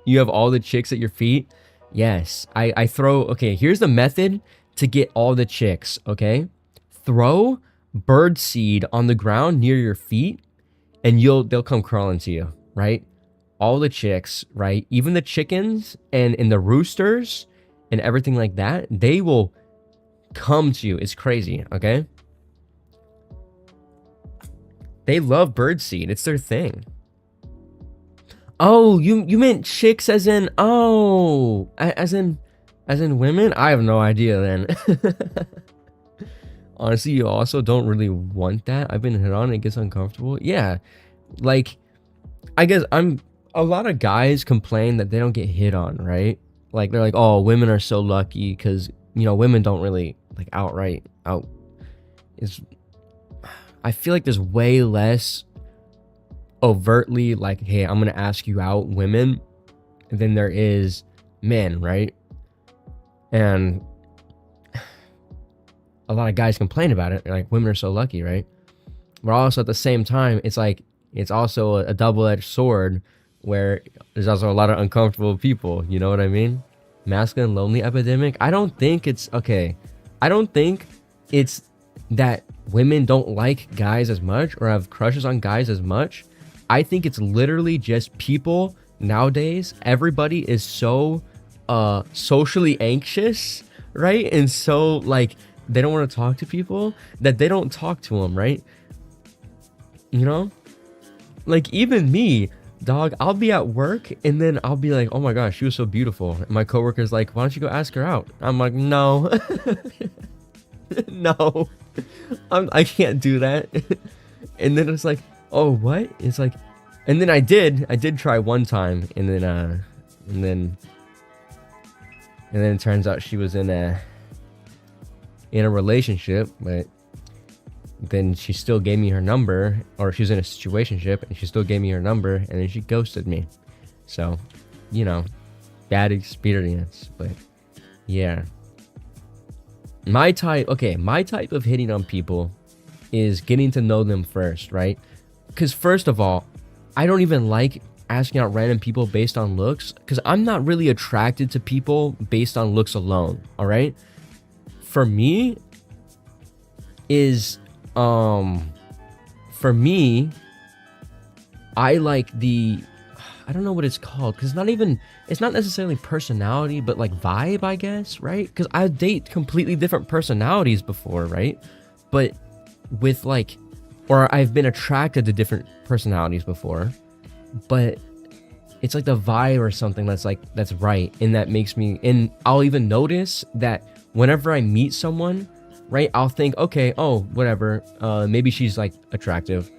You have all the chicks at your feet? Yes. I throw... Okay, here's the method to get all the chicks, okay? Throw bird seed on the ground near your feet, and they'll come crawling to you, right? All the chicks, right? Even the chickens and the roosters and everything like that, they will come to you. It's crazy, okay? They love birdseed. It's their thing. Oh, you meant chicks as in as in women? I have no idea then. Honestly, you also don't really want that. I've been hit on, it gets uncomfortable. Yeah. Like, I guess a lot of guys complain that they don't get hit on, right? Like, they're like, oh, women are so lucky because, you know, women don't really like I feel like there's way less overtly like, hey, I'm gonna ask you out women than there is men, right? And a lot of guys complain about it. They're like, women are so lucky, right? But also at the same time, it's like, it's also a double-edged sword where there's also a lot of uncomfortable people, you know what I mean? Masculine lonely epidemic. I don't think it's that women don't like guys as much or have crushes on guys as much. I think it's literally just people nowadays. Everybody is so socially anxious, right? And so like they don't want to talk to people that they don't talk to them, right? You know? Like even me, dog, I'll be at work and then I'll be like, oh my gosh, she was so beautiful. And my coworker's like, why don't you go ask her out? I'm like, no. No. I can't do that. And then it's like, oh, what? It's like, and then I did try one time, and then it turns out she was in a relationship, but then she still gave me her number, or she was in a situationship and she still gave me her number, and then she ghosted me. So, you know, bad experience, but yeah. My type of hitting on people is getting to know them first, right? Because first of all, I don't even like asking out random people based on looks, because I'm not really attracted to people based on looks alone, all right? For me, I like I don't know what it's called, because it's not necessarily personality, but like vibe, I guess, right? Because I date completely different personalities before, right? But with like, or I've been attracted to different personalities before, but it's like the vibe or something that's right, and that makes me, and I'll even notice that whenever I meet someone, right, I'll think, okay, oh, whatever, maybe she's like attractive,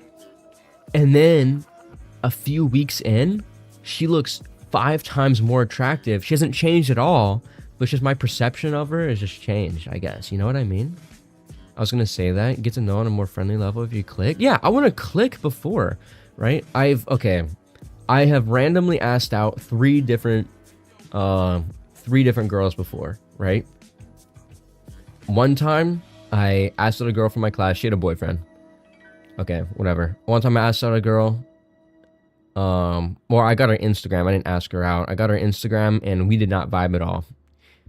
and then a few weeks in, she looks 5 times more attractive. She hasn't changed at all, but just my perception of her has just changed, I guess. You know what I mean? I was gonna say that. Get to know on a more friendly level if you click. Yeah, I want to click before, right? I have randomly asked out 3 different girls before, right? One time, I asked out a girl from my class. She had a boyfriend. Okay, whatever. One time I asked out a girl. Well, I got her Instagram. I didn't ask her out. I got her Instagram, and we did not vibe at all.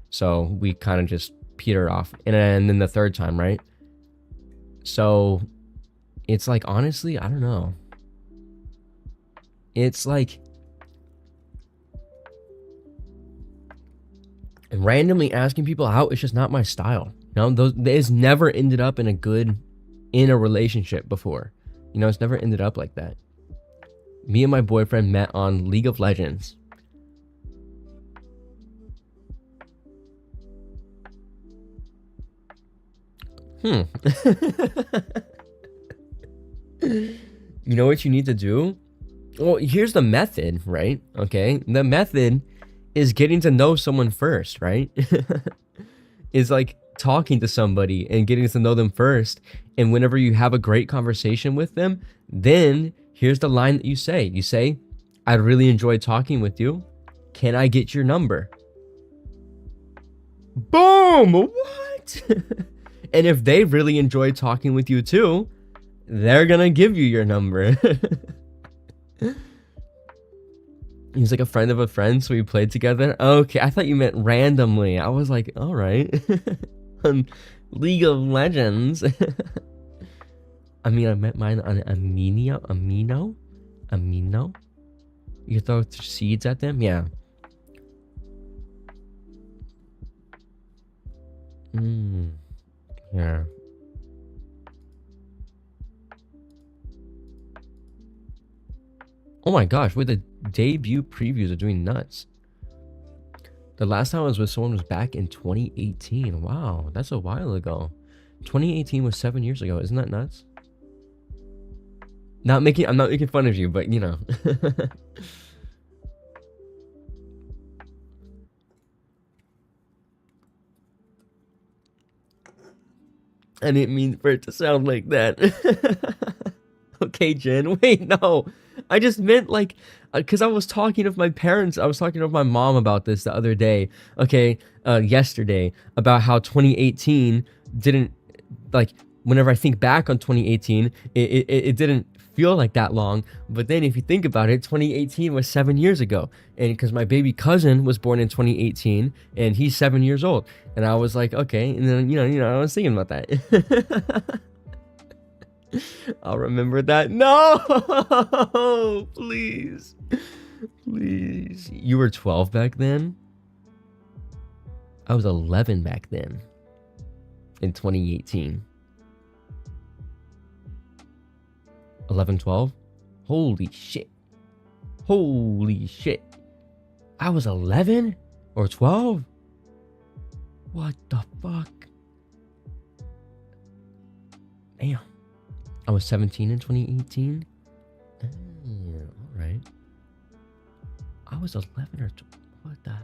So we kind of just petered off. And then the third time, right? So it's like, honestly, I don't know. It's like randomly asking people out is just not my style. It's never ended up in a relationship before. It's never ended up like that. Me and my boyfriend met on League of Legends. You know what you need to do? Well, here's the method, right? Okay. The method is getting to know someone first, right? Is like talking to somebody and getting to know them first. And whenever you have a great conversation with them, then here's the line that you say. You say, I really enjoyed talking with you. Can I get your number? Boom! What? And if they really enjoy talking with you too, they're gonna give you your number. He's like a friend of a friend, so we played together. Okay, I thought you meant randomly. I was like, all right. On League of Legends. I mean, I met mine on Amino. You throw seeds at them? Yeah. Yeah. Oh my gosh, wait, the debut previews are doing nuts. The last time I was with someone was back in 2018. Wow, that's a while ago. 2018 was 7 years ago. Isn't that nuts? I'm not making fun of you, but you know. I didn't mean for it to sound like that. Okay, Jen. Wait, no. I just meant like, because I was talking with my parents. I was talking with my mom about this the other day. Okay, yesterday, about how 2018 didn't, like, whenever I think back on 2018, it didn't feel like that long. But then if you think about it, 2018 was 7 years ago. And because my baby cousin was born in 2018 and he's 7 years old. And I was like, okay. And then, you know, I was thinking about that. I'll remember that. No, please. Please. You were 12 back then? I was 11 back then in 2018. 11, 12? Holy shit. Holy shit. I was 11 or 12? What the fuck? Damn. I was 17 in 2018? Alright. I was 11 or 12. What the hell?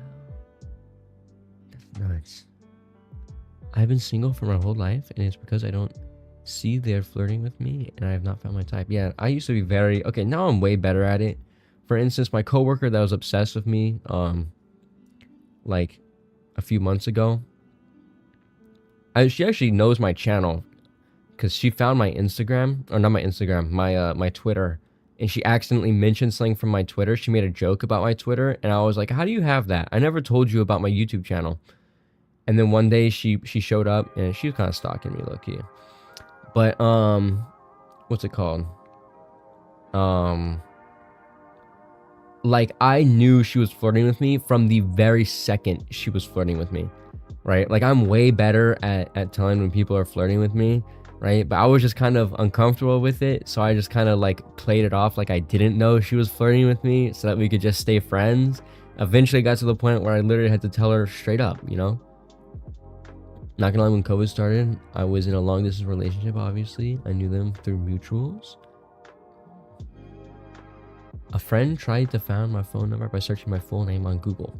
That's nuts. I've been single for my whole life, and it's because I don't see they're flirting with me, and I have not found my type. Yeah, I used to be very... Okay, now I'm way better at it. For instance, my coworker that was obsessed with me, like, a few months ago, she actually knows my channel, because she found my Instagram, or not my Instagram, my Twitter, and she accidentally mentioned something from my Twitter. She made a joke about my Twitter, and I was like, how do you have that? I never told you about my YouTube channel. And then one day she showed up, and she was kind of stalking me, low-key. But, what's it called? Like, I knew she was flirting with me from the very second she was flirting with me, right? Like, I'm way better at telling when people are flirting with me, right? But I was just kind of uncomfortable with it, so I just kind of, like, played it off like I didn't know she was flirting with me so that we could just stay friends. Eventually, it got to the point where I literally had to tell her straight up, you know? Not gonna lie, when COVID started, I was in a long-distance relationship, obviously. I knew them through mutuals. A friend tried to find my phone number by searching my full name on Google.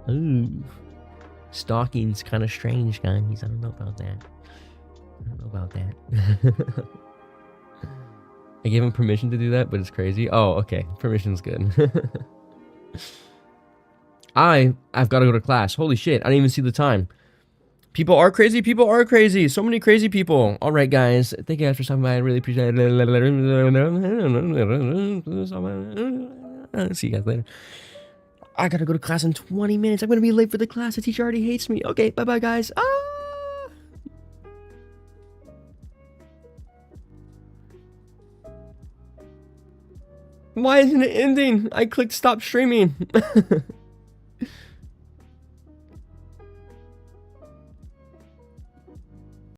Ooh. Stalking's kind of strange, guys. I don't know about that. I gave him permission to do that, but it's crazy. Oh, okay. Permission's good. I've got to go to class. Holy shit. I didn't even see the time. People are crazy. People are crazy. So many crazy people. All right, guys. Thank you guys for stopping by. I really appreciate it. See you guys later. I gotta go to class in 20 minutes. I'm gonna be late for the class. The teacher already hates me. Okay, bye-bye, guys. Why isn't it ending? I clicked stop streaming.